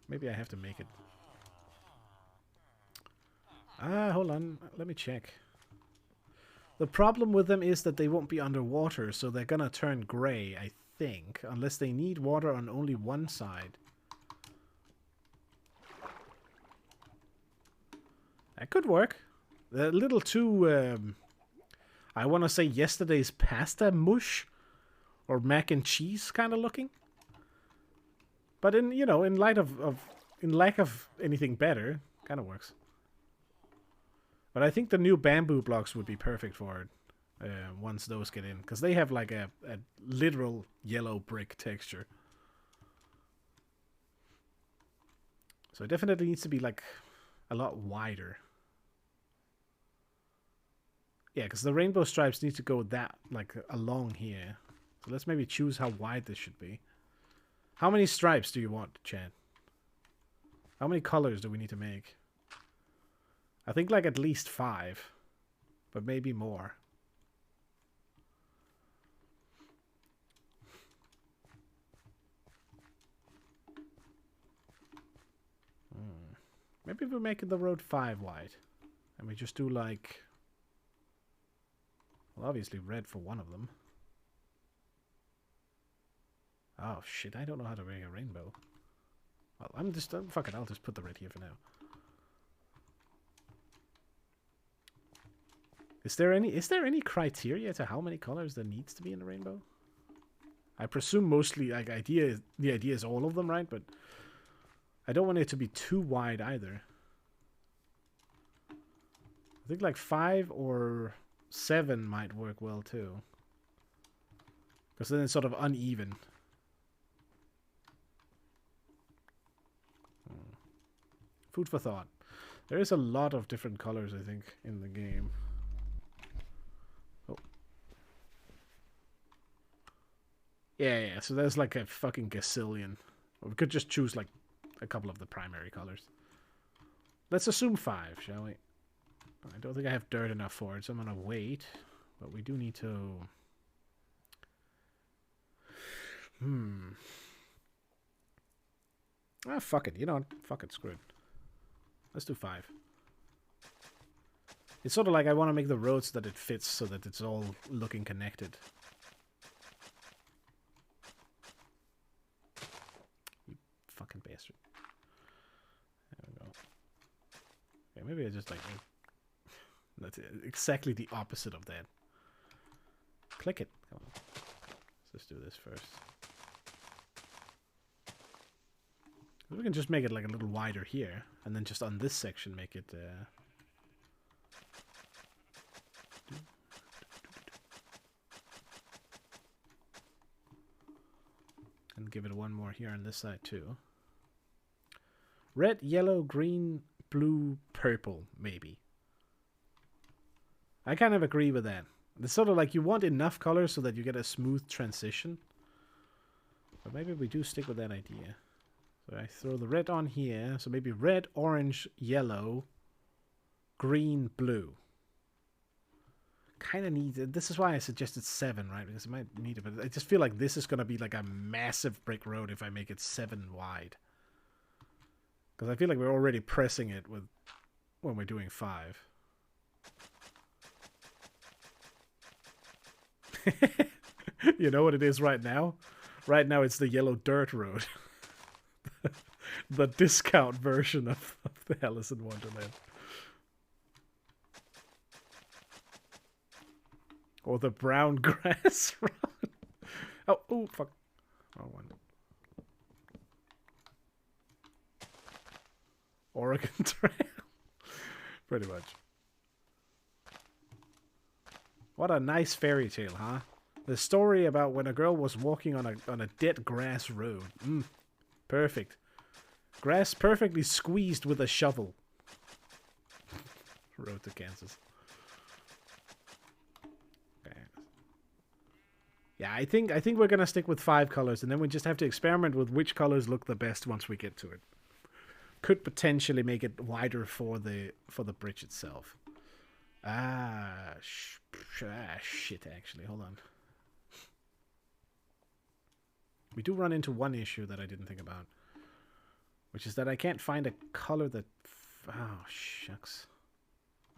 Maybe I have to make it... Ah, hold on. Let me check. The problem with them is that they won't be underwater, so they're gonna turn grey, I think. Unless they need water on only one side. That could work. They're a little too... I want to say yesterday's pasta mush. Or mac and cheese kind of looking. But in, you know, in light in lack of anything better, kind of works. But I think the new bamboo blocks would be perfect for it once those get in. Because they have like a literal yellow brick texture. So it definitely needs to be like a lot wider. Yeah, because the rainbow stripes need to go that, like, along here. So let's maybe choose how wide this should be. How many stripes do you want, Chad? How many colors do we need to make? I think like at least 5. But maybe more. Maybe we make the road 5 wide. And we just do like... Well, obviously red for one of them. Oh shit, I don't know how to make a rainbow. Well, fuck it, I'll just put the red here for now. Is there any criteria to how many colors there needs to be in a rainbow? I presume mostly like the idea is all of them, right? But I don't want it to be too wide either. I think like 5 or 7 might work well too. Because then it's sort of uneven. Food for thought. There is a lot of different colors, I think, in the game. Oh. Yeah, so there's like a fucking gazillion. Or we could just choose like a couple of the primary colors. Let's assume 5, shall we? I don't think I have dirt enough for it, so I'm gonna wait. But we do need to... Ah, fuck it. You know what? Fuck it. Screw it. Let's do 5. It's sort of like I want to make the road so that it fits, so that it's all looking connected. You fucking bastard. There we go. Okay, maybe I just like... That's exactly the opposite of that. Click it. Come on. Let's just do this first. We can just make it like a little wider here, and then just on this section make it... and give it one more here on this side too. Red, yellow, green, blue, purple, maybe. I kind of agree with that. It's sort of like you want enough colors so that you get a smooth transition. But maybe we do stick with that idea. So I throw the red on here. So maybe red, orange, yellow, green, blue. Kind of need it. This is why I suggested 7, right? Because it might need it. But I just feel like this is going to be like a massive brick road if I make it 7 wide. Because I feel like we're already pressing it with when we're doing 5. You know what it is right now? Right now it's the yellow dirt road. The discount version of the Alice in Wonderland. Or the brown grass road. Oh, fuck. Wrong one. Oregon Trail. Pretty much. What a nice fairy tale, huh? The story about when a girl was walking on a dead grass road. Perfect. Grass perfectly squeezed with a shovel. Road to Kansas. Okay. Yeah, I think we're gonna stick with 5 colors, and then we just have to experiment with which colors look the best once we get to it. Could potentially make it wider for the bridge itself. Shit, actually. Hold on. We do run into one issue that I didn't think about. Which is that I can't find a color that... Oh, shucks.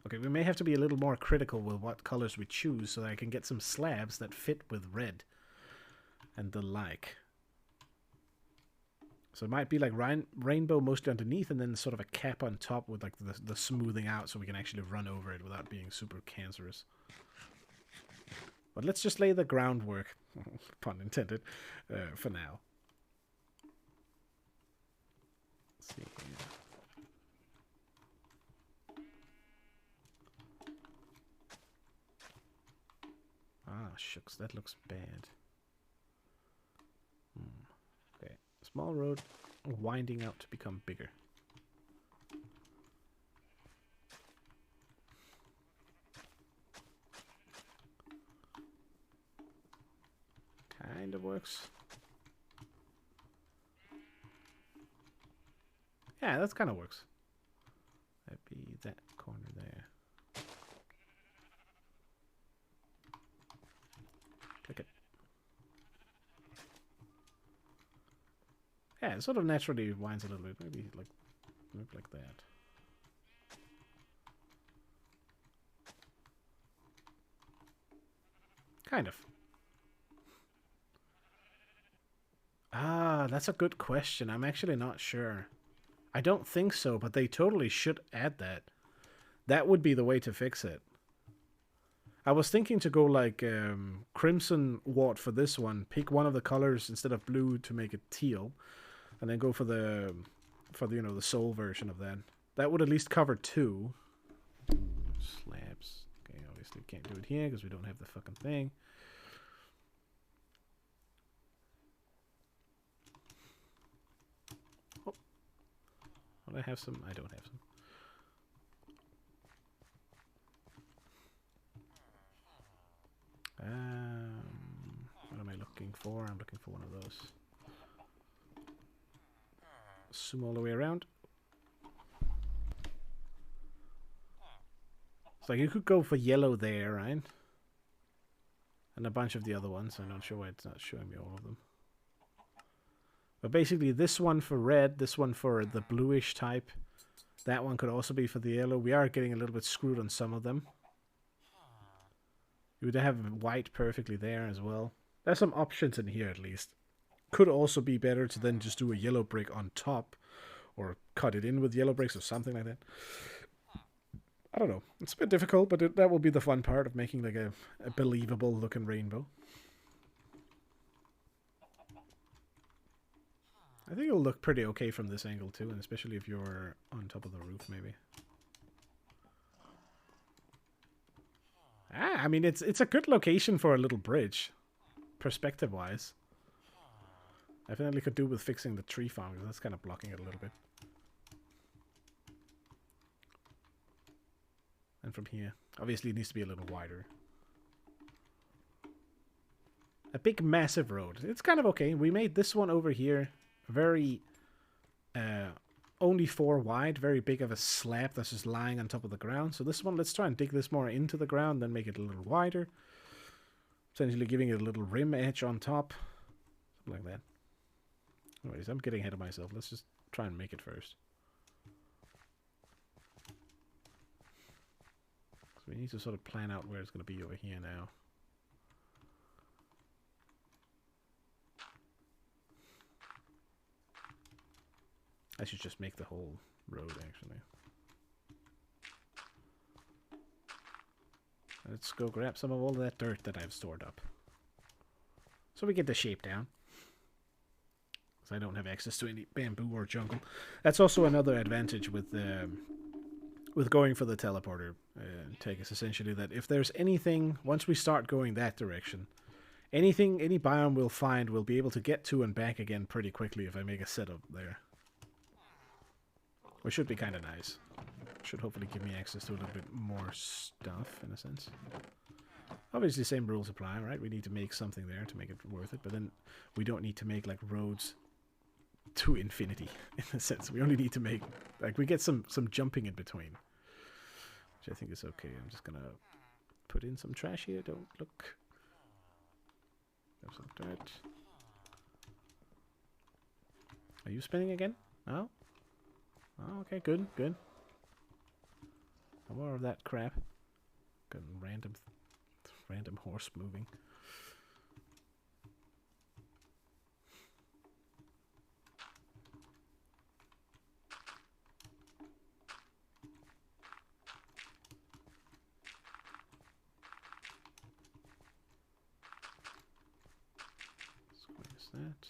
Okay, we may have to be a little more critical with what colors we choose so that I can get some slabs that fit with red. And the like. So it might be like rainbow mostly underneath and then sort of a cap on top with like the smoothing out so we can actually run over it without being super cancerous. But let's just lay the groundwork, pun intended, for now. Let's see here. Ah, shucks, that looks bad. Okay, small road winding out to become bigger. Kind of works. Yeah, that kind of works. That'd be that corner there. Click it. Yeah, it sort of naturally winds a little bit. Maybe like that. Kind of. Ah, that's a good question. I'm actually not sure. I don't think so, but they totally should add that. That would be the way to fix it. I was thinking to go like crimson wart for this one. Pick one of the colors instead of blue to make it teal, and then go for the the soul version of that. That would at least cover 2 slabs. Okay, obviously we can't do it here because we don't have the fucking thing. Oh, do I have some? I don't have some. What am I looking for? I'm looking for one of those. Zoom all the way around. So you could go for yellow there, right? And a bunch of the other ones. I'm not sure why it's not showing me all of them. But basically this one for red, this one for the bluish type. That one could also be for the yellow. We are getting a little bit screwed on some of them. You would have white perfectly there as well. There's some options in here at least. Could also be better to then just do a yellow brick on top. Or cut it in with yellow bricks or something like that. I don't know. It's a bit difficult, but that will be the fun part of making like a believable looking rainbow. I think it'll look pretty okay from this angle too, and especially if you're on top of the roof, maybe. I mean, it's a good location for a little bridge, perspective-wise. I definitely could do with fixing the tree farm, because that's kind of blocking it a little bit. And from here, obviously it needs to be a little wider. A big, massive road. It's kind of okay. We made this one over here very, only 4 wide, very big of a slab that's just lying on top of the ground. So this one, let's try and dig this more into the ground, then make it a little wider. Essentially giving it a little rim edge on top. Something like that. Anyways, I'm getting ahead of myself. Let's just try and make it first. So we need to sort of plan out where it's going to be over here now. I should just make the whole road, actually. Let's go grab some of all that dirt that I've stored up. So we get the shape down. Because I don't have access to any bamboo or jungle. That's also another advantage with going for the teleporter take, is essentially that if there's anything, once we start going that direction, any biome we'll find we'll be able to get to and back again pretty quickly if I make a setup there. Which should be kind of nice. Should hopefully give me access to a little bit more stuff, in a sense. Obviously, same rules apply, right? We need to make something there to make it worth it, but then we don't need to make, like, roads to infinity, in a sense. We only need to make, like, we get some jumping in between. Which I think is okay. I'm just gonna put in some trash here. Don't look. Have some dirt. Are you spinning again? No? Oh, okay, good, good. No more of that crap. Got random horse moving. Squeeze that.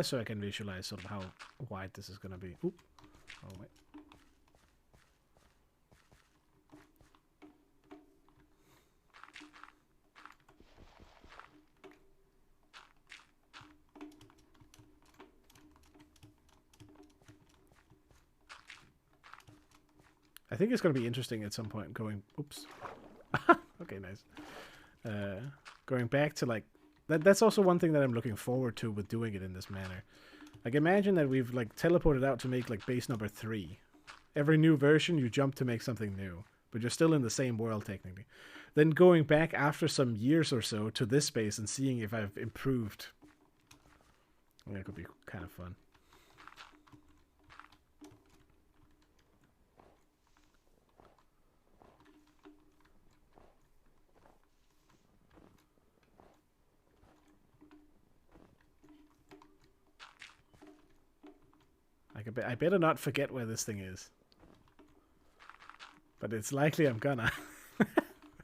So I can visualize sort of how wide this is going to be. Oop. Oh, wait. I think it's going to be interesting at some point going... Oops. Okay, nice. Going back to, like... That's also one thing that I'm looking forward to with doing it in this manner. Like, imagine that we've, like, teleported out to make, like, base number 3. Every new version, you jump to make something new. But you're still in the same world, technically. Then going back after some years or so to this base and seeing if I've improved. I think it could be kind of fun. I better not forget where this thing is. But it's likely I'm gonna.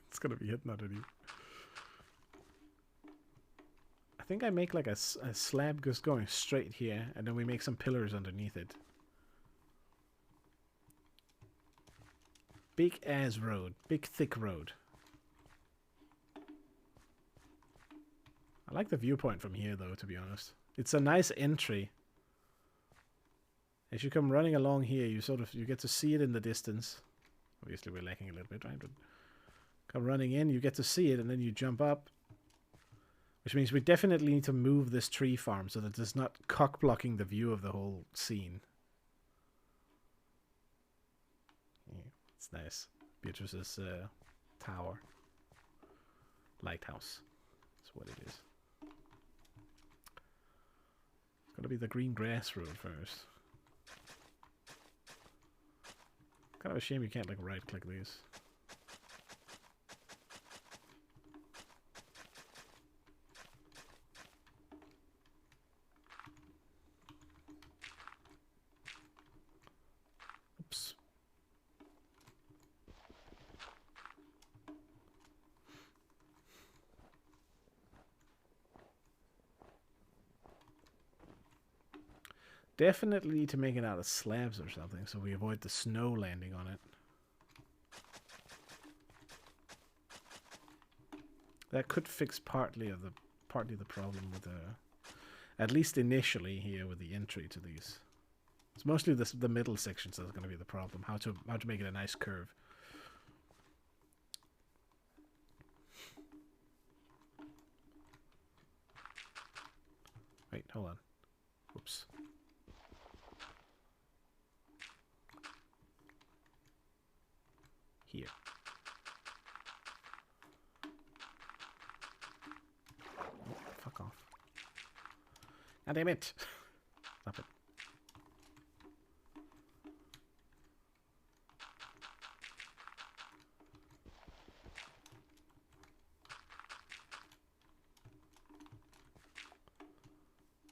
It's gonna be hidden underneath. I think I make like a slab just going straight here, and then we make some pillars underneath it. Big ass road. Big thick road. I like the viewpoint from here though, to be honest. It's a nice entry. As you come running along here, you get to see it in the distance. Obviously, we're lacking a little bit, right? But come running in, you get to see it, and then you jump up. Which means we definitely need to move this tree farm so that it's not cock-blocking the view of the whole scene. Yeah, it's nice. Beatrice's tower. Lighthouse. That's what it is. It's gotta be the green grass road first. Kind of a shame you can't, like, right-click these. Oops. Definitely need to make it out of slabs or something so we avoid the snow landing on it. That could fix partly the problem with at least initially here with the entry to these. It's mostly the middle sections that's going to be the problem. How to make it a nice curve. Wait, hold on. Whoops. Here. Oh, fuck off. God damn it. Stop it.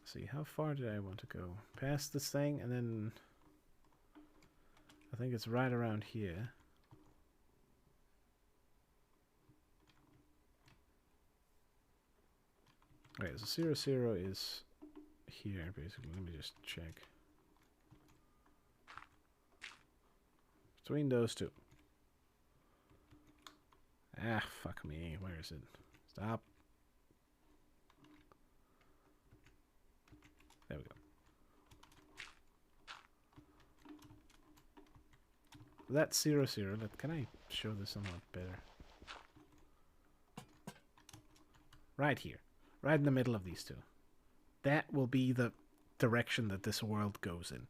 See, how far did I want to go? Past this thing, and then I think it's right around here. Wait, so 0, 0 is here, basically. Let me just check. Between those two. Ah, fuck me. Where is it? Stop. There we go. That's 0, 0. Can I show this somewhat better? Right here. Right in the middle of these two. That will be the direction that this world goes in.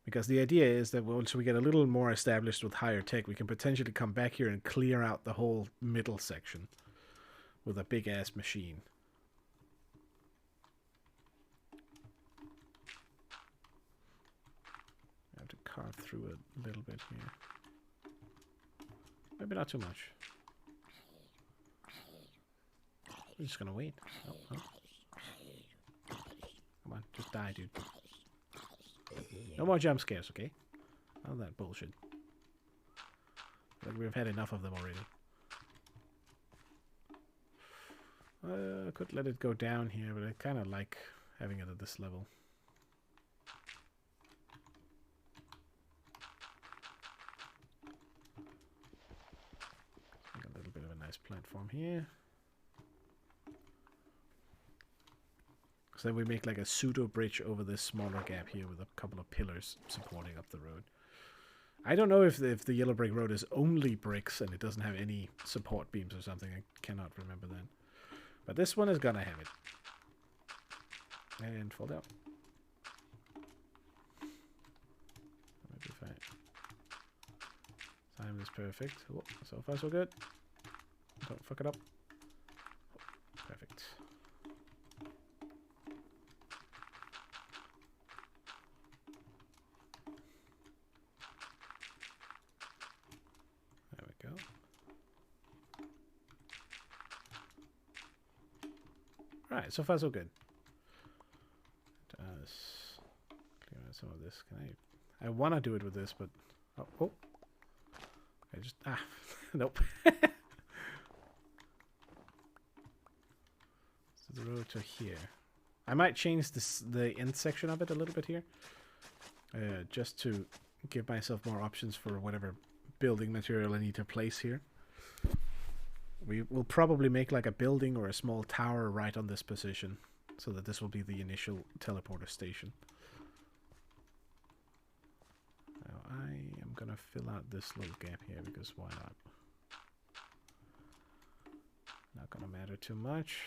Because the idea is that once we get a little more established with higher tech, we can potentially come back here and clear out the whole middle section with a big-ass machine. I have to carve through it a little bit here. Maybe not too much. I'm just gonna wait. Oh, oh. Come on, just die, dude. No more jump scares, okay? All that bullshit. Like we've had enough of them already. I could let it go down here, but I kind of like having it at this level. Make a little bit of a nice platform here. So then we make like a pseudo bridge over this smaller gap here with a couple of pillars supporting up the road. I don't know if the yellow brick road is only bricks and it doesn't have any support beams or something. I cannot remember that. But this one is gonna have it. And fall down. That might be fine. Time is perfect. Oh, so far so good. Don't fuck it up. Oh, perfect. There we go. Alright, so far so good. Does clear out some of this. Can I want to do it with this, but oh. I just nope. So the road to here. I might change the end section of it a little bit here, just to give myself more options for whatever building material I need to place here. We will probably make like a building or a small tower right on this position, so that this will be the initial teleporter station. Now I am gonna fill out this little gap here because why not? Not gonna matter too much.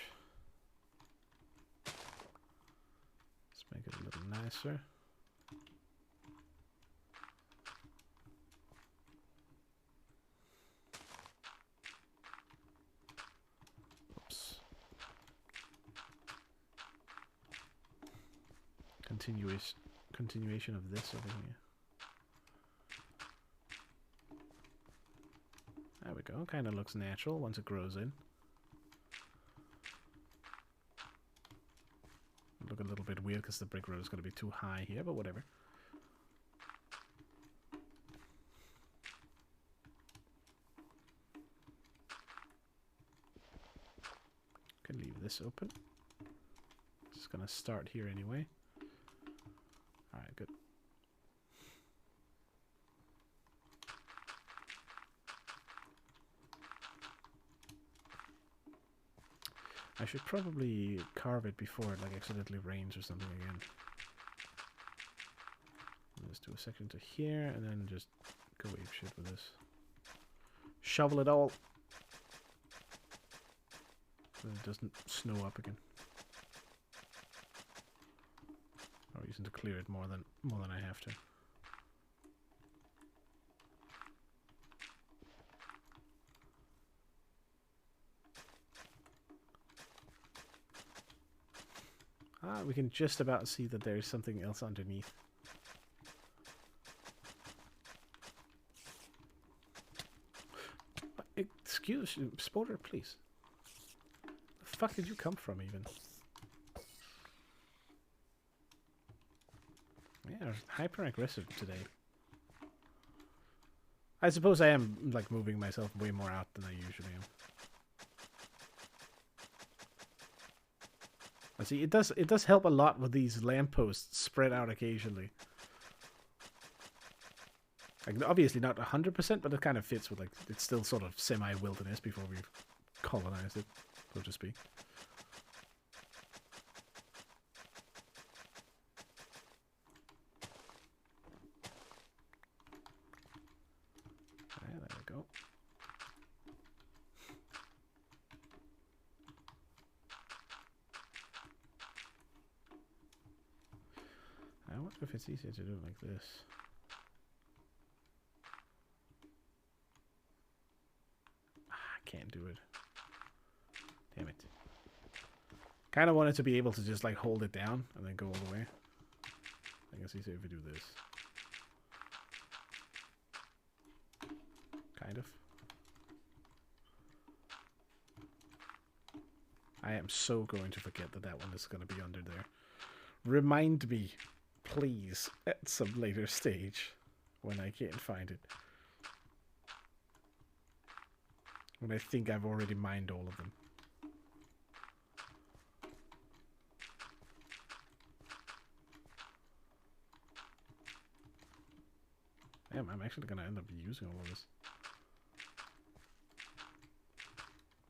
Let's make it a little nicer. Oops. Continuation of this over here. There we go. Kind of looks natural once it grows in. Look a little bit weird because the brick road is going to be too high here, but whatever. Can leave this open. Just going to start here anyway. I should probably carve it before it like accidentally rains or something again. Let's do a section to here and then just go ape shit with this. Shovel it all. So it doesn't snow up again. No reason to clear it more than I have to. Ah, we can just about see that there's something else underneath. Excuse me, Spoiler, please. The fuck did you come from, even? Yeah, hyper aggressive today. I suppose I am like moving myself way more out than I usually am. I see it does help a lot with these lampposts spread out occasionally. Like obviously not 100%, but it kind of fits with like it's still sort of semi-wilderness before we've colonized it, so to speak. There we go. I wonder if it's easier to do it like this. I can't do it. Damn it. Kind of wanted to be able to just like hold it down and then go all the way. I think it's easier if we do this. Kind of. I am so going to forget that that one is going to be under there. Remind me, please, at some later stage when I can't find it. When I think I've already mined all of them. Damn, I'm actually going to end up using all of this.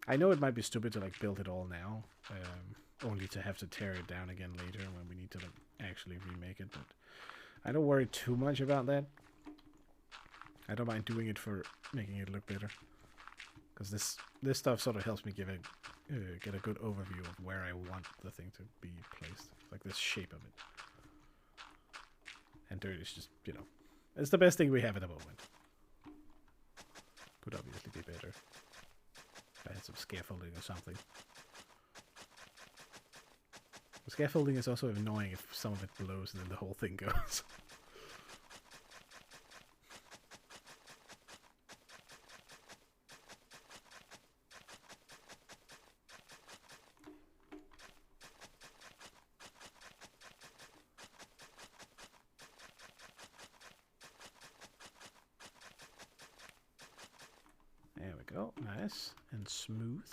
I know it might be stupid to like build it all now, only to have to tear it down again later when we need to like actually remake it, but I don't worry too much about that. I don't mind doing it for making it look better. Because this stuff sort of helps me get a good overview of where I want the thing to be placed. Like this shape of it. And dirt is just, you know, it's the best thing we have at the moment. Could obviously be better. If I had some scaffolding or something. The scaffolding is also annoying if some of it blows and then the whole thing goes. There we go, nice and smooth.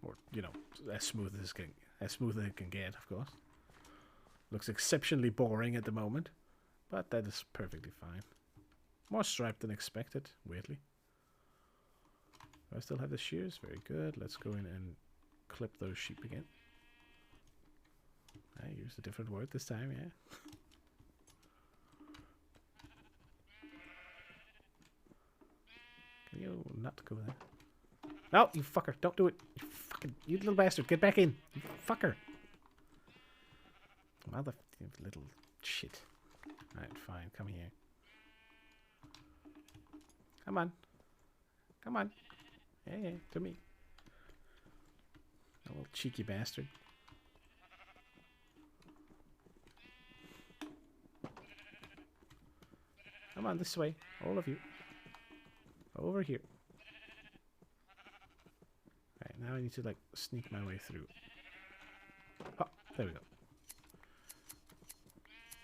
Or, you know, as smooth as it can get, of course. Looks exceptionally boring at the moment, but that is perfectly fine. More striped than expected, weirdly. Do I still have the shears? Very good. Let's go in and clip those sheep again. I used a different word this time, yeah. Can you not go there? No, you fucker. Don't do it. You little bastard. Get back in. You fucker. Mother little shit. Alright, fine. Come here. Come on. Come on. Yeah, to me. A little cheeky bastard. Come on, this way. All of you. Over here. Alright, now I need to like sneak my way through. Oh, there we go.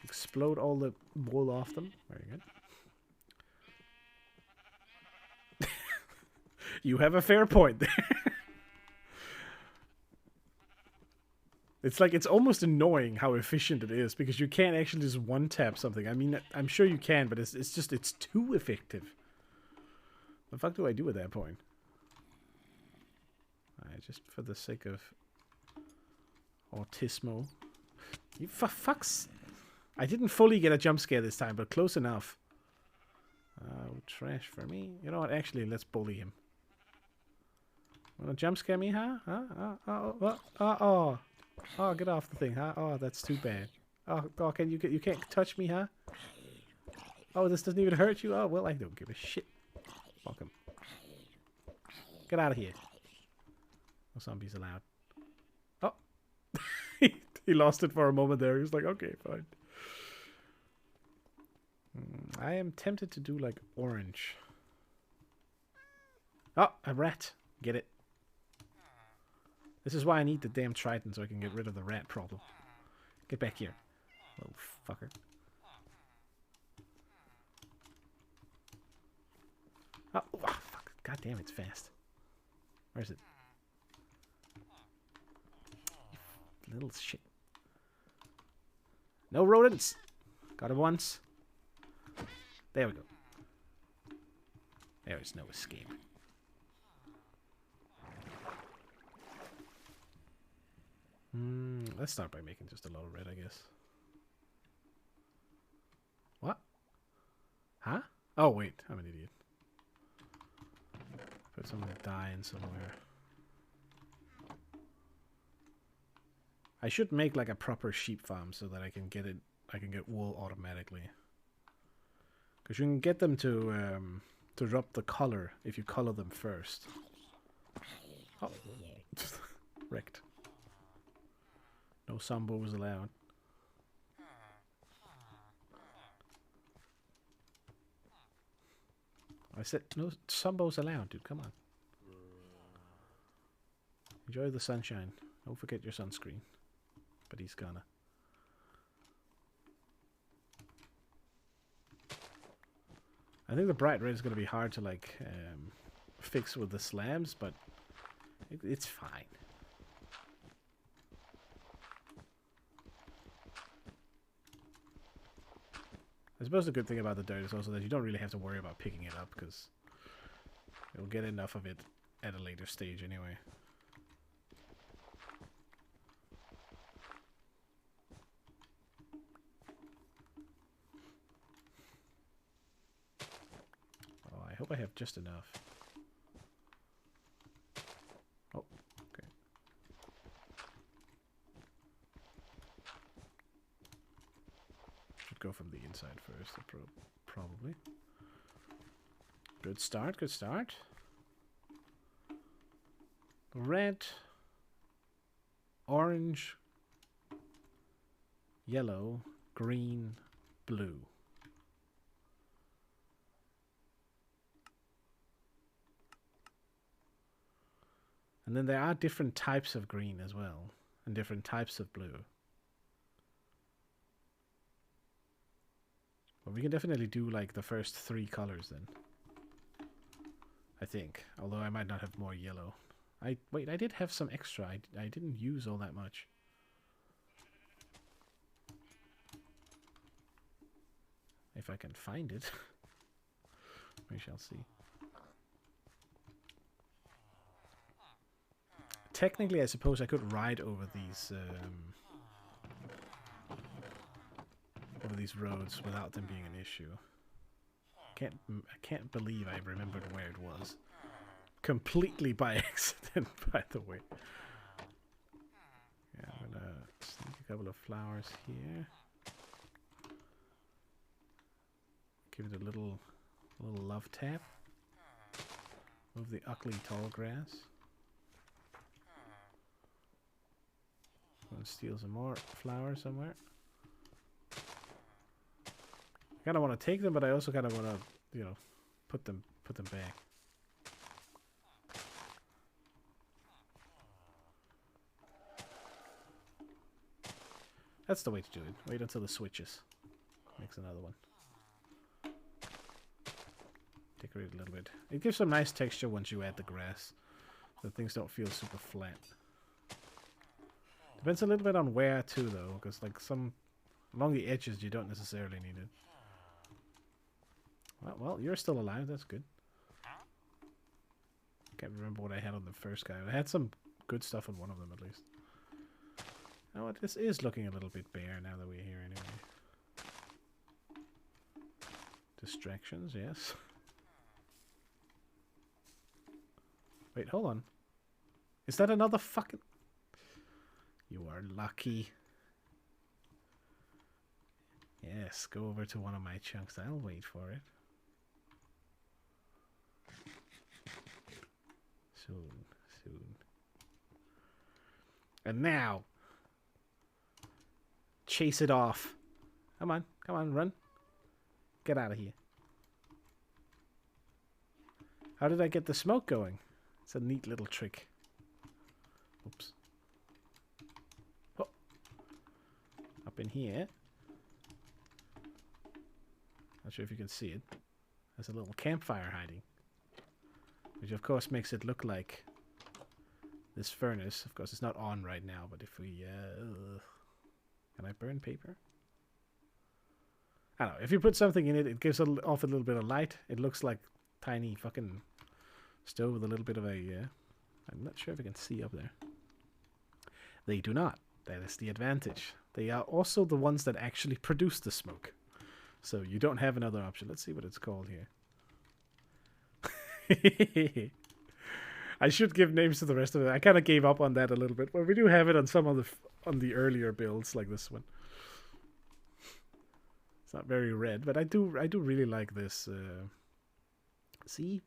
Explode all the wool off them. Very good. You have a fair point there. It's like, it's almost annoying how efficient it is because you can't actually just one-tap something. I mean, I'm sure you can, but it's just, it's too effective. The fuck do I do at that point? Just for the sake of autismo. You fucks. I didn't fully get a jump scare this time, but close enough. Trash for me. You know what? Actually, let's bully him. Wanna jump scare me, huh? Oh, get off the thing, huh? Oh, that's too bad. Oh, you can't touch me, huh? Oh, this doesn't even hurt you? Oh, well, I don't give a shit. Fuck him. Get out of here. No zombies allowed. Oh. He lost it for a moment there. He was like, okay, fine. I am tempted to do like orange. Oh, a rat. Get it. This is why I need the damn trident so I can get rid of the rat problem. Get back here. Little fucker. Oh, fuck. God damn, it's fast. Where is it? You little shit. No rodents. Got it once. There we go. There is no escape. Let's start by making just a lot of red, I guess. What? Huh? Oh, wait. I'm an idiot. Put some of the dye in somewhere. I should make like a proper sheep farm so that I can get it. I can get wool automatically. Because you can get them to drop the color if you color them first. Oh, wrecked. No Sambos allowed. I said no Sambos allowed, dude. Come on. Enjoy the sunshine. Don't forget your sunscreen. But he's gonna. I think the bright red is gonna be hard to like fix with the slabs, but it's fine. I suppose the good thing about the dirt is also that you don't really have to worry about picking it up because you'll get enough of it at a later stage anyway. Oh, I hope I have just enough. Oh, okay. Go from the inside first, probably. Good start, good start. Red, orange, yellow, green, blue. And then there are different types of green as well, and different types of blue. Well, we can definitely do like the first 3 colors then. I think. Although I might not have more yellow. Wait, I did have some extra. I didn't use all that much. If I can find it. We shall see. Technically, I suppose I could ride over these roads without them being an issue. I can't believe I remembered where it was. Completely by accident, by the way. Yeah, I'm gonna sneak a couple of flowers here. Give it a little love tap. Move the ugly tall grass. Gonna steal some more flowers somewhere. I kind of want to take them, but I also kind of want to, you know, put them back. That's the way to do it. Wait until the switches. Makes another one. Decorate a little bit. It gives some nice texture once you add the grass, so things don't feel super flat. Depends a little bit on where too, though, because like some along the edges you don't necessarily need it. Well, you're still alive. That's good. Can't remember what I had on the first guy. I had some good stuff on one of them at least. You know what? This is looking a little bit bare now that we're here anyway. Distractions, yes. Wait, hold on. Is that another fucking... You are lucky. Yes, go over to one of my chunks. I'll wait for it. Soon, soon. And now! Chase it off. Come on, run. Get out of here. How did I get the smoke going? It's a neat little trick. Oops. Oh. Up in here. Not sure if you can see it. There's a little campfire hiding. Which of course makes it look like this furnace. Of course it's not on right now, but if we... Can I burn paper? I don't know. If you put something in it, it gives off a little bit of light. It looks like tiny fucking stove with a little bit of a... I'm not sure if I can see up there. They do not. That is the advantage. They are also the ones that actually produce the smoke. So you don't have another option. Let's see what it's called here. I should give names to the rest of it. I kind of gave up on that a little bit. But we do have it on some of the earlier builds like this one. It's not very red, but I do really like this. See?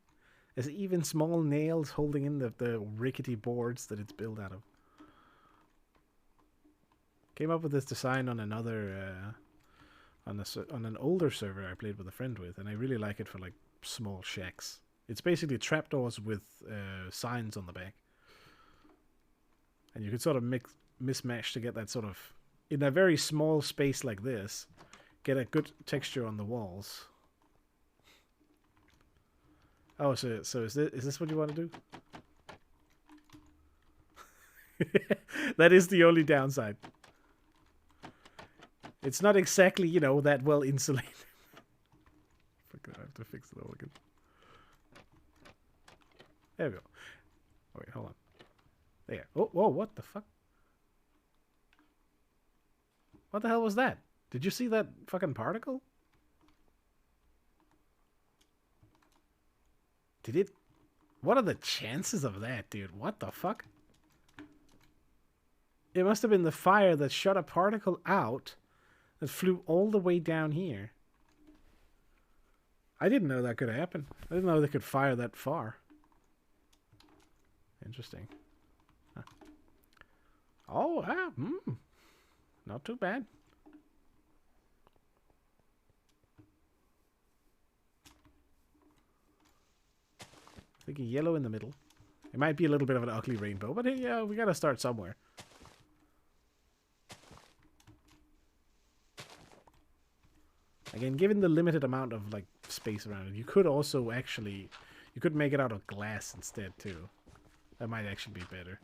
There's even small nails holding in the rickety boards that it's built out of. Came up with this design on another on an older server I played with a friend with, and I really like it for like small shacks. It's basically trapdoors with signs on the back, and you can sort of mismatch to get that sort of, in a very small space like this, get a good texture on the walls. Oh, so is this what you want to do? That is the only downside. It's not exactly, you know, that well insulated. Fuck, I have to fix it all again. There we go. Oh, wait, hold on. There. Oh, whoa, what the fuck? What the hell was that? Did you see that fucking particle? Did it... What are the chances of that, dude? What the fuck? It must have been the fire that shot a particle out that flew all the way down here. I didn't know that could happen. I didn't know they could fire that far. Interesting. Huh. Oh, not too bad. Thinking yellow in the middle. It might be a little bit of an ugly rainbow, but yeah, we gotta start somewhere. Again, given the limited amount of like space around it, you could also actually, you could make it out of glass instead too. That might actually be better.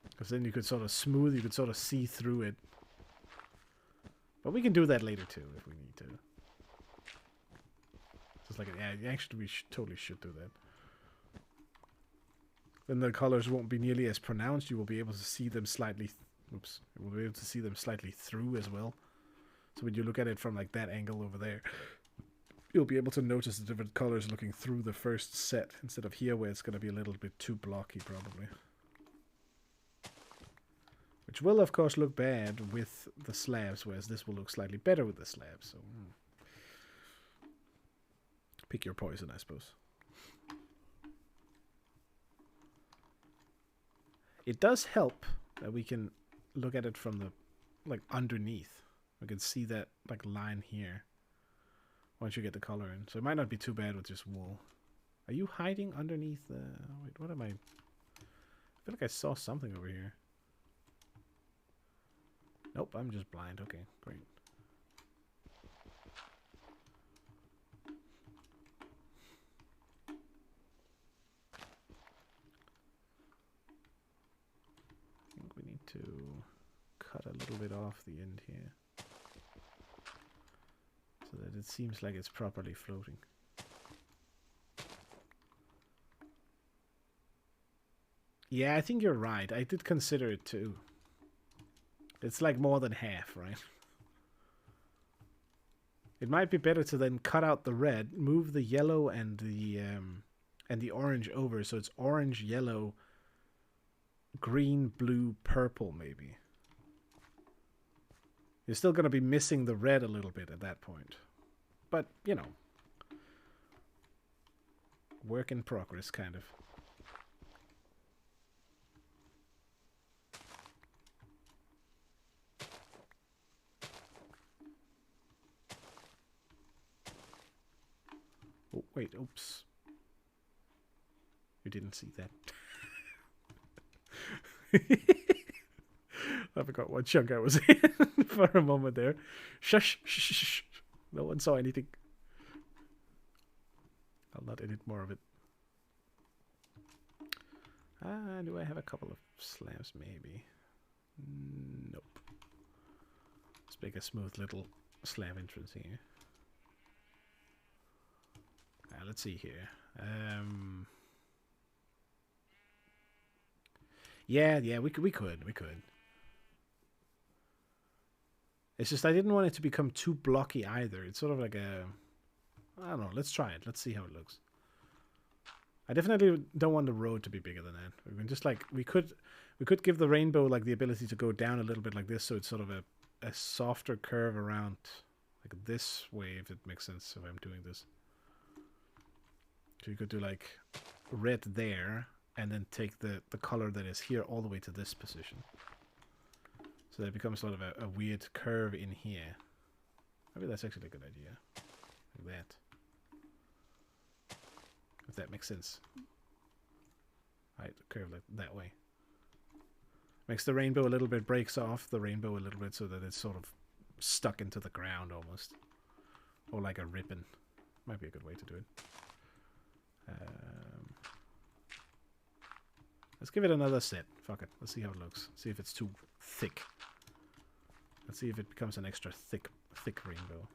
Because then you could sort of smooth, you could sort of see through it. But we can do that later too if we need to. Just like, yeah, actually we totally should do that. Then the colors won't be nearly as pronounced. You will be able to see them slightly, oops, you will be able to see them slightly through as well. So when you look at it from like that angle over there, you'll be able to notice the different colors looking through the first set, instead of here where it's going to be a little bit too blocky probably. Which will of course look bad with the slabs, whereas this will look slightly better with the slabs. So pick your poison, I suppose. It does help that we can look at it from the, like, underneath. We can see that, like, line here once you get the color in. So it might not be too bad with just wool. Are you hiding underneath the... Wait, what am I... I feel like I saw something over here. Nope, I'm just blind. Okay, great. I think we need to cut a little bit off the end here, so that it seems like it's properly floating. Yeah, I think you're right. I did consider it too. It's like more than half, right? It might be better to then cut out the red, move the yellow and the orange over, so it's orange, yellow, green, blue, purple, maybe. You're still going to be missing the red a little bit at that point. But, you know, work in progress, kind of. Oh, wait, oops. You didn't see that. I forgot what chunk I was in for a moment there. Shush, shh, shh, shh. No one saw anything. I'll not edit more of it. Do I have a couple of slabs? Maybe. Nope. Let's make a smooth little slab entrance here. Let's see here. Yeah, we could. It's just I didn't want it to become too blocky either. It's sort of like a... I don't know. Let's try it. Let's see how it looks. I definitely don't want the road to be bigger than that. We can just like... We could give the rainbow like the ability to go down a little bit like this, so it's sort of a softer curve around like this way, if it makes sense, if I'm doing this. So you could do like red there, and then take the color that is here all the way to this position. So that it becomes sort of a weird curve in here. Maybe that's actually a good idea. Like that. If that makes sense. Right, curve like that way. Makes the rainbow a little bit, breaks off the rainbow a little bit so that it's sort of stuck into the ground almost. Or like a ribbon. Might be a good way to do it. Let's give it another set. Fuck it. Let's see how it looks. See if it's too thick. Let's see if it becomes an extra thick rainbow.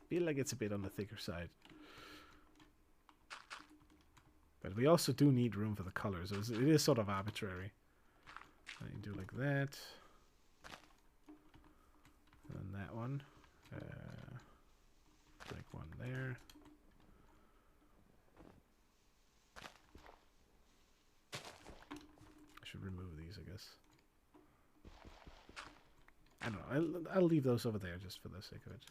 Feel like it's a bit on the thicker side. But we also do need room for the colors. It is sort of arbitrary. I can do like that. And then that one. Break one there. I should remove these, I guess. I don't know. I'll leave those over there just for the sake of it.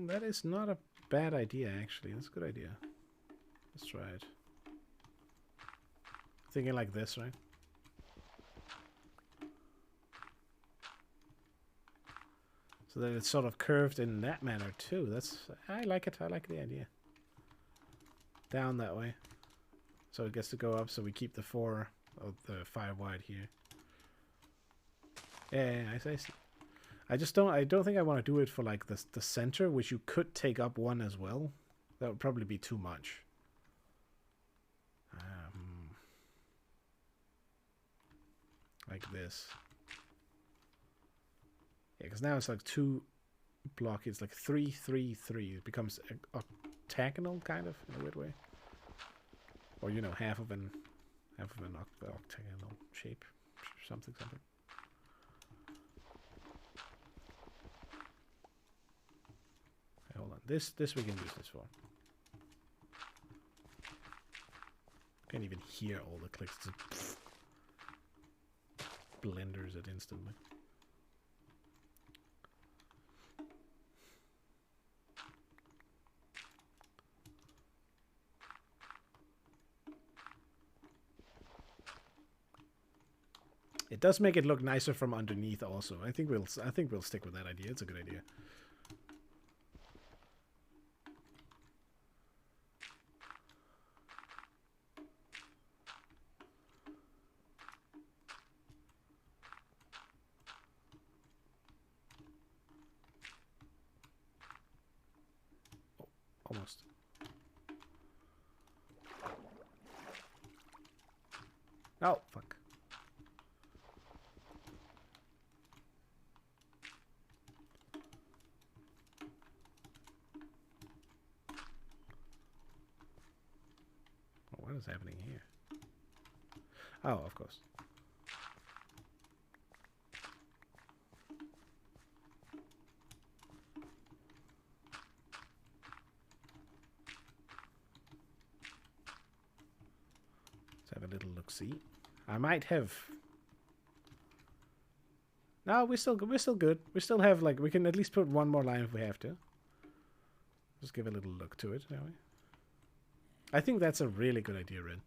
That is not a bad idea, actually. That's a good idea. Let's try it. Thinking like this, right? So that it's sort of curved in that manner too. I like it. I like the idea. Down that way. So it gets to go up, so we keep the 5 wide here. Yeah, I see. I don't think I want to do it for like the center, which you could take up one as well. That would probably be too much. Like this. Yeah, because now it's like 2 block. It's like 3, 3, 3. It becomes octagonal, kind of, in a weird way. Or, you know, half of an octagonal shape. Something. Hold on. This we can use this for. Can't even hear all the clicks. Just blenders it instantly. It does make it look nicer from underneath also. I think we'll stick with that idea. It's a good idea. Almost. Oh, fuck. What is happening here? Oh, of course. Let's have a little look-see. I might have... No, we're still good. We still have, like, we can at least put one more line if we have to. Just give a little look to it, shall we? I think that's a really good idea, Ren.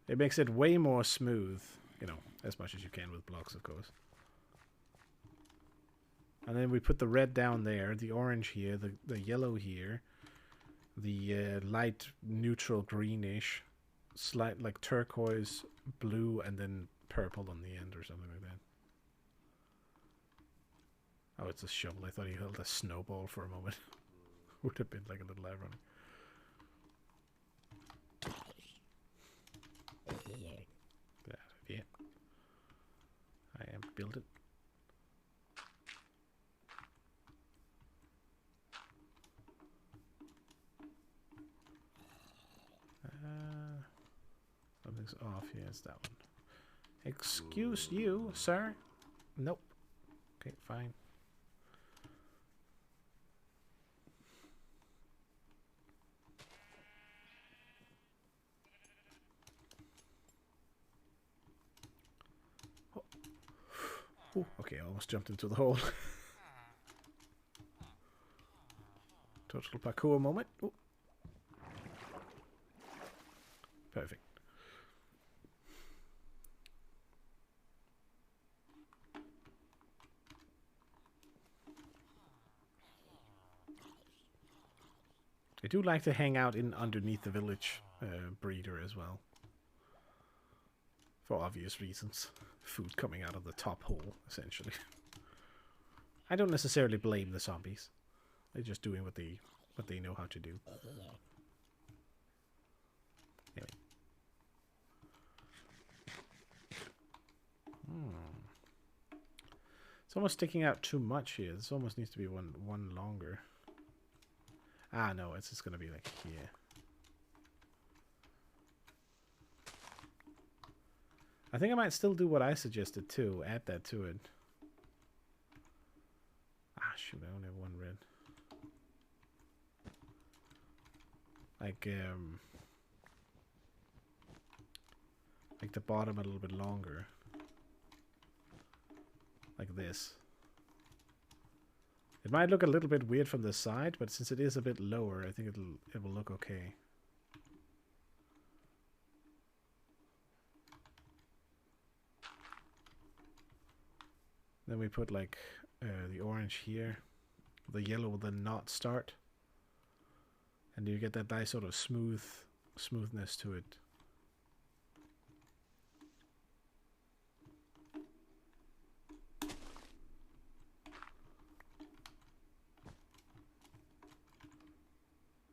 It makes it way more smooth, you know, as much as you can with blocks, of course. And then we put the red down there, the orange here, the yellow here, the light neutral greenish, slight like turquoise, blue, and then purple on the end or something like that. Oh, it's a shovel. I thought he held a snowball for a moment. Would have been like a little ironic. Yeah. I am build it. Something's off. Yeah, it's that one. Excuse you, sir. Nope. Okay, fine. Ooh, okay, I almost jumped into the hole. Total parkour moment. Ooh. Perfect. I do like to hang out in underneath the village breeder as well. For obvious reasons. Food coming out of the top hole, essentially. I don't necessarily blame the zombies. They're just doing what they know how to do. Anyway. It's almost sticking out too much here. This almost needs to be one longer. Ah, no, it's just gonna be like here. I think I might still do what I suggested too. Add that to it. Ah, shoot, I only have one red. Like the bottom a little bit longer. Like this. It might look a little bit weird from the side, but since it is a bit lower, I think it will look okay. Then we put like the orange here, the yellow will then not start, and you get that nice sort of smoothness to it.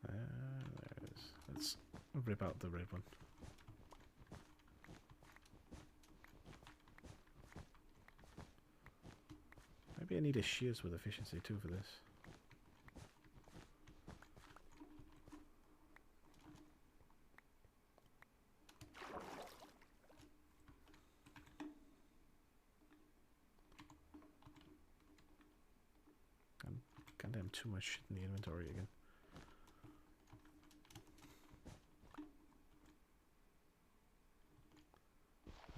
There it is. Let's rip out the red one. Maybe I need a shears with efficiency too for this. Goddamn, too much shit in the inventory again.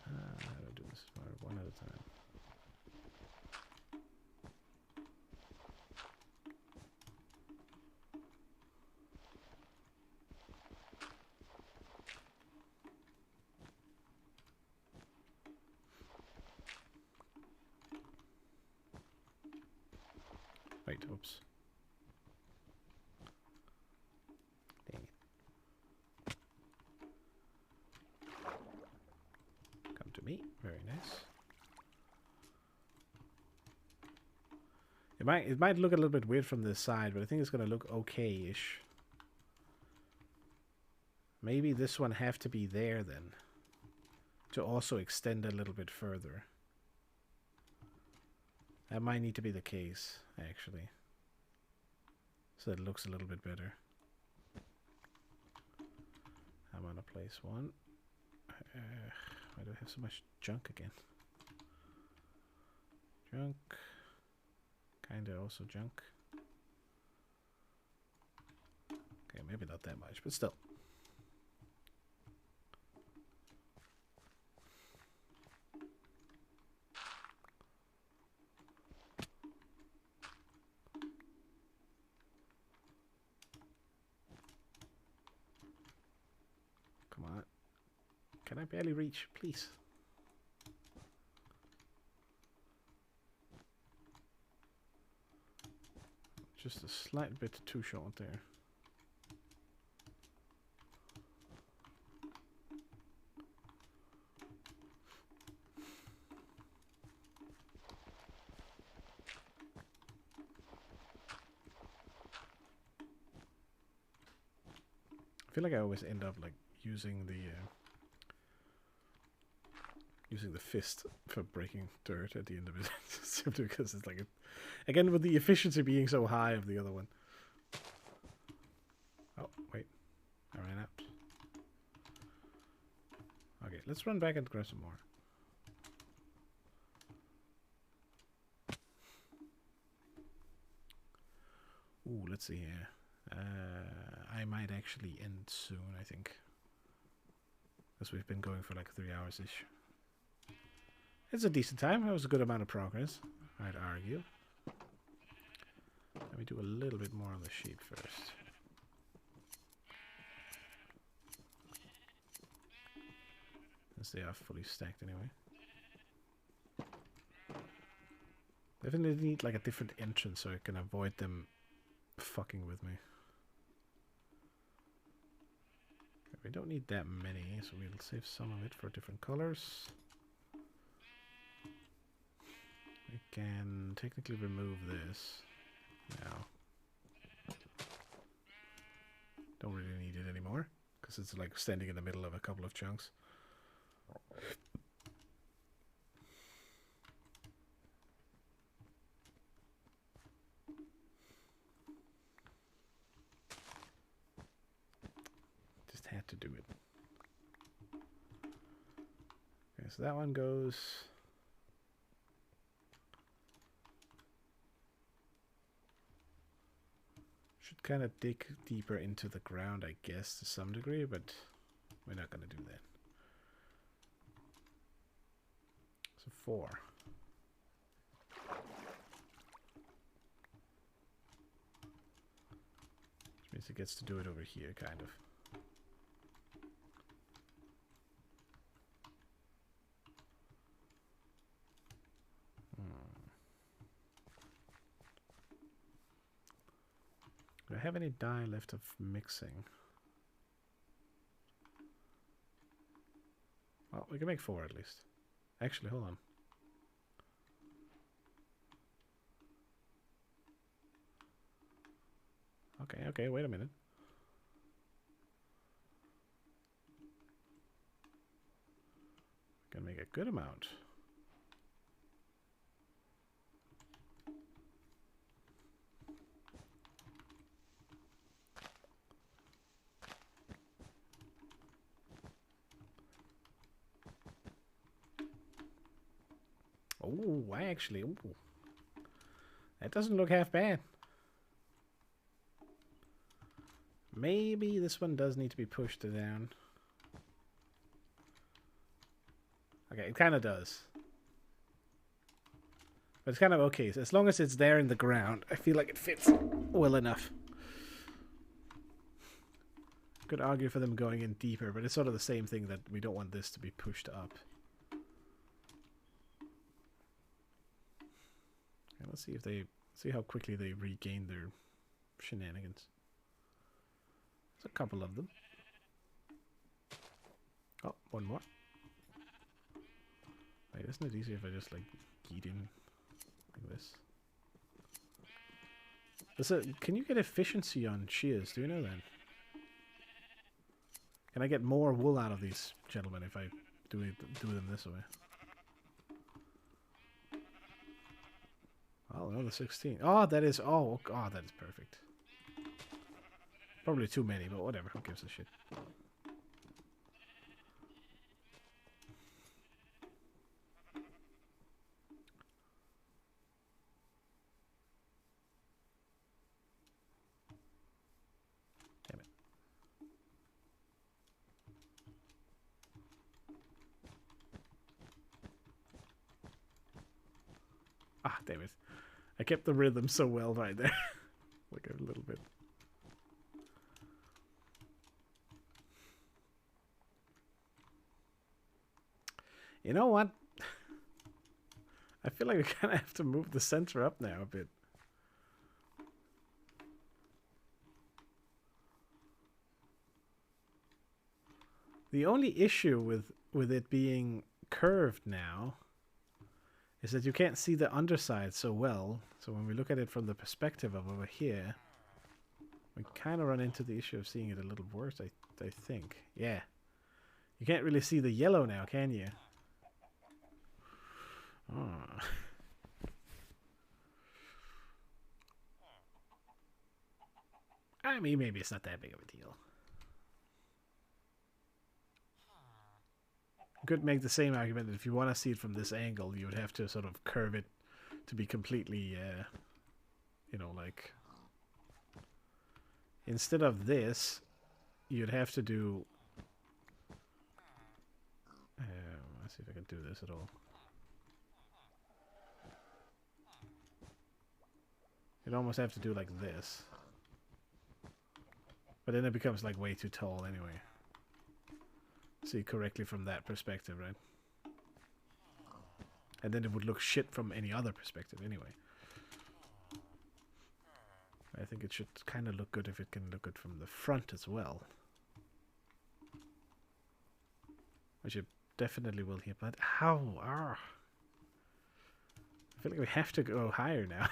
How do I do this? One at a time. Wait, oops. Dang it. Come to me. Very nice. It might look a little bit weird from this side, but I think it's gonna look okay-ish. Maybe this one have to be there then, to also extend a little bit further. That might need to be the case, actually. So it looks a little bit better. I'm gonna place one. Why do I have so much junk again? Junk. Kinda also junk. Okay, maybe not that much, but still. Come on. Can I barely reach, please? Just a slight bit too short there. I feel like I always end up like using the fist for breaking dirt at the end of it, simply because it's like again with the efficiency being so high of the other one. Oh wait, I ran out. Okay, let's run back and grab some more. Ooh, let's see here. I might actually end soon, I think. Because we've been going for like 3 hours-ish. It's a decent time. It was a good amount of progress, I'd argue. Let me do a little bit more on the sheep first. Since they are fully stacked anyway. Definitely need like a different entrance so I can avoid them fucking with me. We don't need that many, so we'll save some of it for different colors. We can technically remove this now. Don't really need it anymore, because it's like standing in the middle of a couple of chunks. Just had to do it. Okay, so that one goes... Should kind of dig deeper into the ground, I guess, to some degree, but we're not going to do that. So 4. Which means it gets to do it over here, kind of. Do I have any dye left of mixing? Well, we can make 4 at least. Actually, hold on. Okay, wait a minute. We can make a good amount. Oh, I actually... Ooh. That doesn't look half bad. Maybe this one does need to be pushed down. Okay, it kind of does. But it's kind of okay. So as long as it's there in the ground, I feel like it fits well enough. Could argue for them going in deeper, but it's sort of the same thing that we don't want this to be pushed up. Okay, let's see if they... See how quickly they regain their shenanigans. There's a couple of them. Oh, one more. Wait, isn't it easier if I just like yeet in like this? Can you get efficiency on shears? Do you know that? Can I get more wool out of these gentlemen if I do them this way? Oh, another 16. Oh, that is... Oh, God, that is perfect. Probably too many, but whatever. Who gives a shit? Damn it. Ah, damn it. I kept the rhythm so well right there. Like a little bit. You know what? I feel like we kind of have to move the center up now a bit. The only issue with it being curved now is that you can't see the underside so well. So when we look at it from the perspective of over here, we kind of run into the issue of seeing it a little worse, I think. Yeah. You can't really see the yellow now, can you? Oh. I mean, maybe it's not that big of a deal. You could make the same argument that if you want to see it from this angle, you would have to sort of curve it to be completely, you know, like... Instead of this, you'd have to do... let's see if I can do this at all. You'd almost have to do like this. But then it becomes like way too tall anyway. See correctly from that perspective, right? And then it would look shit from any other perspective anyway. I think it should kind of look good if it can look good from the front as well. Which it definitely will here, but how? I feel like we have to go higher now.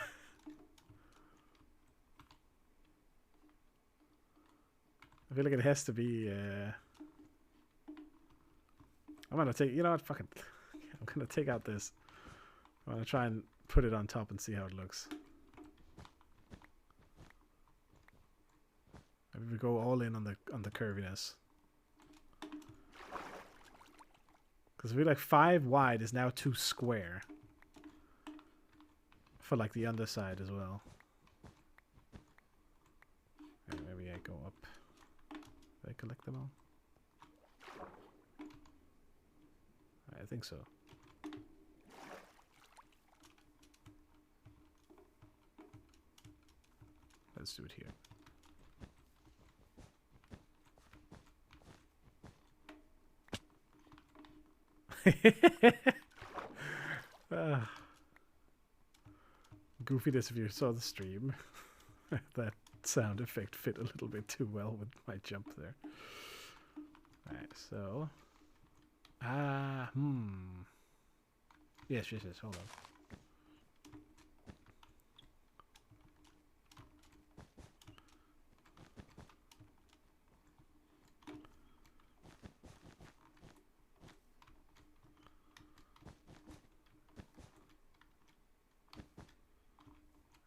I feel like it has to be, I'm gonna take, you know what, fucking, I'm gonna take out this. I'm gonna try and put it on top and see how it looks. Maybe we go all in on the curviness. Because I feel like 5 wide is now too square. For like the underside as well. And maybe I go up. Did I collect them all? I think so. Let's do it here. Goofiness if you saw the stream. That sound effect fit a little bit too well with my jump there. Alright, so... Yes, hold on.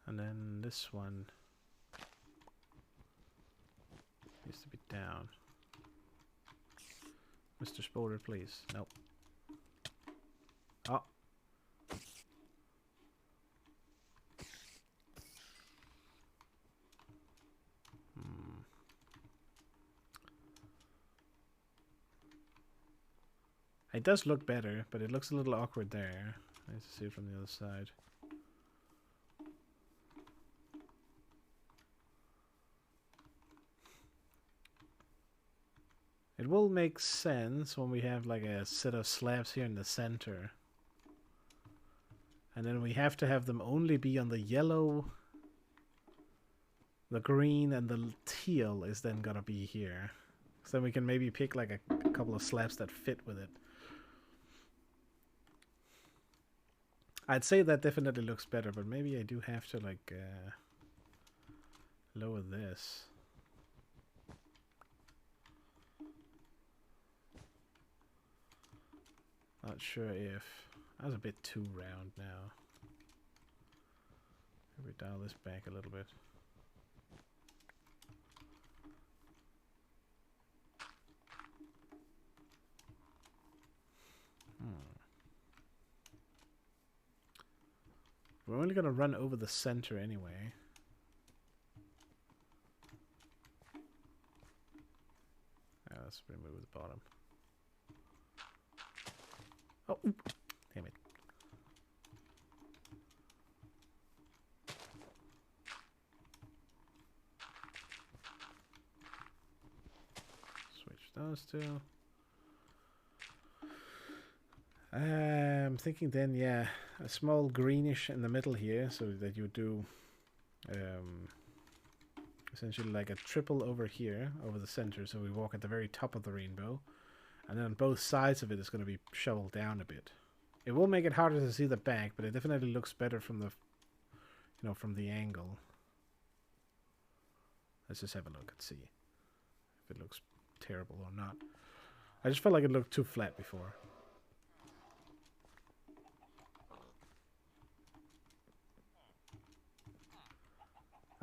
And then this one needs to be down. Mr. Spoder, please. Nope. Oh. It does look better, but it looks a little awkward there. I need to see it from the other side. It will make sense when we have like a set of slabs here in the center. And then we have to have them only be on the yellow, the green, and the teal is then gonna be here. So then we can maybe pick like a couple of slabs that fit with it. I'd say that definitely looks better, but maybe I do have to like lower this. Not sure if... That's a bit too round now. Maybe dial this back a little bit. We're only going to run over the center anyway. Let's remove the bottom. Oh, damn it. Switch those two. I'm thinking then, yeah, a small greenish in the middle here, so that you do essentially like a triple over here, over the center, so we walk at the very top of the rainbow, and then on both sides of it is going to be shoveled down a bit. It will make it harder to see the back, but it definitely looks better from the, you know, from the angle. Let's just have a look and see if it looks terrible or not. I just felt like it looked too flat before.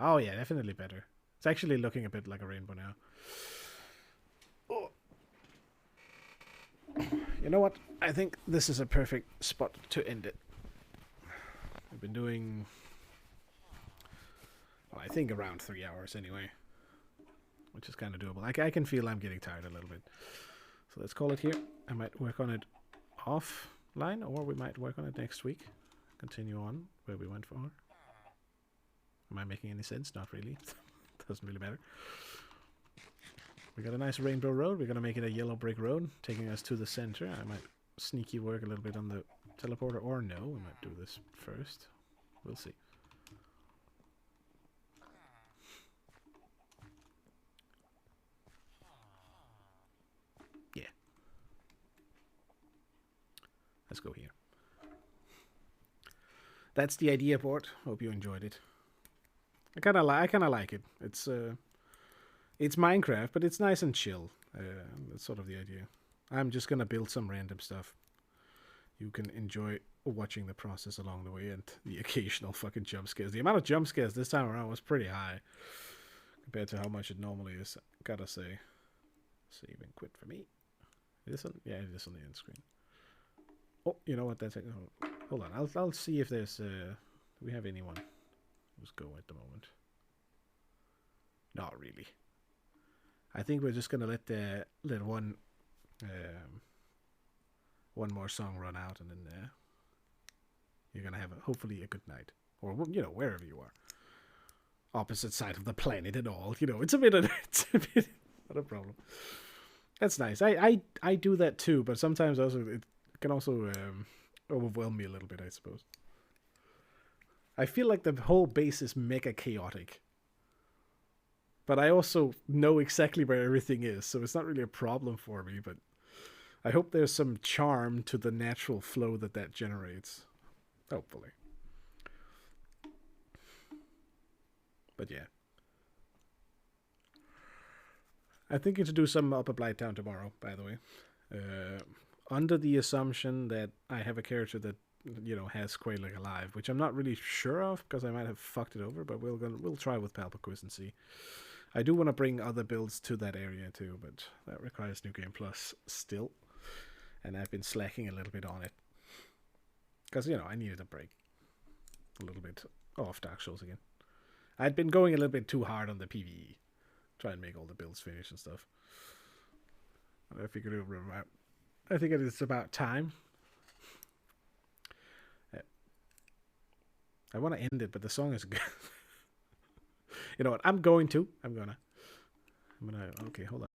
Oh yeah, definitely better. It's actually looking a bit like a rainbow now. Oh. You know what? I think this is a perfect spot to end it. I've been doing, well, I think around 3 hours anyway, which is kind of doable. I can feel I'm getting tired a little bit. So let's call it here. I might work on it offline, or we might work on it next week. Continue on where we went for. Am I making any sense? Not really. Doesn't really matter. We got a nice rainbow road. We're going to make it a yellow brick road, taking us to the center. I might sneaky work a little bit on the teleporter, or no. We might do this first. We'll see. Yeah. Let's go here. That's the idea board. Hope you enjoyed it. I kind of like it. It's Minecraft, but it's nice and chill. That's sort of the idea. I'm just gonna build some random stuff. You can enjoy watching the process along the way and the occasional fucking jump scares. The amount of jump scares this time around was pretty high compared to how much it normally is. Gotta say. Save and quit for me. This one, yeah, it is on the end screen. Oh, you know what? That's it. Hold on. I'll see if there's. Do we have anyone? Who's go at the moment? Not really. I think we're just gonna let one more song run out, and then you're gonna have hopefully a good night, or you know, wherever you are, opposite side of the planet and all. You know, it's a bit not a problem. That's nice. I do that too, but sometimes also it can also overwhelm me a little bit, I suppose. I feel like the whole base is mega chaotic. But I also know exactly where everything is, so it's not really a problem for me, but I hope there's some charm to the natural flow that generates. Hopefully. But yeah. I think to do some up a Blight Town tomorrow, by the way. Under the assumption that I have a character that, you know, has Quailing alive, which I'm not really sure of because I might have fucked it over, but we'll try with Palpaquiz and see. I do want to bring other builds to that area too, but that requires New Game Plus still, and I've been slacking a little bit on it because, you know, I needed a break a little bit off Dark Souls again. I'd been going a little bit too hard on the PvE, try and make all the builds finish and stuff. And I figured it would out. I think it's about time. I want to end it, but the song is good. You know what? I'm gonna. Okay, hold on.